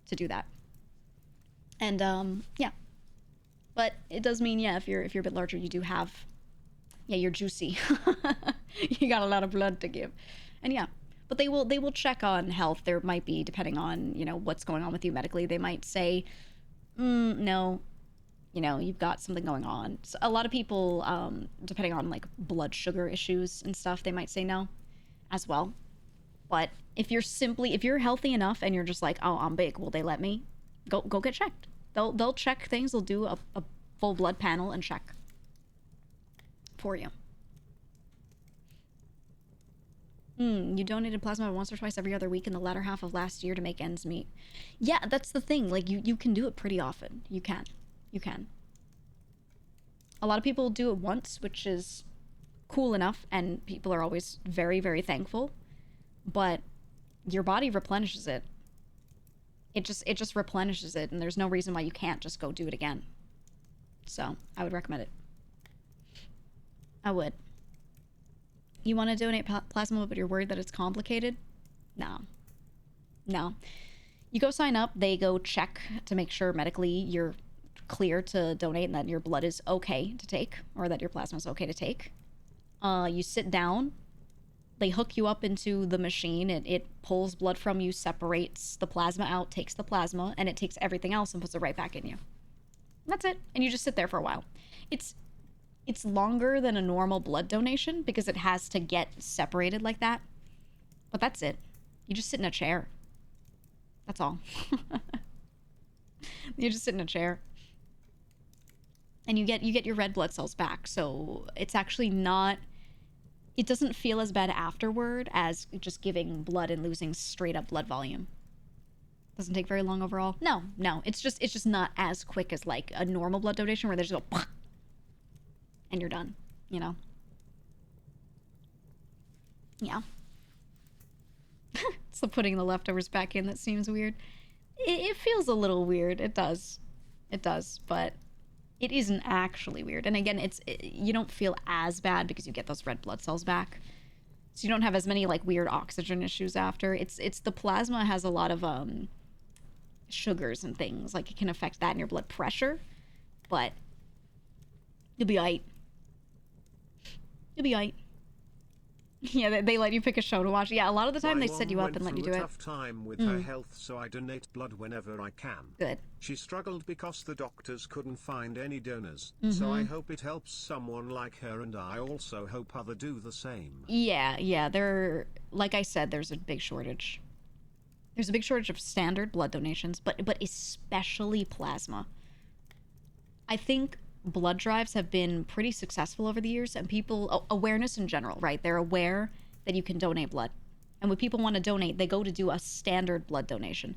to do that. And yeah. But it does mean, yeah, if you're a bit larger, you do have, yeah, you're juicy. You got a lot of blood to give. And yeah. But they will check on health. There might be, depending on, you know, what's going on with you medically, they might say, no, you know, you've got something going on. So a lot of people, depending on like blood sugar issues and stuff, they might say no as well. But if you're healthy enough and you're just like, oh, I'm big, will they let me? Go get checked. They'll check things. They'll do a full blood panel and check for you. You donated plasma once or twice every other week in the latter half of last year to make ends meet. Yeah, that's the thing. Like, you can do it pretty often. You can. A lot of people do it once, which is cool enough, and people are always very, very thankful. But your body replenishes it. It just replenishes it, and there's no reason why you can't just go do it again. So, I would recommend it. I would. You want to donate plasma, but you're worried that it's complicated? No. You go sign up, they go check to make sure medically you're clear to donate and that your blood is okay to take, or that your plasma is okay to take. You sit down, they hook you up into the machine, it pulls blood from you, separates the plasma out, takes the plasma, and it takes everything else and puts it right back in you. That's it. And you just sit there for a while. It's longer than a normal blood donation because it has to get separated like that. But that's it. You just sit in a chair. That's all. You just sit in a chair. And you get your red blood cells back. So it's actually not... It doesn't feel as bad afterward as just giving blood and losing straight up blood volume. Doesn't take very long overall. No. It's just not as quick as like a normal blood donation where they just go... and you're done, you know? Yeah. So putting the leftovers back in, that seems weird. It feels a little weird. It does, but it isn't actually weird. And again, you don't feel as bad because you get those red blood cells back. So you don't have as many like weird oxygen issues after. It's the plasma has a lot of sugars and things. Like it can affect that in your blood pressure, but you'll be alright. Yeah, they let you pick a show to watch. Yeah, a lot of the time they set you up and let you do it. Tough time with her health, so I donate blood whenever I can. Good. She struggled because the doctors couldn't find any donors, so I hope it helps someone like her, and I also hope other do the same. Yeah, like I said, there's a big shortage. There's a big shortage of standard blood donations, but especially plasma. I think blood drives have been pretty successful over the years, and people, awareness in general, right? They're aware that you can donate blood. And when people want to donate, they go to do a standard blood donation.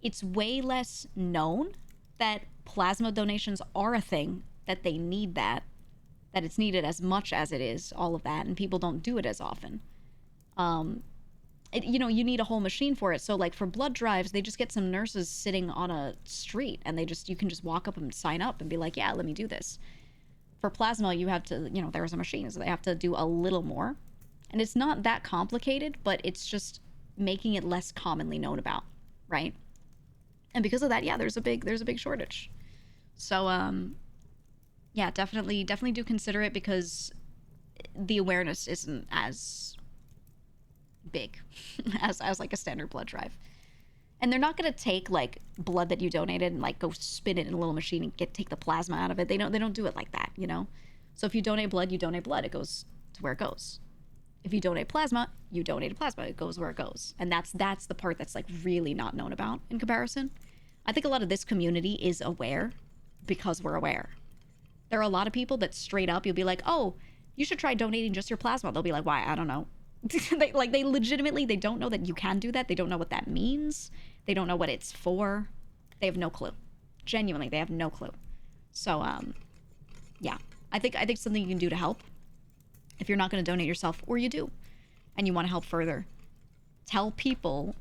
It's way less known that plasma donations are a thing, that they need that it's needed as much as it is, all of that, and people don't do it as often. You need a whole machine for it. So like for blood drives, they just get some nurses sitting on a street, and you can just walk up and sign up and be like, yeah, let me do this. For plasma, you have to, there's a machine, so they have to do a little more. And it's not that complicated, but it's just making it less commonly known about, right? And because of that, yeah, there's a big shortage. So, yeah, definitely do consider it, because the awareness isn't as big as like a standard blood drive. And they're not going to take like blood that you donated and like go spin it in a little machine and take the plasma out of it. They don't do it like that, So if you donate blood, you donate blood. It goes to where it goes. If you donate plasma, you donate plasma. It goes where it goes. And that's the part that's like really not known about in comparison. I think a lot of this community is aware because we're aware. There are a lot of people that straight up, you'll be like, oh, you should try donating just your plasma. They'll be like, why? I don't know. they legitimately, they don't know that you can do that. They don't know what that means. They don't know what it's for. They have no clue. Genuinely, they have no clue. So, yeah, I think something you can do to help, if you're not going to donate yourself, or you do, and you want to help further, tell people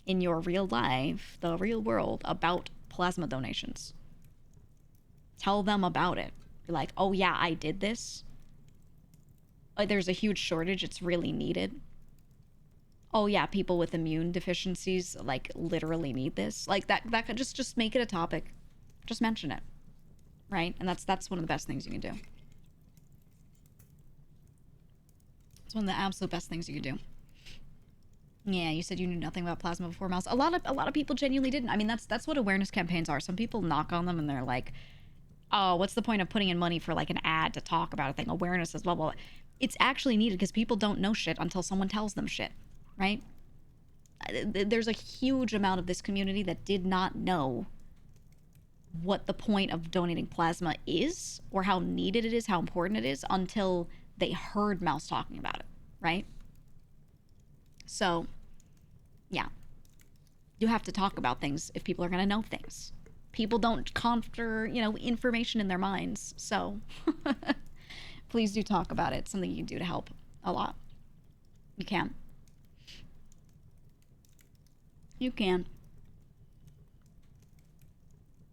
in your real life, the real world, about plasma donations. Tell them about it. Be like, oh yeah, I did this. There's a huge shortage. It's really needed. Oh yeah, people with immune deficiencies like literally need this. Like that could just make it a topic. Just mention it. Right? And that's one of the best things you can do. It's one of the absolute best things you can do. Yeah, you said you knew nothing about plasma before, Mouse. A lot of people genuinely didn't. I mean, that's what awareness campaigns are. Some people knock on them and they're like, oh, what's the point of putting in money for like an ad to talk about a thing? Awareness is blah, blah, blah. It's actually needed because people don't know shit until someone tells them shit, right? There's a huge amount of this community that did not know what the point of donating plasma is, or how needed it is, how important it is, until they heard Mouse talking about it, right? So, yeah. You have to talk about things if people are going to know things. People don't conjure, information in their minds. So, please do talk about it. It's something you can do to help a lot. You can. You can.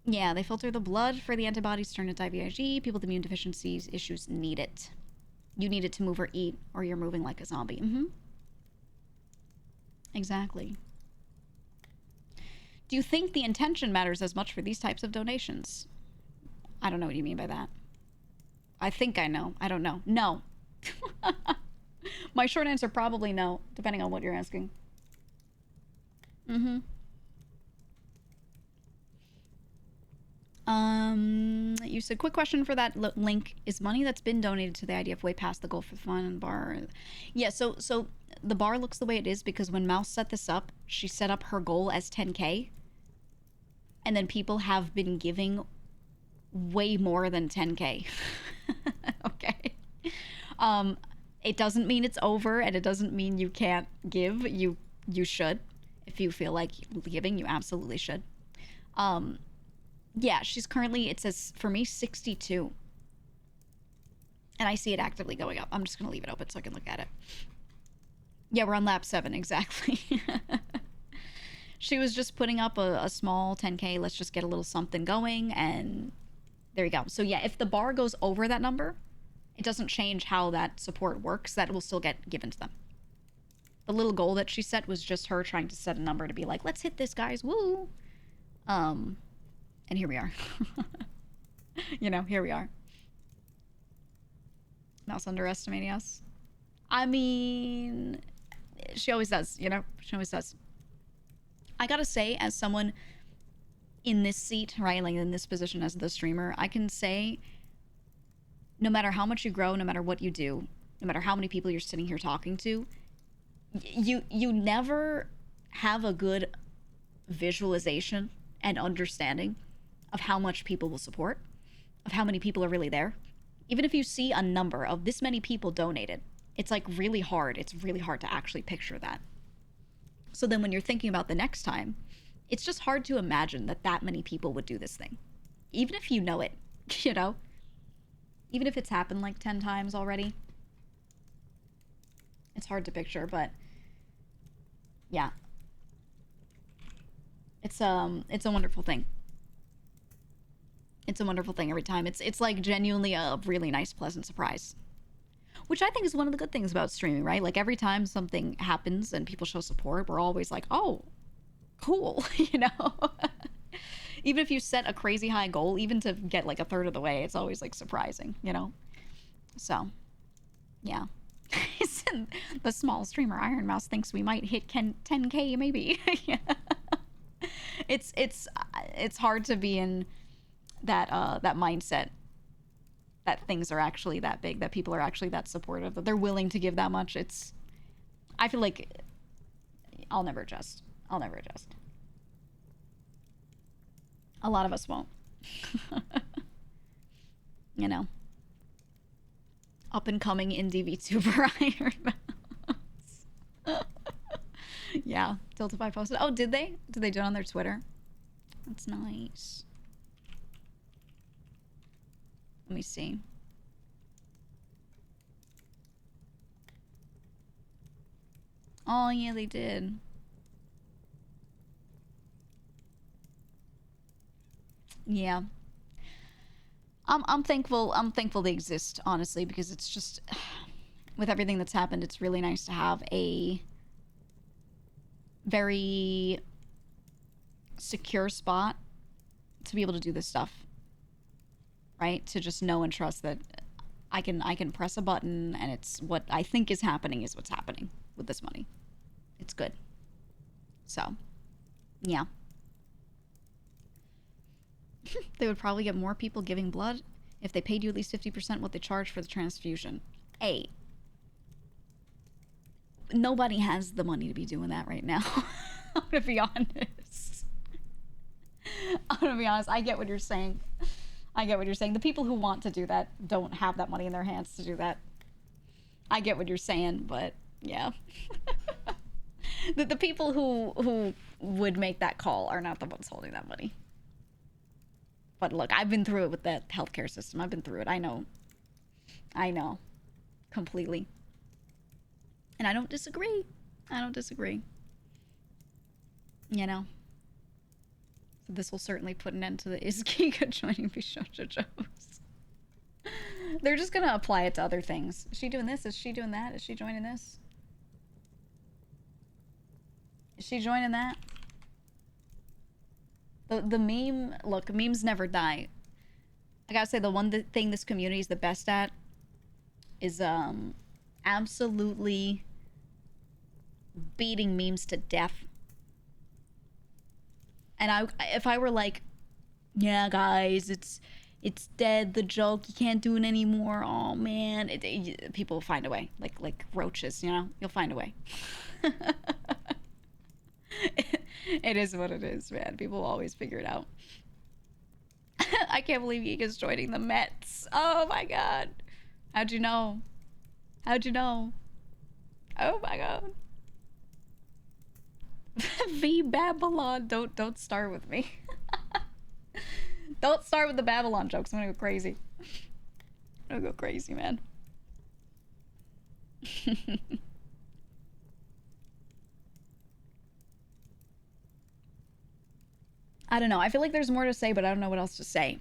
Yeah, they filter the blood for the antibodies to turn into IVIG. People with immune deficiencies issues need it. You need it to move or eat, or you're moving like a zombie. Exactly. Do you think the intention matters as much for these types of donations? I don't know what you mean by that. I think I know. I don't know. No. My short answer, probably no, depending on what you're asking. You said, quick question for that link. Is money that's been donated to the IDF way past the goal for the fund and bar? Yeah, so the bar looks the way it is because when Mouse set this up, she set up her goal as 10K. And then people have been giving way more than 10K. Okay. It doesn't mean it's over, and it doesn't mean you can't give. You should. If you feel like giving, you absolutely should. Yeah, she's currently, it says, for me, 62. And I see it actively going up. I'm just going to leave it open so I can look at it. Yeah, we're on lap 7, exactly. She was just putting up a small 10K. Let's just get a little something going, and there you go. So yeah, if the bar goes over that number, it doesn't change how that support works. That will still get given to them. The little goal that she set was just her trying to set a number to be like, let's hit this, guys. Woo! And here we are. Here we are. Mouse underestimating us. I mean, she always does, She always does. I gotta say, as someone in this seat, right, like in this position as the streamer, I can say, no matter how much you grow, no matter what you do, no matter how many people you're sitting here talking to, you never have a good visualization and understanding of how much people will support of how many people are really there. Even if you see a number of this many people donated, it's like really hard. It's really hard to actually picture that. So then when you're thinking about the next time, it's just hard to imagine that that many people would do this thing. Even if you know it, you know? Even if it's happened like 10 times already. It's hard to picture, but yeah. It's a wonderful thing. It's a wonderful thing every time. It's like genuinely a really nice, pleasant surprise. Which I think is one of the good things about streaming, right? Like every time something happens and people show support, we're always like, oh, cool, you know? Even if you set a crazy high goal, even to get like a third of the way, it's always like surprising, you know? So, yeah. The small streamer Ironmouse thinks we might hit 10K maybe. Yeah. It's hard to be in that that mindset that things are actually that big, that people are actually that supportive, that they're willing to give that much. I feel like I'll never adjust. I'll never adjust. A lot of us won't. You know. Up and coming indie VTuber Ironmouse. Yeah, Tiltify posted. Oh, did they? Did they do it on their Twitter? That's nice. Let me see. Oh, yeah, they did. Yeah. I'm thankful they exist, honestly, because it's just with everything that's happened, it's really nice to have a very secure spot to be able to do this stuff. Right? To just know and trust that I can press a button and it's what I think is happening is what's happening with this money. It's good. So, yeah. They would probably get more people giving blood if they paid you at least 50% what they charge for the transfusion. Hey. Nobody has the money to be doing that right now. I'm gonna be honest. I'm gonna be honest. I get what you're saying. I get what you're saying. The people who want to do that don't have that money in their hands to do that. I get what you're saying, but yeah. The people who would make that call are not the ones holding that money. But look, I've been through it with the healthcare system. I've been through it. I know. I know. Completely. And I don't disagree. I don't disagree. You know? So this will certainly put an end to the is GEEGA joining Bishoja jokes. They're just gonna apply it to other things. Is she doing this? Is she doing that? Is she joining this? Is she joining that? The meme, look, memes never die. I gotta say, the one thing this community is the best at is absolutely beating memes to death. And if I were like, yeah, guys, it's dead, the joke, you can't do it anymore. Oh man, people will find a way, like roaches, you know. You'll find a way. It is what it is, man. People will always figure it out. I can't believe Giga's joining the Mets. Oh my god. How'd you know? How'd you know? Oh my god. V Babylon. Don't start with me. Don't start with the Babylon jokes. I'm gonna go crazy. I'm gonna go crazy, man. I don't know. I feel like there's more to say, but I don't know what else to say.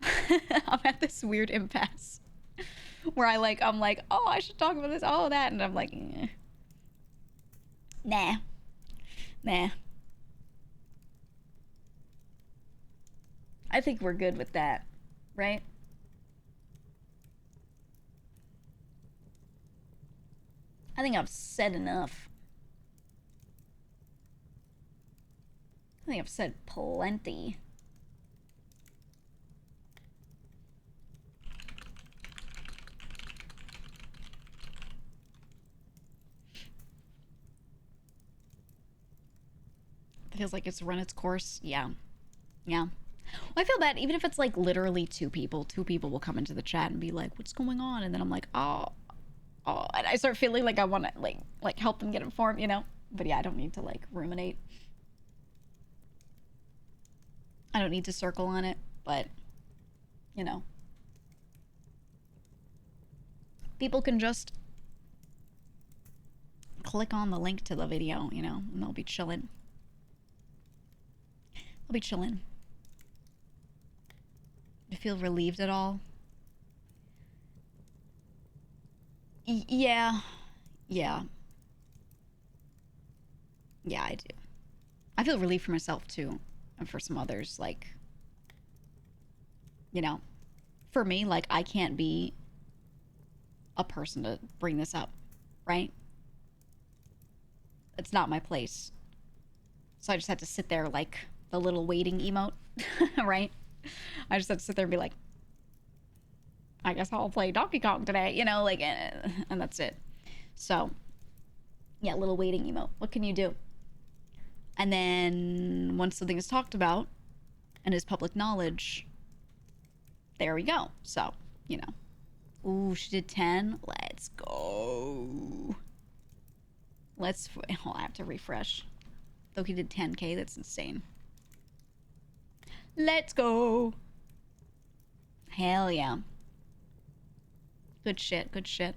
I'm at this weird impasse where I'm like, oh, I should talk about this, oh, that, and I'm like, nah. I think we're good with that, right? I think I've said enough. I think I've said plenty. It feels like it's run its course. Yeah. Yeah. Well, I feel bad, even if it's like literally two people will come into the chat and be like, what's going on? And then I'm like, oh, and I start feeling like I want to like help them get informed, you know? But yeah, I don't need to like ruminate. I don't need to circle on it, but you know. People can just click on the link to the video, you know, and they'll be chilling. They'll be chilling. Do you feel relieved at all? Yeah. Yeah. Yeah, I do. I feel relieved for myself, too. And for some others, like, you know, for me, like, I can't be a person to bring this up, right? It's not my place. So I just had to sit there like the little waiting emote, right? I just had to sit there and be like, I guess I'll play Donkey Kong today, you know, like, and that's it. So, yeah, little waiting emote. What can you do? And then once something is talked about and is public knowledge, there we go. So, you know. Ooh, she did 10. Let's go. I'll have to refresh. Though he did 10K, that's insane. Let's go. Hell yeah. Good shit, good shit.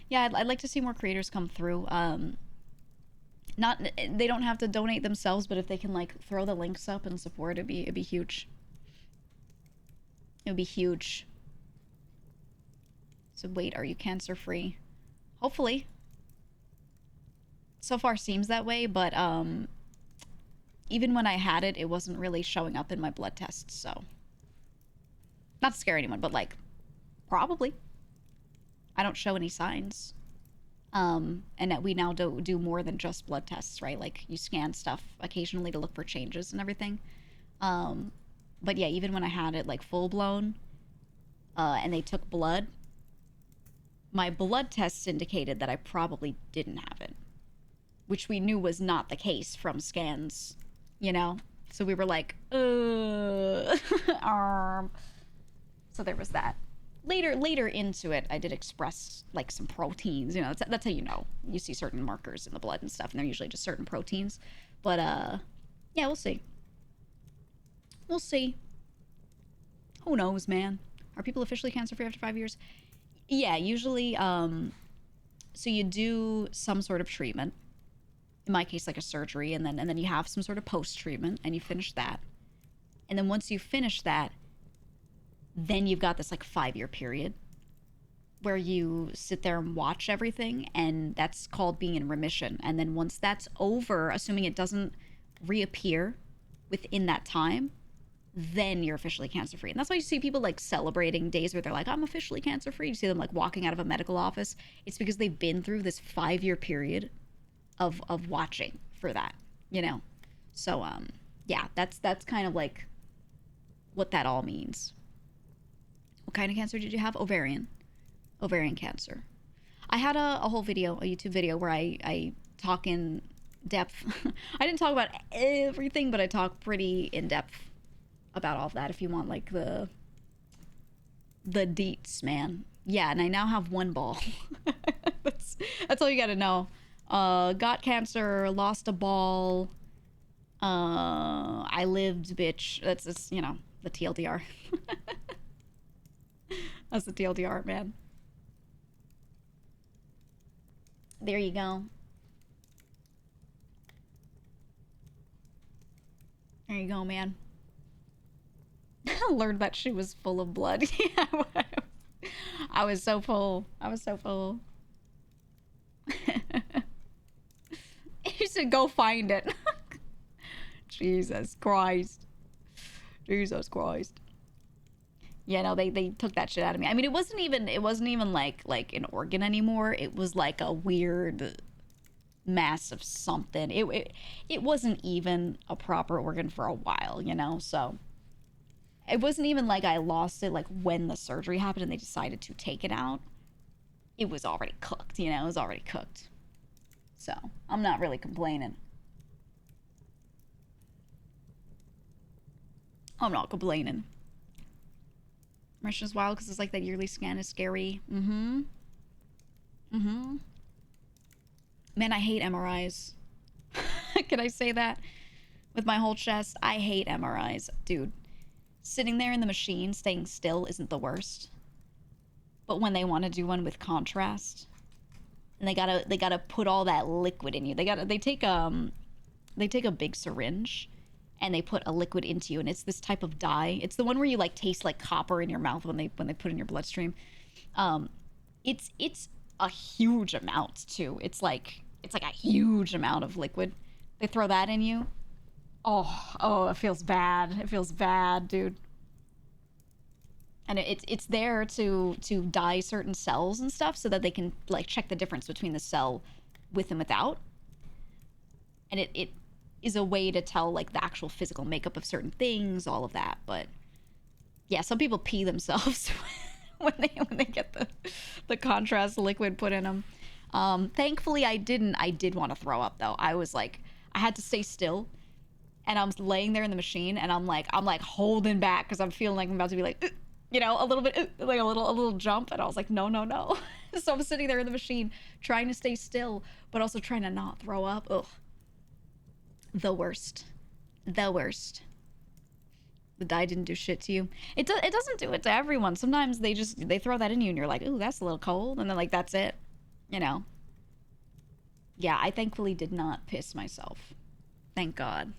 Yeah, I'd like to see more creators come through. They don't have to donate themselves, but if they can like throw the links up and support, it'd be huge. It would be huge. So wait, are you cancer free? Hopefully. So far seems that way, but even when I had it, it wasn't really showing up in my blood tests, so. Not to scare anyone, but like, probably. I don't show any signs. And that we now do more than just blood tests, right? Like, you scan stuff occasionally to look for changes and everything. But yeah, even when I had it, like, full-blown, and they took blood, my blood tests indicated that I probably didn't have it. Which we knew was not the case from scans, you know? So we were like, So there was that. Later into it, I did express, like, some proteins. You know, that's how you know. You see certain markers in the blood and stuff, and they're usually just certain proteins. But, yeah, we'll see. We'll see. Who knows, man? Are people officially cancer-free after 5 years? Yeah, usually, so you do some sort of treatment. In my case, like a surgery, and then you have some sort of post-treatment, and you finish that. And then once you finish that, then you've got this like 5-year period where you sit there and watch everything, and that's called being in remission. And then once that's over, assuming it doesn't reappear within that time, then you're officially cancer-free. And that's why you see people like celebrating days where they're like, I'm officially cancer-free. You see them like walking out of a medical office. It's because they've been through this 5-year period of watching for that, you know? So, yeah, that's kind of like what that all means. What kind of cancer did you have? Ovarian cancer. I had a whole video, a YouTube video, where I talk in depth. I didn't talk about everything, but I talk pretty in depth about all of that if you want like the deets, man. Yeah, and I now have 1 ball. that's all you gotta know. Got cancer, lost a ball. I lived, bitch. That's just, you know, the TLDR. That's the TLDR, man. There you go. There you go, man. Learned that she was full of blood. Yeah, I was so full. You should go find it. Jesus Christ. Yeah, no, they took that shit out of me. I mean, it wasn't even like an organ anymore. It was like a weird mass of something. It wasn't even a proper organ for a while, you know? So it wasn't even like I lost it like when the surgery happened and they decided to take it out. It was already cooked, you know? It was already cooked. So I'm not really complaining. I'm not complaining. Russia's wild because it's like that yearly scan is scary. Mm-hmm. Mm-hmm. Man, I hate MRIs. Can I say that? With my whole chest, I hate MRIs. Dude, sitting there in the machine, staying still isn't the worst. But when they want to do one with contrast, and they gotta put all that liquid in you. They take a big syringe and they put a liquid into you, and it's this type of dye. It's the one where you like taste like copper in your mouth when they put it in your bloodstream. It's a huge amount too. It's like a huge amount of liquid. They throw that in you. Oh, it feels bad. It feels bad, dude. And it's there to dye certain cells and stuff so that they can like check the difference between the cell with and without. And it is a way to tell like the actual physical makeup of certain things, all of that. But yeah, some people pee themselves when they get the contrast liquid put in them. Thankfully I didn't. I did want to throw up though. I was like, I had to stay still, and I was laying there in the machine, and I'm like holding back because I'm feeling like I'm about to be like, you know, a little bit, like a little jump, and I was like, no. So I'm sitting there in the machine trying to stay still, but also trying to not throw up. Ugh. The worst. The worst. The dye didn't do shit to you. It doesn't do it to everyone. Sometimes they throw that in you and you're like, ooh, that's a little cold. And then like, that's it. You know. Yeah, I thankfully did not piss myself. Thank God.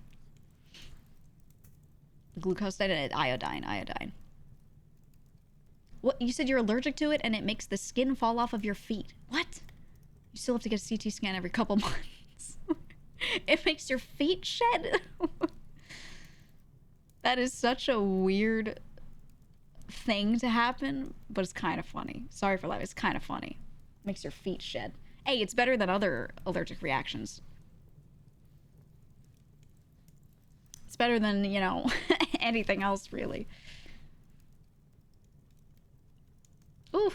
Glucose and iodine. What? You said you're allergic to it and it makes the skin fall off of your feet. What? You still have to get a CT scan every couple months. It makes your feet shed. That is such a weird thing to happen, but it's kind of funny. Sorry for laughing. It's kind of funny. Makes your feet shed. Hey, it's better than other allergic reactions. It's better than, you know, anything else, really. Ooh,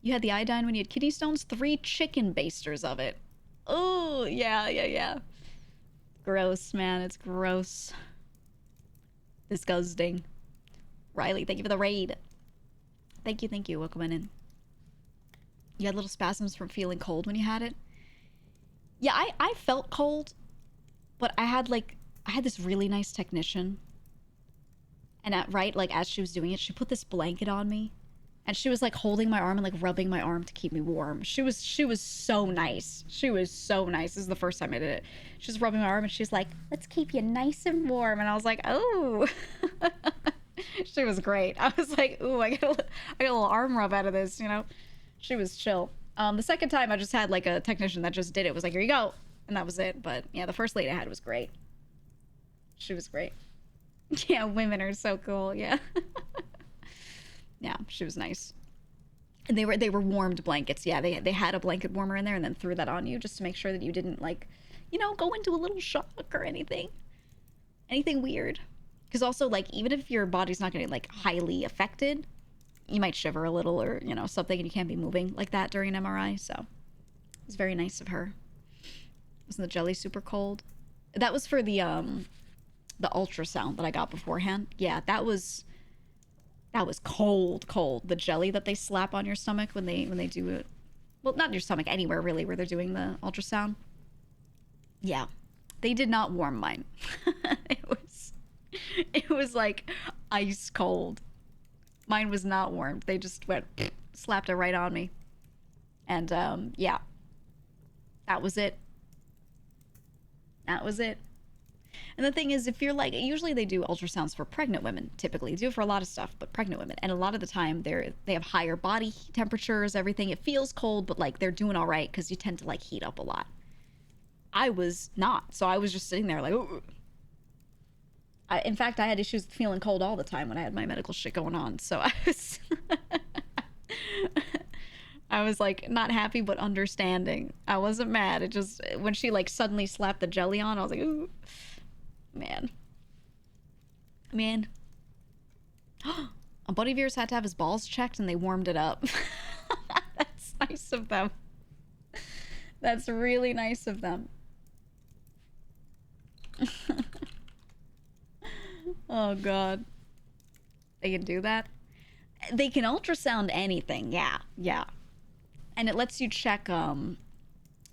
you had the iodine when you had kidney stones? 3 chicken basters of it. Oh, yeah. Gross, man. It's gross. Disgusting. Riley, thank you for the raid. Thank you. Welcome in. You had little spasms from feeling cold when you had it? Yeah, I felt cold, but I had this really nice technician. And as she was doing it, she put this blanket on me. And she was like holding my arm and like rubbing my arm to keep me warm. She was so nice. She was so nice. This is the first time I did it. She was rubbing my arm and she's like, let's keep you nice and warm. And I was like, oh. She was great. I was like, ooh, I got a little arm rub out of this, you know? She was chill. The second time I just had like a technician that just did it. It was like, here you go. And that was it. But yeah, the first lady I had was great. She was great. Yeah, women are so cool. Yeah. Yeah, she was nice. And they were warmed blankets. Yeah, they had a blanket warmer in there and then threw that on you just to make sure that you didn't like, you know, go into a little shock or anything weird. Because also like even if your body's not going to like highly affected, you might shiver a little or, you know, something, and you can't be moving like that during an MRI. So it was very nice of her. Wasn't the jelly super cold? That was for the ultrasound that I got beforehand. Yeah, that was cold. The jelly that they slap on your stomach when they do it. Well, not your stomach, anywhere really where they're doing the ultrasound. Yeah. They did not warm mine. It was like ice cold. Mine was not warmed. They just slapped it right on me. And yeah. That was it. And the thing is, if you're like, usually they do ultrasounds for pregnant women, typically. They do it for a lot of stuff, but pregnant women. And a lot of the time, they have higher body temperatures, everything. It feels cold, but like they're doing all right because you tend to like heat up a lot. I was not. So I was just sitting there like, ooh. In fact, I had issues with feeling cold all the time when I had my medical shit going on. So I was... I was like not happy, but understanding. I wasn't mad. It just, when she like suddenly slapped the jelly on, I was like, ooh. Man. A buddy of yours had to have his balls checked and they warmed it up. That's nice of them. That's really nice of them. Oh god. They can do that? They can ultrasound anything, yeah, yeah. And it lets you check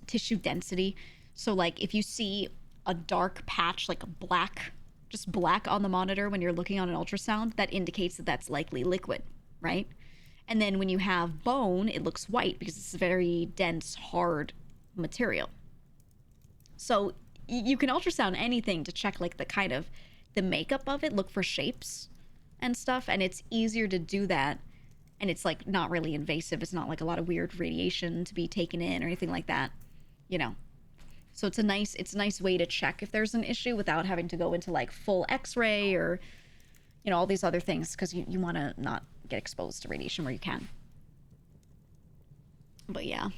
tissue density. So like if you see a dark patch, like a black, just black on the monitor when you're looking on an ultrasound, that indicates that that's likely liquid, right? And then when you have bone, it looks white because it's a very dense, hard material. So you can ultrasound anything to check like the kind of the makeup of it, look for shapes and stuff, and it's easier to do that, and it's like not really invasive. It's not like a lot of weird radiation to be taken in or anything like that, you know. So it's a nice way to check if there's an issue without having to go into like full x-ray or, you know, all these other things, because you want to not get exposed to radiation where you can. But yeah.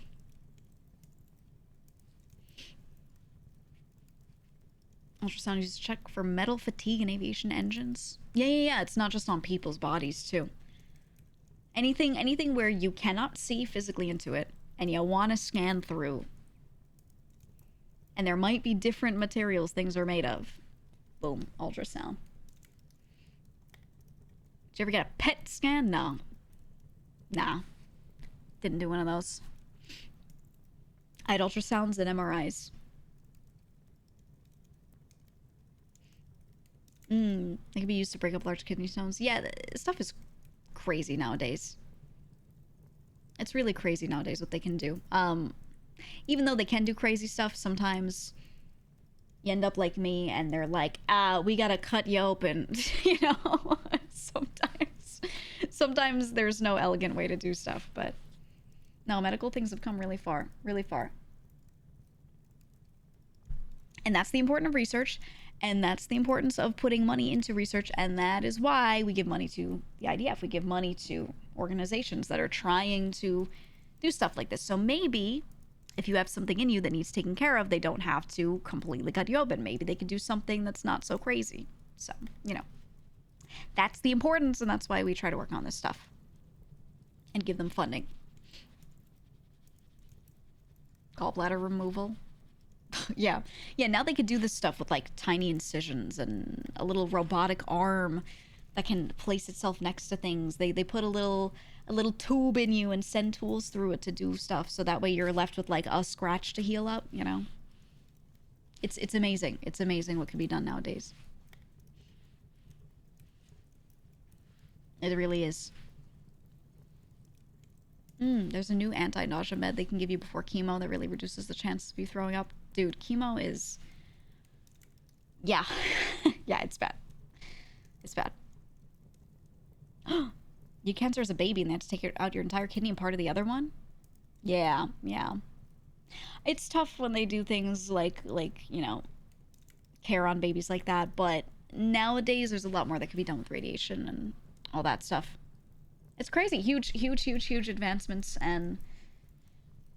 Ultrasound used to check for metal fatigue in aviation engines. Yeah. It's not just on people's bodies too. Anything where you cannot see physically into it and you want to scan through. And there might be different materials things are made of. Boom, ultrasound. Did you ever get a PET scan? No. Nah. Didn't do one of those. I had ultrasounds and MRIs. They can be used to break up large kidney stones. Yeah, stuff is crazy nowadays. It's really crazy nowadays what they can do. Even though they can do crazy stuff, sometimes you end up like me and they're like, we gotta cut you open. You know, sometimes there's no elegant way to do stuff, but no, medical things have come really far, really far. And that's the importance of research, and that's the importance of putting money into research, and that is why we give money to the IDF. We give money to organizations that are trying to do stuff like this. So maybe if you have something in you that needs taken care of, they don't have to completely cut you open. Maybe they could do something that's not so crazy. So, you know, that's the importance, and that's why we try to work on this stuff and give them funding. Gallbladder removal. Yeah, now they could do this stuff with like tiny incisions and a little robotic arm that can place itself next to things. They put a little tube in you and send tools through it to do stuff, so that way you're left with like a scratch to heal up, you know. It's amazing. It's amazing what can be done nowadays. It really is. There's a new anti-nausea med they can give you before chemo that really reduces the chances of you throwing up. Dude, chemo is... Yeah. Yeah, it's bad. It's bad. You cancer as a baby and they have to take out your entire kidney and part of the other one? Yeah. It's tough when they do things like, you know, care on babies like that, but nowadays there's a lot more that can be done with radiation and all that stuff. It's crazy. Huge advancements, and,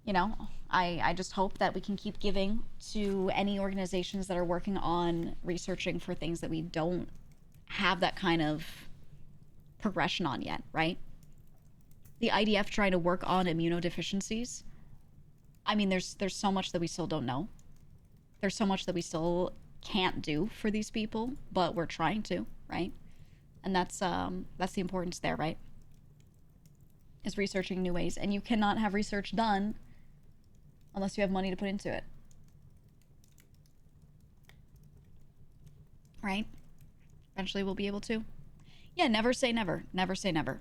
you know, I just hope that we can keep giving to any organizations that are working on researching for things that we don't have that kind of progression on yet, right? The IDF trying to work on immunodeficiencies. I mean, there's so much that we still don't know. There's so much that we still can't do for these people, but we're trying to, right? And that's the importance there, right? Is researching new ways, and you cannot have research done unless you have money to put into it, right? Eventually we'll be able to. Yeah, never say never. Never say never.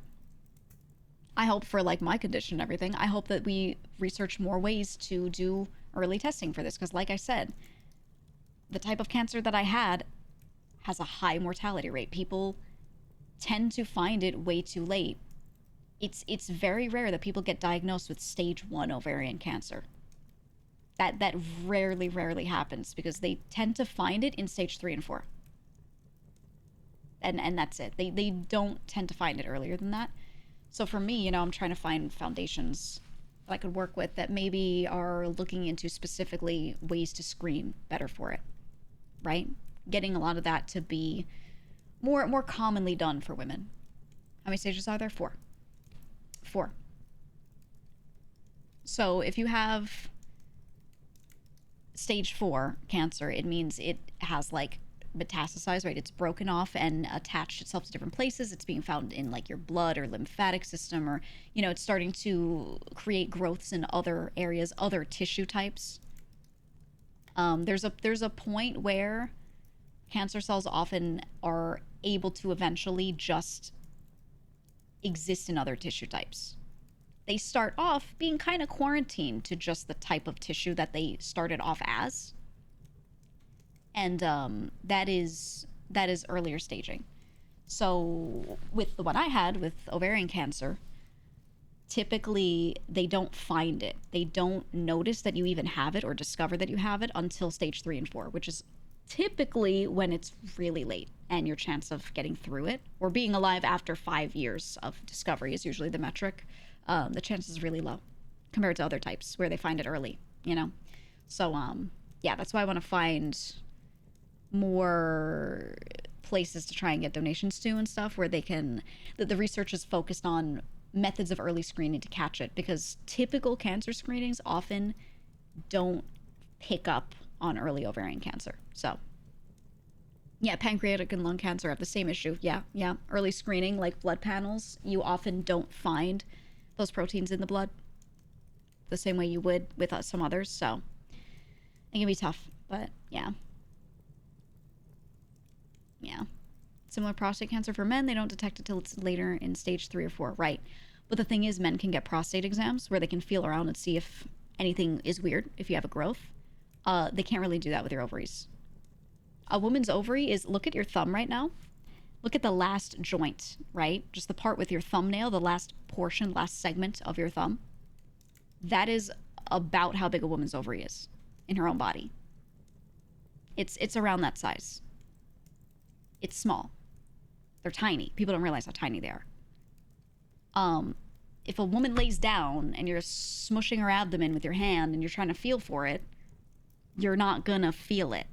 I hope for like my condition and everything, I hope that we research more ways to do early testing for this, because like I said, the type of cancer that I had has a high mortality rate. People tend to find it way too late. It's very rare that people get diagnosed with stage 1 ovarian cancer. That rarely happens, because they tend to find it in stage 3 and 4. And that's it. They don't tend to find it earlier than that. So for me, you know, I'm trying to find foundations that I could work with that maybe are looking into specifically ways to screen better for it, right? Getting a lot of that to be more commonly done for women. How many stages are there? 4. So if you have stage 4 cancer, it means it has like metastasized, right? It's broken off and attached itself to different places. It's being found in like your blood or lymphatic system, or, you know, it's starting to create growths in other areas, other tissue types. There's a point where cancer cells often are able to eventually just exist in other tissue types. They start off being kind of quarantined to just the type of tissue that they started off as. And that is earlier staging. So with the one I had with ovarian cancer, typically they don't find it. They don't notice that you even have it or discover that you have it until stage 3 and 4, which is typically when it's really late and your chance of getting through it or being alive after 5 years of discovery is usually the metric. The chance is really low compared to other types where they find it early, you know? So, yeah, that's why I want to find more places to try and get donations to and stuff where they can, the research is focused on methods of early screening to catch it, because typical cancer screenings often don't pick up on early ovarian cancer. So yeah, pancreatic and lung cancer have the same issue. Yeah. Early screening, like blood panels, you often don't find those proteins in the blood the same way you would with some others. So it can be tough, but yeah. Similar prostate cancer for men, they don't detect it till it's later in stage 3 or 4, right? But the thing is, men can get prostate exams where they can feel around and see if anything is weird, if you have a growth. They can't really do that with your ovaries. A woman's ovary is, look at your thumb right now. Look at the last joint, right? Just the part with your thumbnail, the last portion, last segment of your thumb. That is about how big a woman's ovary is in her own body. It's around that size. It's small. They're tiny. People don't realize how tiny they are. If a woman lays down and you're smushing her abdomen with your hand and you're trying to feel for it, you're not gonna feel it.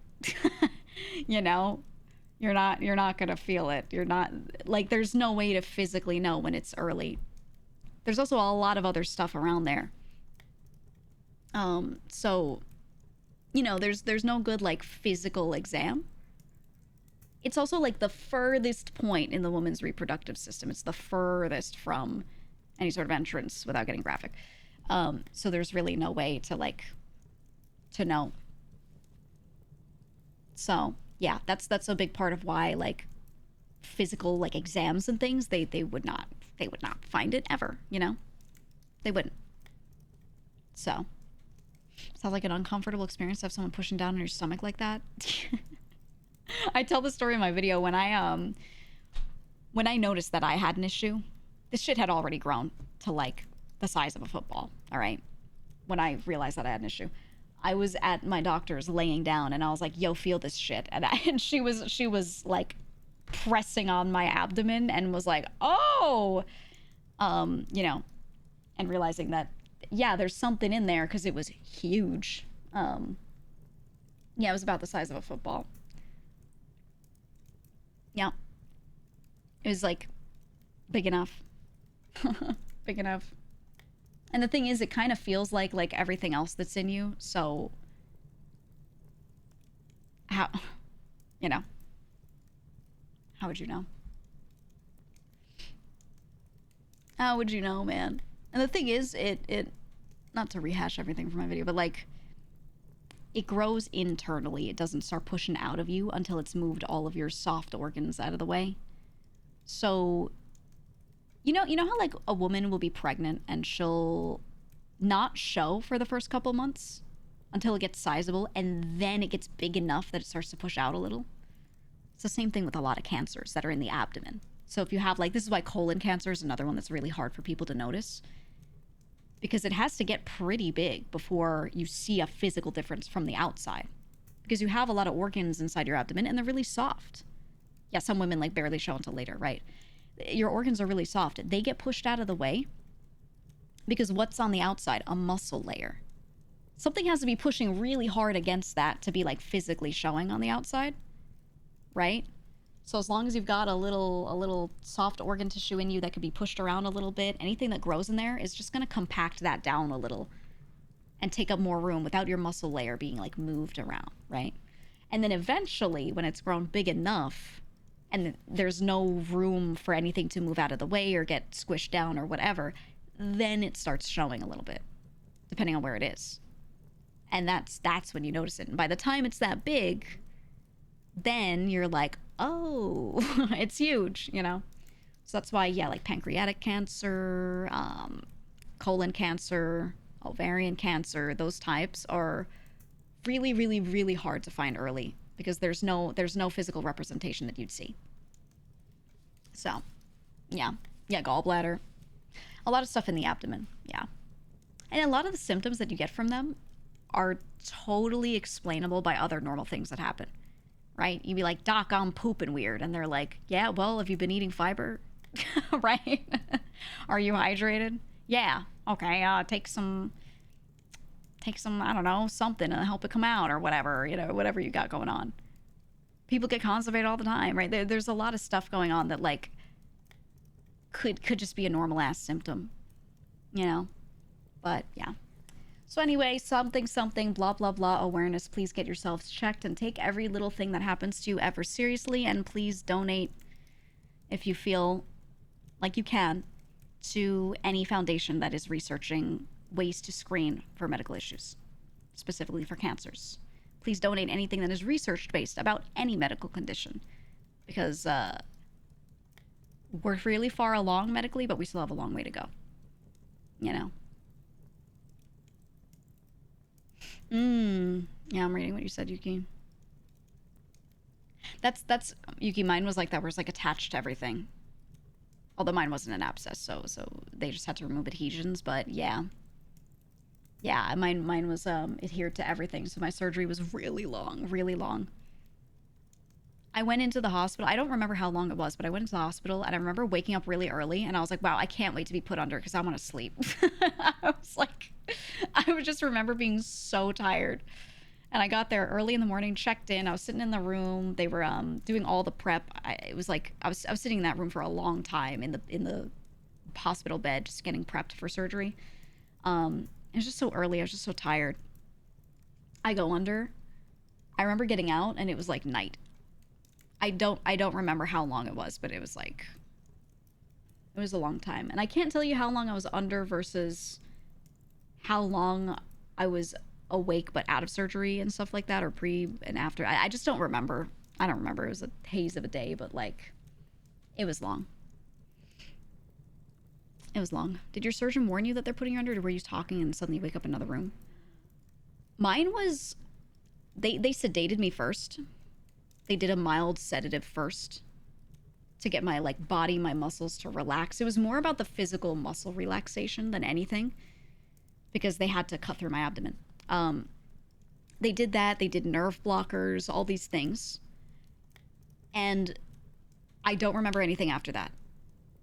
You know? You're not gonna feel it. You're not, like, there's no way to physically know when it's early. There's also a lot of other stuff around there. So, you know, there's no good, like, physical exam. It's also like the furthest point in the woman's reproductive system. It's the furthest from any sort of entrance without getting graphic. So there's really no way to, like, to know. So yeah, that's a big part of why, like, physical, like, exams and things, they would not find it ever, you know? They wouldn't. So sounds like an uncomfortable experience to have someone pushing down on your stomach like that. I tell the story in my video when I noticed that I had an issue. This shit had already grown to, like, the size of a football, all right? When I realized that I had an issue, I was at my doctor's laying down and I was like, yo, feel this shit. And she was like pressing on my abdomen and was like, oh, you know, and realizing that, yeah, there's something in there, because it was huge. Yeah, it was about the size of a football. Yeah. It was, like, big enough. Big enough. And the thing is, it kind of feels like everything else that's in you. So how, you know, how would you know? How would you know, man? And the thing is, it not to rehash everything from my video, but, like, it grows internally. It doesn't start pushing out of you until it's moved all of your soft organs out of the way. So, you know how, like, a woman will be pregnant and she'll not show for the first couple months until it gets sizable, and then it gets big enough that it starts to push out a little? It's the same thing with a lot of cancers that are in the abdomen. So if you have, like, this is why colon cancer is another one that's really hard for people to notice, because it has to get pretty big before you see a physical difference from the outside, because you have a lot of organs inside your abdomen and they're really soft. Yeah, some women, like, barely show until later, right? Your organs are really soft. They get pushed out of the way because what's on the outside? A muscle layer. Something has to be pushing really hard against that to be, like, physically showing on the outside, right? So as long as you've got a little soft organ tissue in you that could be pushed around a little bit, anything that grows in there is just going to compact that down a little and take up more room without your muscle layer being, like, moved around, right? And then eventually, when it's grown big enough and there's no room for anything to move out of the way or get squished down or whatever, then it starts showing a little bit, depending on where it is. And that's when you notice it. And by the time it's that big, then you're like, oh, it's huge, you know? So that's why, yeah, like pancreatic cancer, colon cancer, ovarian cancer, those types are really, really, really hard to find early because there's no physical representation that you'd see. So, yeah, gallbladder, a lot of stuff in the abdomen, yeah. And a lot of the symptoms that you get from them are totally explainable by other normal things that happen, right? You'd be like, Doc, I'm pooping weird. And they're like, yeah, well, have you been eating fiber? Right? Are you hydrated? Yeah. Okay. Take some, I don't know, something to help it come out or whatever, you know, whatever you got going on. People get constipated all the time, right? There's a lot of stuff going on that like could just be a normal ass symptom, you know? But yeah. So anyway, something, blah, blah, blah, awareness. Please get yourselves checked and take every little thing that happens to you ever seriously. And please donate if you feel like you can to any foundation that is researching ways to screen for medical issues, specifically for cancers. Please donate anything that is research-based about any medical condition because we're really far along medically, but we still have a long way to go, you know? Yeah, I'm reading what you said, Yuki. That's Yuki, mine was like that, where it's like attached to everything. Although mine wasn't an abscess, so they just had to remove adhesions, but yeah. Yeah, mine was adhered to everything, so my surgery was really long, really long. I went into the hospital. I don't remember how long it was, but I went into the hospital and I remember waking up really early and I was like, wow, I can't wait to be put under because I want to sleep. I was like, I would just remember being so tired. And I got there early in the morning, checked in. I was sitting in the room. They were doing all the prep. It was like I was sitting in that room for a long time in the hospital bed, just getting prepped for surgery. It was just so early. I was just so tired. I go under. I remember getting out and it was like night. I don't remember how long it was, but it was like, it was a long time. And I can't tell you how long I was under versus how long I was awake but out of surgery and stuff like that, or pre and after. I just don't remember. I don't remember. It was a haze of a day, but like, it was long. It was long. Did your surgeon warn you that they're putting you under, or were you talking and suddenly wake up in another room? Mine was, they sedated me first. They did a mild sedative first to get my like body, my muscles to relax. It was more about the physical muscle relaxation than anything because they had to cut through my abdomen. They did that. They did nerve blockers, all these things. And I don't remember anything after that.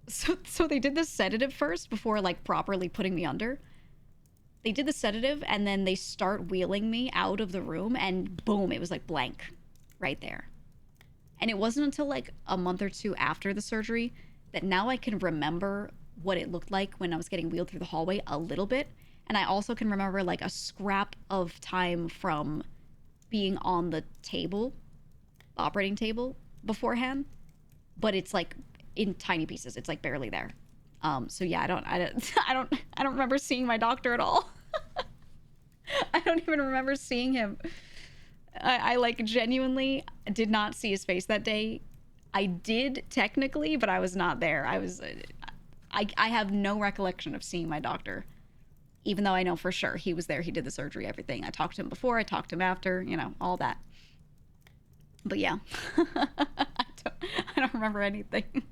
So they did the sedative first before like properly putting me under. They did the sedative and then they start wheeling me out of the room and boom, it was like blank right there. And it wasn't until like a month or two after the surgery that now I can remember what it looked like when I was getting wheeled through the hallway a little bit. And I also can remember like a scrap of time from being on the table, the operating table beforehand, but it's like in tiny pieces. It's like barely there. So yeah, I don't remember seeing my doctor at all. I don't even remember seeing him. I like genuinely did not see his face that day. I did technically, but I was not there. I have no recollection of seeing my doctor, even though I know for sure he was there. He did the surgery, everything. I talked to him before, I talked to him after, you know, all that. But yeah, I don't remember anything.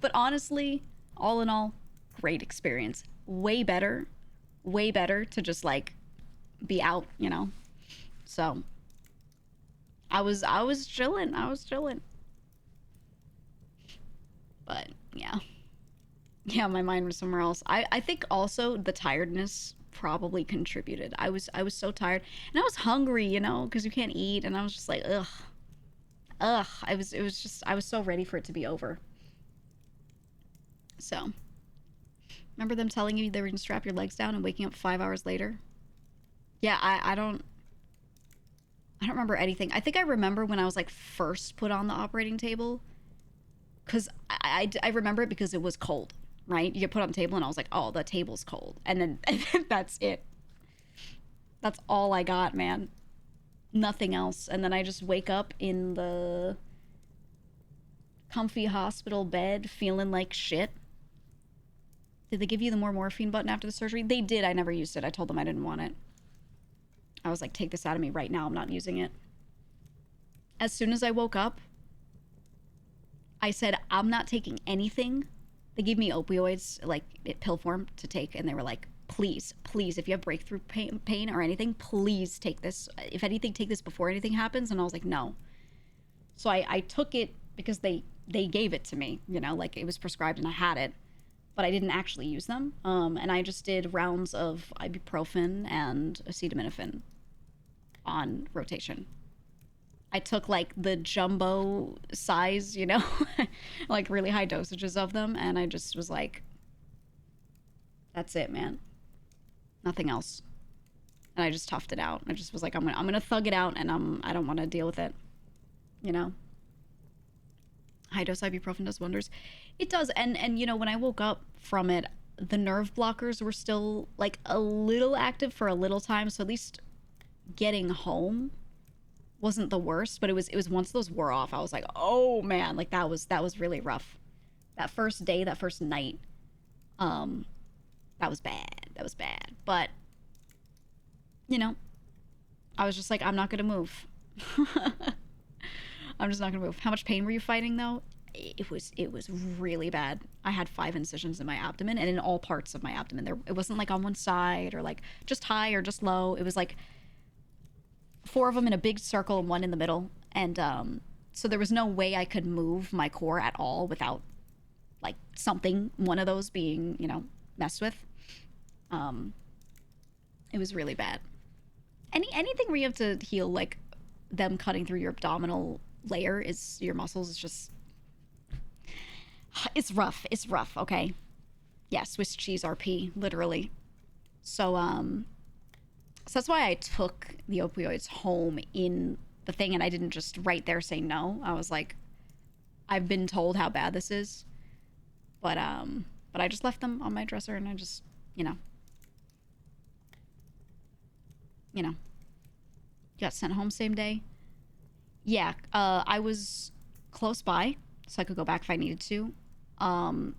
But honestly, all in all, great experience. Way better to just like be out, you know? So I was chilling. But yeah, my mind was somewhere else. I think also the tiredness probably contributed. I was so tired and I was hungry, you know, because you can't eat, and I was just like, ugh. I was so ready for it to be over. So remember them telling you they were gonna strap your legs down and waking up 5 hours later? Yeah, I don't remember anything. I think I remember when I was like first put on the operating table, because I remember it because it was cold, right? You get put on the table and I was like, oh, the table's cold. And then that's it. That's all I got, man. Nothing else. And then I just wake up in the comfy hospital bed feeling like shit. Did they give you the more morphine button after the surgery? They did. I never used it. I told them I didn't want it. I was like, take this out of me right now. I'm not using it. As soon as I woke up, I said, I'm not taking anything. They gave me opioids, like pill form to take. And they were like, please, please, if you have breakthrough pain or anything, please take this. If anything, take this before anything happens. And I was like, no. So I took it because they gave it to me, you know, like it was prescribed and I had it. But I didn't actually use them. And I just did rounds of ibuprofen and acetaminophen on rotation. I took like the jumbo size, you know, like really high dosages of them. And I just was like, that's it, man. Nothing else. And I just toughed it out. I just was like, I'm gonna thug it out, and I don't want to deal with it, you know. High dose ibuprofen does wonders. It does. And you know, when I woke up from it, the nerve blockers were still like a little active for a little time. So at least getting home wasn't the worst, but it was once those wore off, I was like, oh man, like that was really rough. That first day, that first night, that was bad. That was bad. But you know, I was just like, I'm not gonna move. I'm just not gonna move. How much pain were you fighting though? It was really bad. I had 5 incisions in my abdomen and in all parts of my abdomen. It wasn't like on one side or like just high or just low. It was like 4 of them in a big circle and 1 in the middle. And so there was no way I could move my core at all without like something, one of those being, you know, messed with. It was really bad. Anything where you have to heal, like them cutting through your abdominal layer, is your muscles, is just, it's rough. It's rough. Okay. Yeah. Swiss cheese RP, literally. So that's why I took the opioids home in the thing, and I didn't just right there say no. I was like, I've been told how bad this is, but I just left them on my dresser, and I just, you know, got sent home same day. Yeah, I was close by, so I could go back if I needed to. I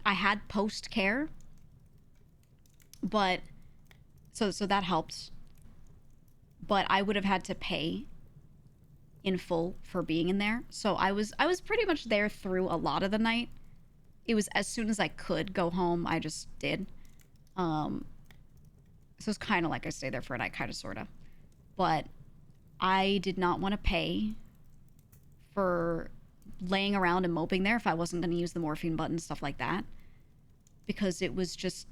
had post-care, but so that helped. But I would have had to pay in full for being in there. So I was pretty much there through a lot of the night. It was as soon as I could go home, I just did. So it's kind of like I stayed there for a night, kind of, sort of. But I did not want to pay for laying around and moping there if I wasn't going to use the morphine button, stuff like that, because it was just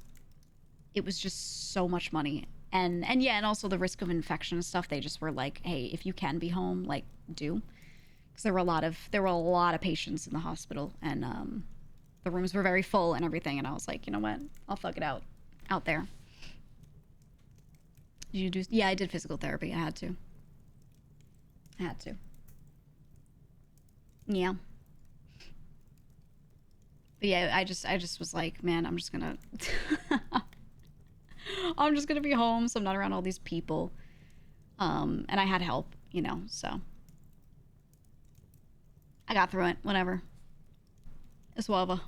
so much money. And yeah, and also the risk of infection and stuff. They just were like, hey, if you can be home, like, do, because there were a lot of patients in the hospital, and the rooms were very full and everything. And I was like, you know what, I'll thug it out there. Did you do? Yeah, I did physical therapy. I had to. Yeah. But yeah, I just was like, man, I'm just gonna be home, so I'm not around all these people. And I had help, you know, so I got through it. Whatever. It's whatever.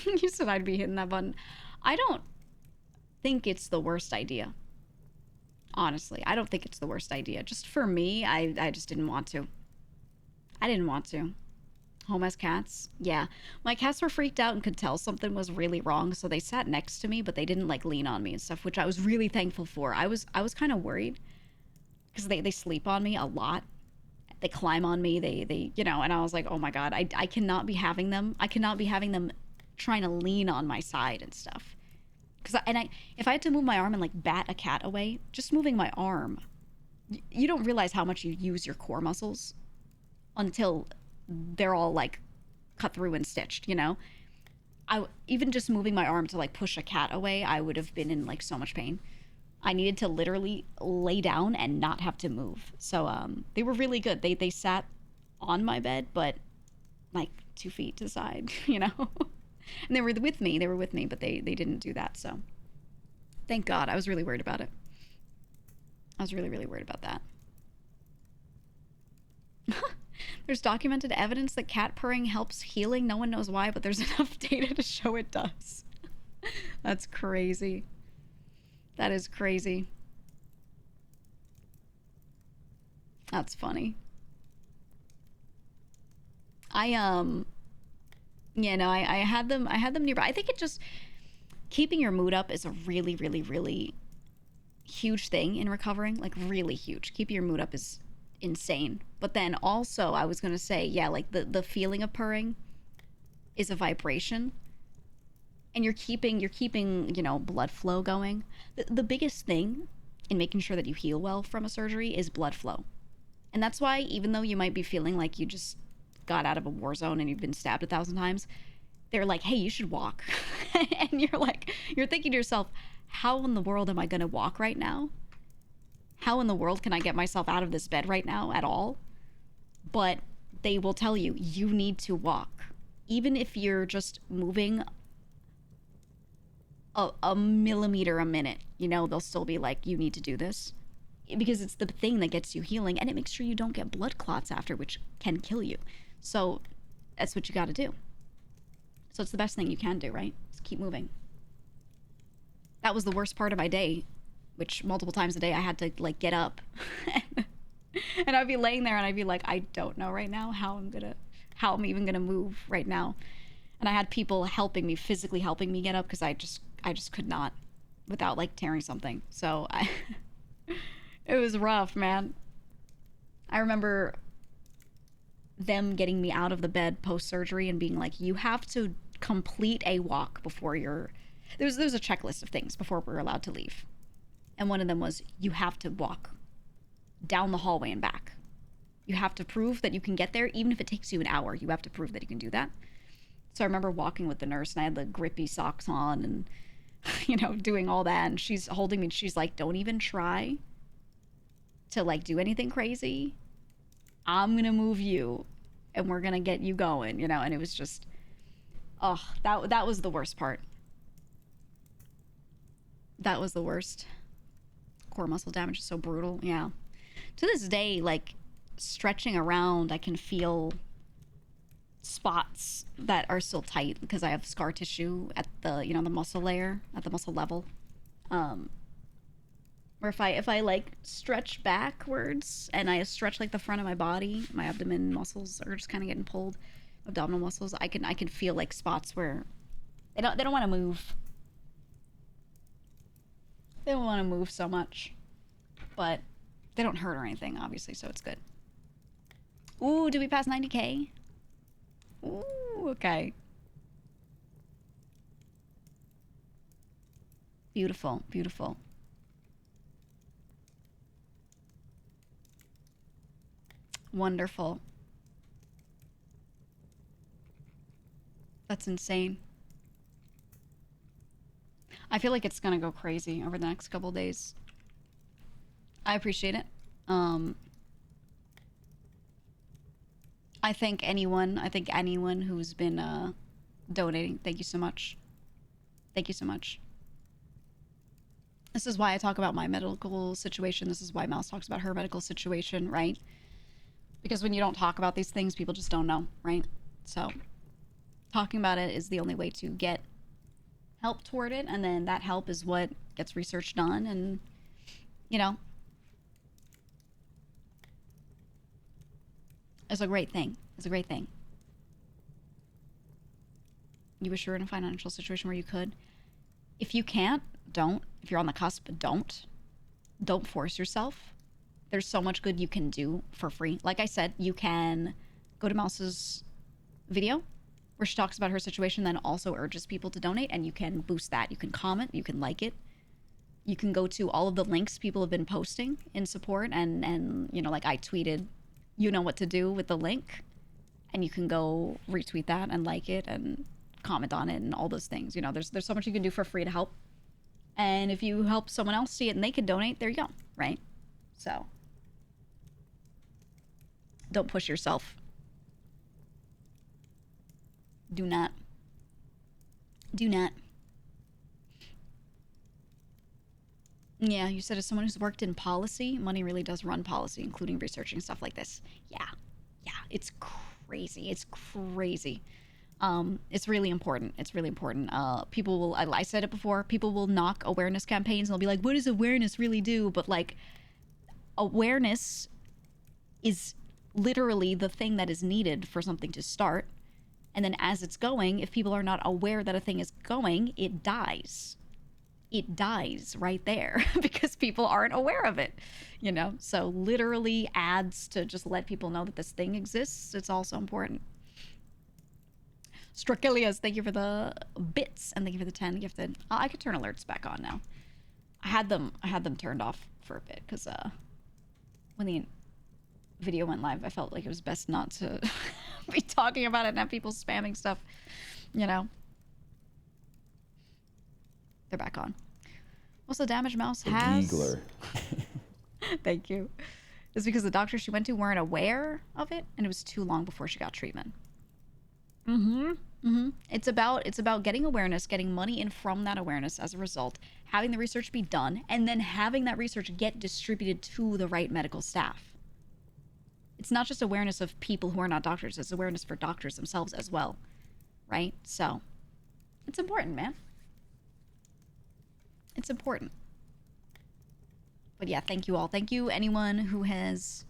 You said I'd be hitting that button. I don't think it's the worst idea. Honestly, I don't think it's the worst idea. Just for me, I just didn't want to. I didn't want to. Home as cats? Yeah. My cats were freaked out and could tell something was really wrong, so they sat next to me, but they didn't like lean on me and stuff, which I was really thankful for. I was kind of worried because they sleep on me a lot. They climb on me, they you know, and I was like, oh my God, I cannot be having them. I cannot be having them trying to lean on my side and stuff. If I had to move my arm and like bat a cat away, just moving my arm, you don't realize how much you use your core muscles until they're all like cut through and stitched, you know? Even just moving my arm to like push a cat away, I would have been in like so much pain. I needed to literally lay down and not have to move. So they were really good. They sat on my bed, but like 2 feet to the side, you know? And they were with me. They were with me, but they didn't do that. So thank God. I was really worried about it. I was really, really worried about that. There's documented evidence that cat purring helps healing. No one knows why, but there's enough data to show it does. That's crazy. That is crazy. That's funny. I had them nearby. I think it just, keeping your mood up is a really, really, really huge thing in recovering. Like, really huge. Keeping your mood up is insane. But then also, I was gonna say, yeah, like the feeling of purring is a vibration, and you're keeping you know, blood flow going. The biggest thing in making sure that you heal well from a surgery is blood flow. And that's why, even though you might be feeling like you just got out of a war zone and you've been stabbed 1,000 times, they're like, hey, you should walk. And you're thinking to yourself, how in the world am I gonna walk right now? How in the world can I get myself out of this bed right now at all? But they will tell you, you need to walk. Even if you're just moving a millimeter a minute, you know, they'll still be like, you need to do this. Because it's the thing that gets you healing, and it makes sure you don't get blood clots after, which can kill you. So that's what you got to do. So it's the best thing you can do, right? Just keep moving. That was the worst part of my day, which multiple times a day I had to like get up and I'd be laying there and I'd be like, I don't know right now how I'm even gonna move right now. And I had people helping me, physically helping me get up, because I just could not without like tearing something. So it was rough, man. I remember them getting me out of the bed post-surgery and being like, you have to complete a walk before there's a checklist of things before we're allowed to leave. And one of them was, you have to walk down the hallway and back. You have to prove that you can get there, even if it takes you an hour. You have to prove that you can do that. So I remember walking with the nurse, and I had the grippy socks on and, you know, doing all that. And she's holding me, and she's like, don't even try to like do anything crazy. I'm gonna move you and we're gonna get you going, you know. And it was just, oh, that was the worst part. That was the worst. Core muscle damage is so brutal. Yeah, to this day, like stretching around, I can feel spots that are still tight because I have scar tissue at the, you know, the muscle layer, at the muscle level. Or if I like stretch backwards and I stretch like the front of my body, my abdomen muscles are just kind of getting pulled, abdominal muscles, I can feel like spots where they don't want to move. They don't want to move so much, but they don't hurt or anything, obviously, so it's good. Ooh, did we pass 90K? Ooh, okay. Beautiful, beautiful. Wonderful. That's insane. I feel like it's gonna go crazy over the next couple days. I appreciate it. I thank anyone who's been donating. Thank you so much. Thank you so much. This is why I talk about my medical situation. This is why Mouse talks about her medical situation, right? Because when you don't talk about these things, people just don't know, right? So talking about it is the only way to get help toward it, and then that help is what gets research done, and, you know, it's a great thing. It's a great thing. You wish you were in a financial situation where you could. If you can't, don't. If you're on the cusp, don't. Don't force yourself. There's so much good you can do for free. Like I said, you can go to Mouse's video where she talks about her situation, then also urges people to donate, and you can boost that. You can comment, you can like it. You can go to all of the links people have been posting in support, and you know, like I tweeted, you know what to do with the link, and you can go retweet that and like it and comment on it and all those things. You know, there's so much you can do for free to help. And if you help someone else see it and they can donate, there you go, right? So don't push yourself. Do not. Do not. Yeah, you said as someone who's worked in policy, money really does run policy, including researching stuff like this. Yeah. Yeah, it's crazy. It's crazy. It's really important. It's really important. People will, I said it before, people will knock awareness campaigns and they'll be like, what does awareness really do? But like, awareness is literally the thing that is needed for something to start. And then as it's going, if people are not aware that a thing is going, it dies. It dies right there because people aren't aware of it, you know? So literally ads to just let people know that this thing exists. It's also important. Strachilias, thank you for the bits and thank you for the 10 gifted. I could turn alerts back on now. I had them turned off for a bit because when the video went live, I felt like it was best not to be talking about it and have people spamming stuff, you know. They're back on. Also, Damaged Mouse has... Giegler. Thank you. It's because the doctors she went to weren't aware of it, and it was too long before she got treatment. It's about getting awareness, getting money in from that awareness as a result, having the research be done, and then having that research get distributed to the right medical staff. It's not just awareness of people who are not doctors, it's awareness for doctors themselves as well, right? So, it's important, man. It's important. But yeah, thank you all. Thank you anyone who has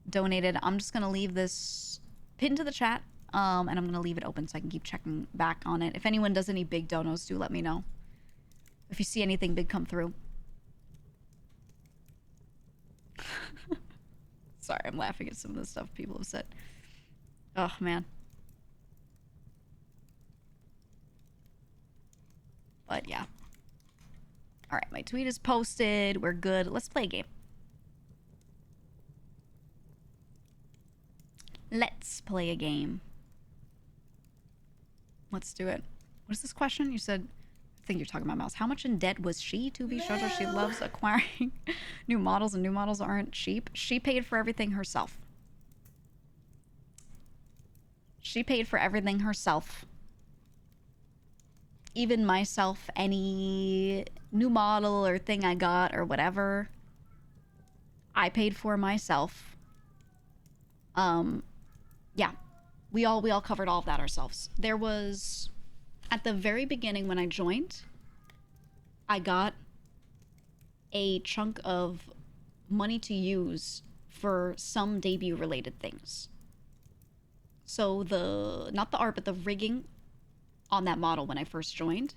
donated. I'm just going to leave this pinned to the chat, and I'm going to leave it open so I can keep checking back on it. If anyone does any big donos, do let me know. If you see anything big come through. Sorry, I'm laughing at some of the stuff people have said. Oh, man. But yeah. All right, my tweet is posted. We're good. Let's play a game. Let's play a game. Let's do it. What is this question? You said, I think you're talking about Mouse. How much in debt was she to be showed she loves acquiring new models, and new models aren't cheap? She paid for everything herself. She paid for everything herself. Even myself, any new model or thing I got or whatever, I paid for myself. Yeah, we all covered all of that ourselves. There was, at the very beginning when I joined, I got a chunk of money to use for some debut related things. So not the art, but the rigging on that model when I first joined,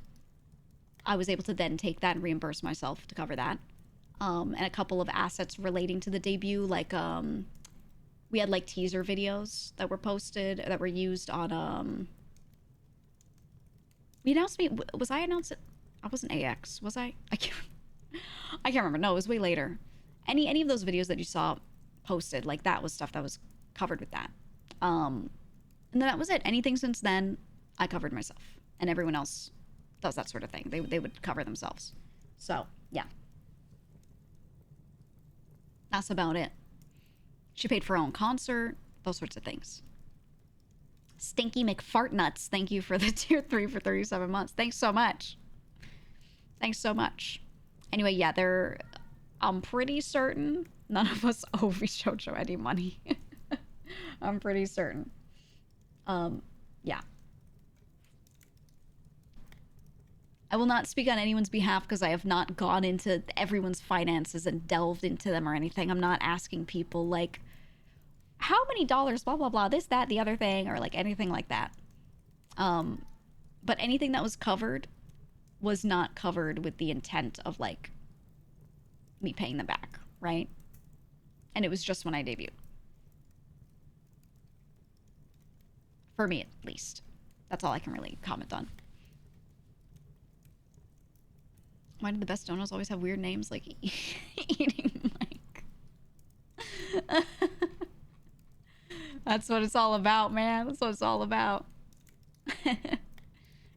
I was able to then take that and reimburse myself to cover that. And a couple of assets relating to the debut, like we had like teaser videos that were posted that were used on we announced me, was I announced it? I wasn't AX, was I? I can't remember. No, it was way later. Any of those videos that you saw posted, like that was stuff that was covered with that. And then that was it. Anything since then, I covered myself, and everyone else does that sort of thing. They would cover themselves. So, yeah. That's about it. She paid for her own concert, those sorts of things. Stinky McFartnuts, thank you for the tier 3 for 37 months. Thanks so much. Thanks so much. Anyway, yeah, I'm pretty certain none of us owe Rishocho any money. I'm pretty certain. Yeah. I will not speak on anyone's behalf because I have not gone into everyone's finances and delved into them or anything. I'm not asking people, like, how many dollars, blah, blah, blah, this, that, the other thing, or, like, anything like that. But anything that was covered was not covered with the intent of, like, me paying them back, right? And it was just when I debuted. For me, at least. That's all I can really comment on. Why do the best donos always have weird names like Eating Mike? That's what it's all about, man. That's what it's all about.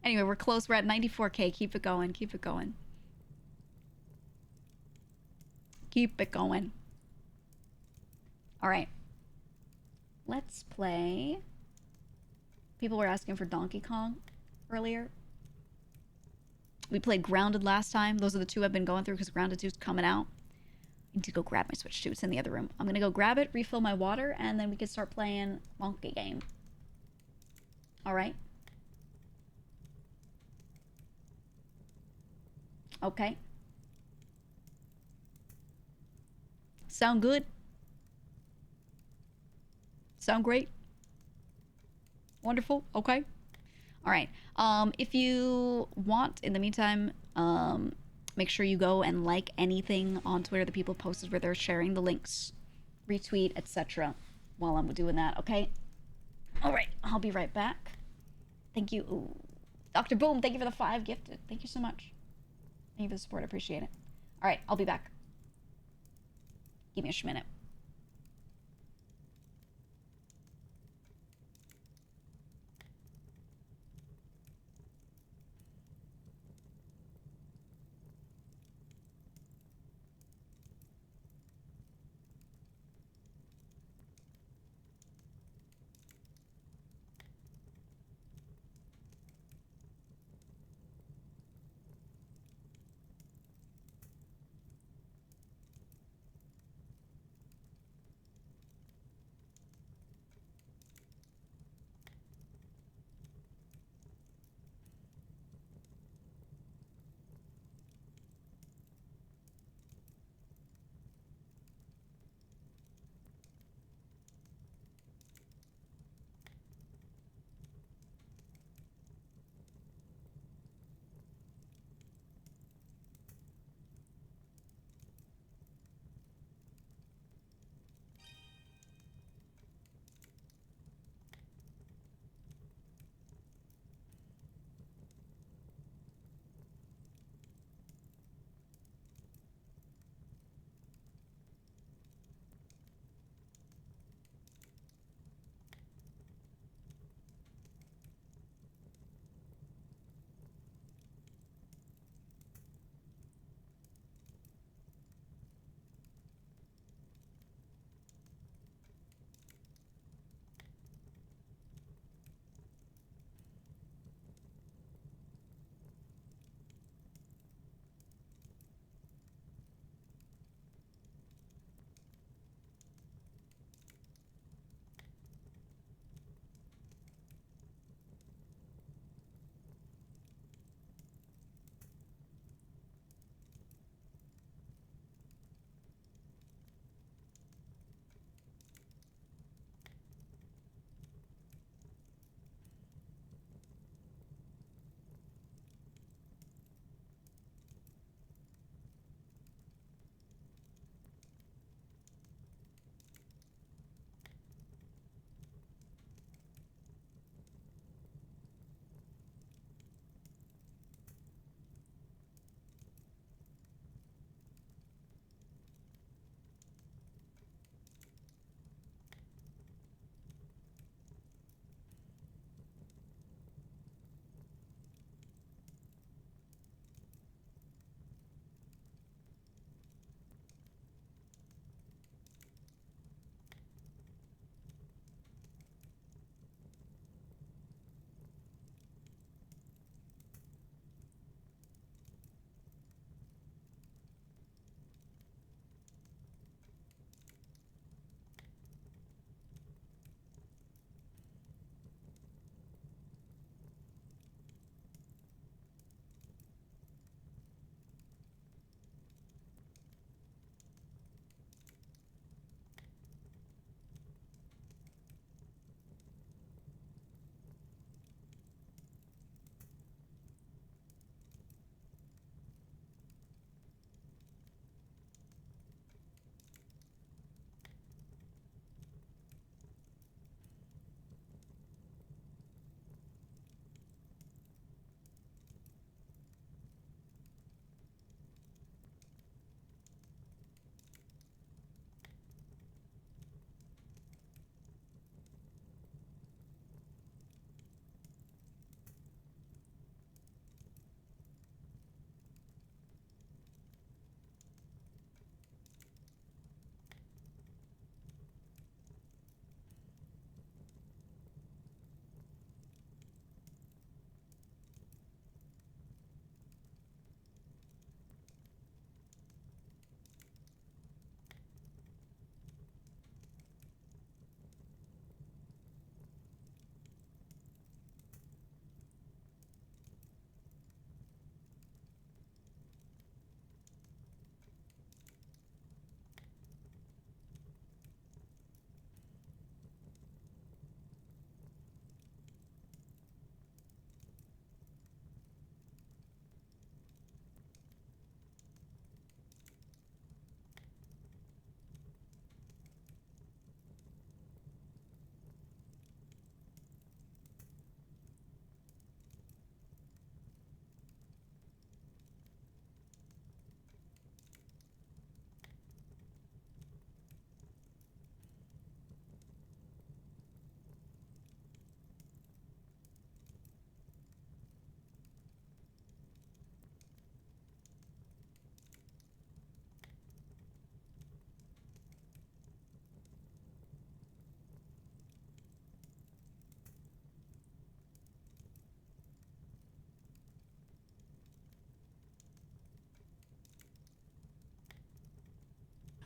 Anyway, we're close. We're at 94K. Keep it going. Keep it going. keep it going. All right. Let's play. People were asking for Donkey Kong earlier. We played Grounded last time. Those are the two I've been going through because Grounded 2 is coming out. I need to go grab my Switch 2. It's in the other room. I'm going to go grab it, refill my water, and then we can start playing Monkey Game. All right. Okay. Sound good? Sound great? Wonderful. Okay. All right. If you want, in the meantime, make sure you go and like anything on Twitter that people posted where they're sharing the links, retweet, etc. while I'm doing that, okay? All right. I'll be right back. Thank you. Ooh. Dr. Boom, thank you for the 5 gifted. Thank you so much. Thank you for the support. I appreciate it. All right. I'll be back. Give me a minute.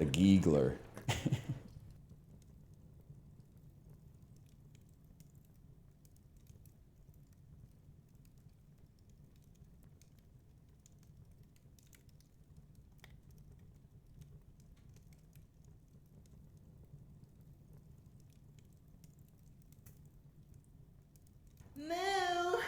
A giggler. Moo!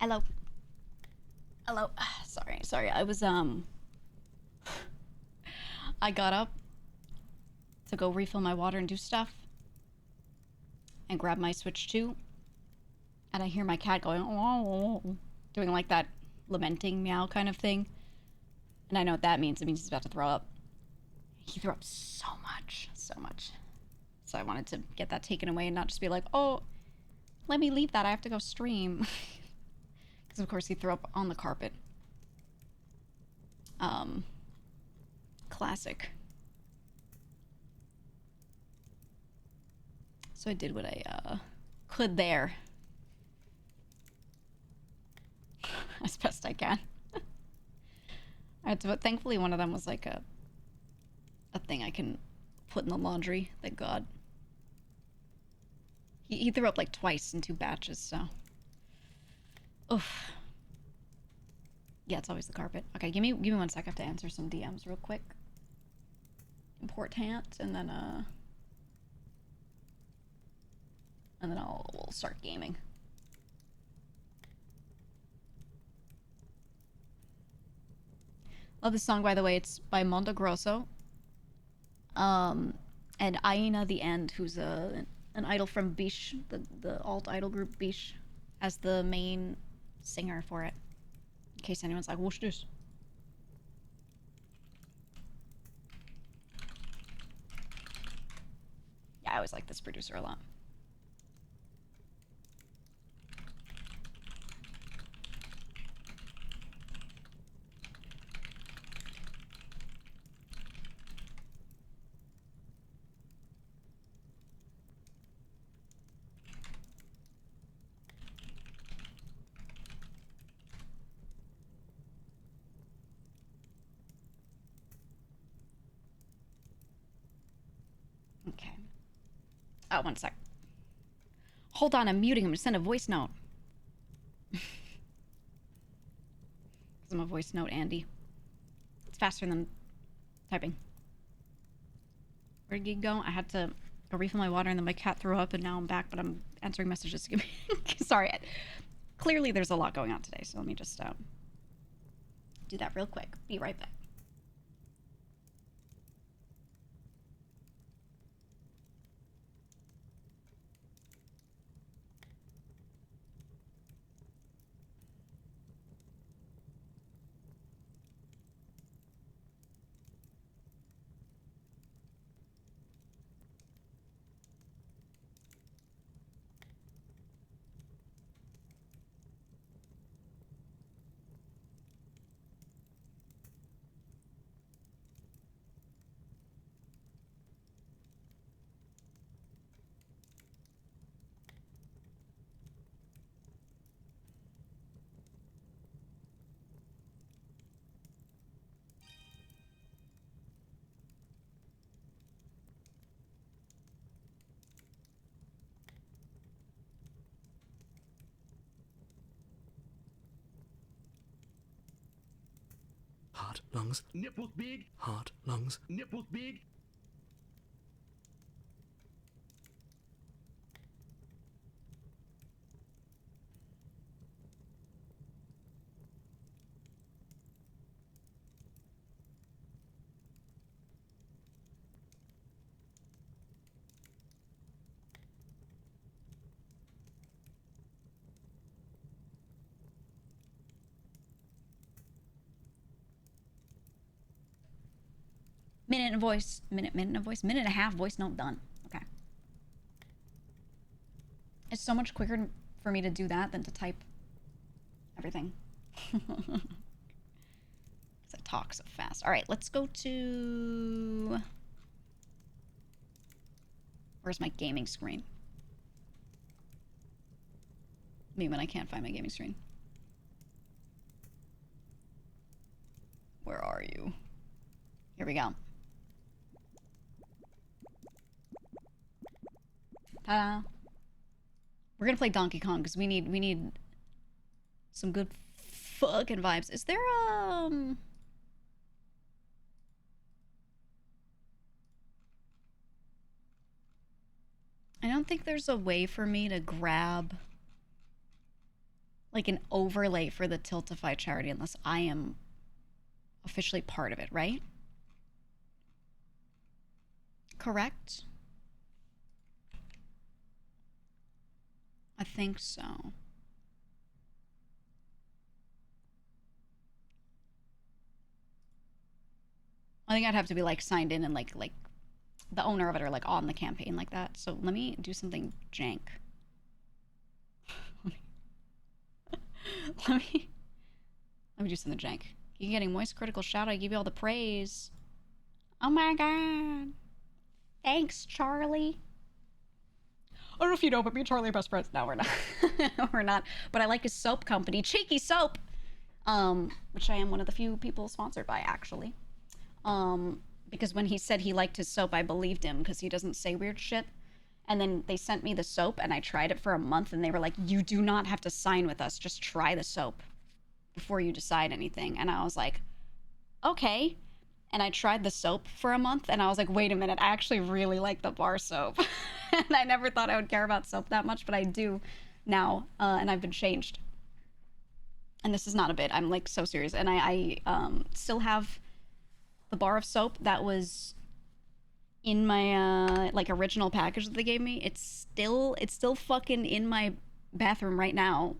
Hello. Hello. Sorry. I was, I got up to go refill my water and do stuff and grab my Switch 2. And I hear my cat going, oh, doing like that lamenting meow kind of thing. And I know what that means. It means he's about to throw up. He threw up so much. So I wanted to get that taken away and not just be like, oh, let me leave that. I have to go stream. Because, of course, he threw up on the carpet. Classic. So I did what I could there. As best I can. I had to, but thankfully one of them was like a thing I can put in the laundry. Thank God. He threw up like twice in 2 batches, so. Oof. Yeah, it's always the carpet. Okay, give me 1 sec. I have to answer some DMs real quick. Important, and then we'll start gaming. Love this song, by the way. It's by Mondo Grosso. And Aina the End, who's an idol from Bish, the alt idol group Bish, as the main singer for it. In case anyone's like, what's this? Yeah, I always like this producer a lot. Okay. Oh, 1 sec. Hold on, I'm muting. I'm gonna send a voice note. Because I'm a voice note Andy. It's faster than typing. Where did you go? I had to go refill my water and then my cat threw up and now I'm back, but I'm answering messages. Sorry. Clearly there's a lot going on today, so let me just do that real quick. Be right back. Heart, lungs, nipples big. Heart, lungs, nipples big. Minute and a voice. Minute and a voice. Minute and a half voice note done. Okay. It's so much quicker for me to do that than to type everything. Because I talk so fast. All right, let's go to... Where's my gaming screen? Me when I can't find my gaming screen. Where are you? Here we go. Ta-da! We're gonna play Donkey Kong because we need some good fucking vibes. Is there I don't think there's a way for me to grab like an overlay for the Tiltify charity unless I am officially part of it, right? Correct? I think so. I think I'd have to be like signed in and like the owner of it or like on the campaign like that. So let me do something jank. let me do something jank. You're getting moist critical shout. I give you all the praise. Oh my god. Thanks, Charlie. I don't know if you know, but me and Charlie are best friends. No, we're not. We're not. But I like his soap company, Cheeky Soap, which I am one of the few people sponsored by, actually. Because when he said he liked his soap, I believed him because he doesn't say weird shit. And then they sent me the soap, and I tried it for a month, and they were like, you do not have to sign with us. Just try the soap before you decide anything. And I was like, okay. And I tried the soap for a month, and I was like, wait a minute, I actually really like the bar soap. And I never thought I would care about soap that much, but I do now, and I've been changed. And this is not a bit, I'm like so serious. And I still have the bar of soap that was in my like original package that they gave me. It's still fucking in my bathroom right now.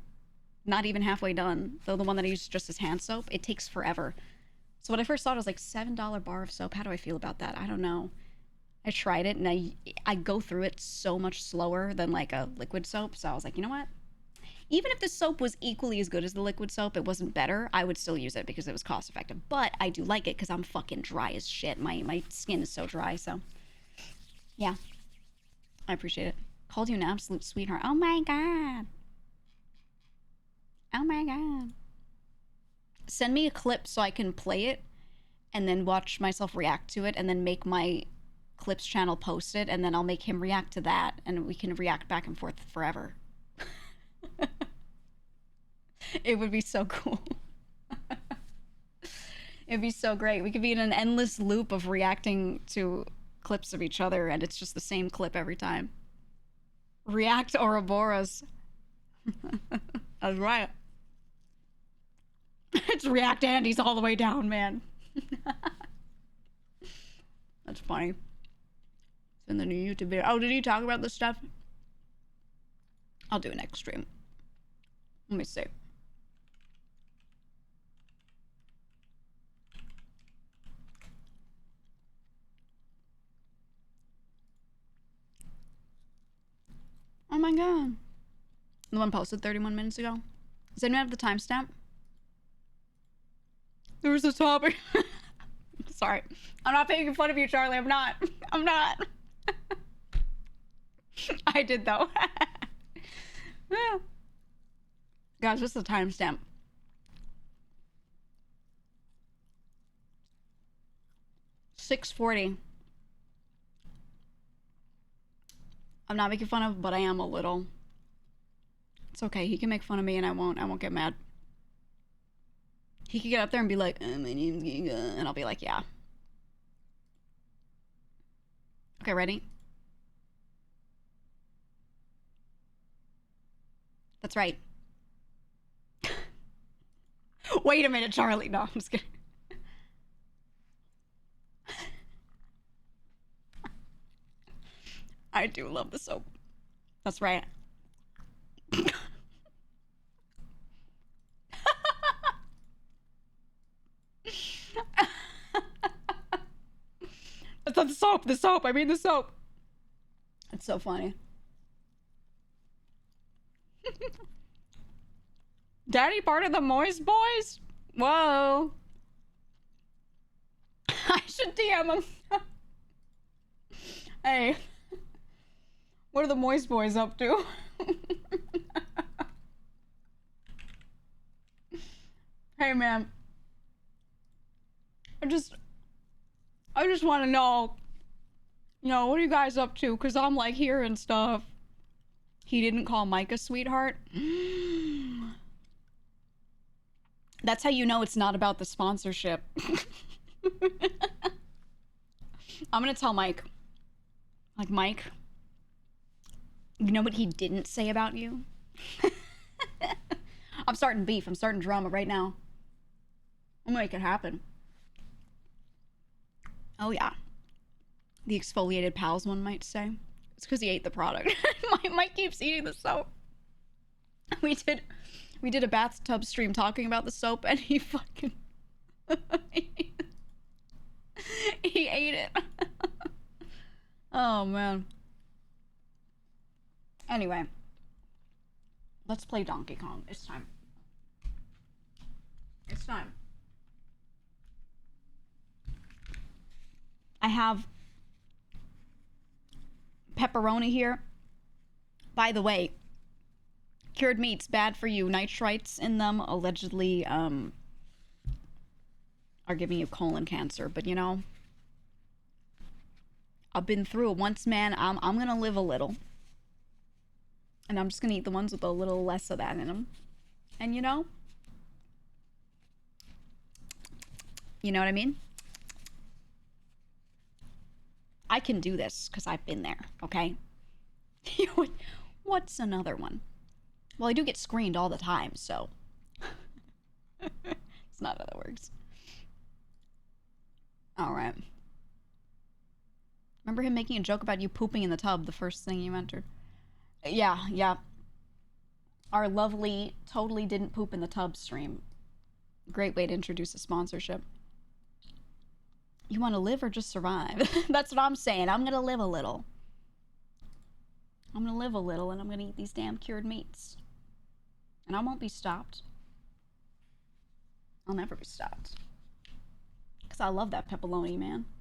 Not even halfway done. Though the one that I use just as hand soap, it takes forever. So when I first saw it, I was like, $7 bar of soap. How do I feel about that? I don't know. I tried it, and I go through it so much slower than like a liquid soap. So I was like, you know what? Even if the soap was equally as good as the liquid soap, it wasn't better, I would still use it because it was cost effective. But I do like it because I'm fucking dry as shit. My skin is so dry, so yeah. I appreciate it. Called you an absolute sweetheart. Oh my god. Oh my god. Send me a clip so I can play it and then watch myself react to it and then make my clips channel post it, and then I'll make him react to that, and we can react back and forth forever. It would be so cool. It'd be so great. We could be in an endless loop of reacting to clips of each other, and it's just the same clip every time. React Ouroboros. That's right. It's React Andy's all the way down, man. That's funny. It's in the new YouTube video. Oh, did he talk about this stuff? I'll do it next stream. Let me see. Oh my god. The one posted 31 minutes ago. Does anyone have the timestamp? There was a topic. Sorry. I'm not making fun of you, Charlie. I'm not. I'm not. I did, though. Guys, what's the timestamp? $6:40. I'm not making fun of, but I am a little. It's okay. He can make fun of me and I won't get mad. He could get up there and be like, my name's GEEGA, and I'll be like, yeah. Okay, ready? That's right. Wait a minute, Charlie. No, I'm just kidding. I do love the soap. That's right. That's not the soap. The soap. I mean the soap. It's so funny. Daddy part of the Moist Boys? Whoa. I should DM him. Hey. What are the Moist Boys up to? Hey, man. I just want to know, you know, what are you guys up to? Because I'm, like, here and stuff. He didn't call Mike a sweetheart. That's how you know it's not about the sponsorship. I'm going to tell Mike. Like, Mike, you know what he didn't say about you? I'm starting beef. I'm starting drama right now. I'll make it happen. Oh, yeah. The exfoliated pals, one might say. It's because he ate the product. Mike keeps eating the soap. We did a bathtub stream talking about the soap, and he fucking... he ate it. Oh, man. Anyway. Let's play Donkey Kong. It's time. It's time. I have pepperoni here. By the way, cured meats, bad for you. Nitrites in them allegedly are giving you colon cancer. But you know, I've been through it once, man. I'm gonna live a little. And I'm just gonna eat the ones with a little less of that in them. And you know what I mean? I can do this because I've been there, okay? What's another one? Well, I do get screened all the time, so. It's not how that works. Alright. Remember him making a joke about you pooping in the tub the first thing you entered? Yeah. Our lovely totally didn't poop in the tub stream. Great way to introduce a sponsorship. You want to live or just survive? That's what I'm saying. I'm going to live a little. I'm going to live a little, and I'm going to eat these damn cured meats. And I won't be stopped. I'll never be stopped. Because I love that pepperoni, man.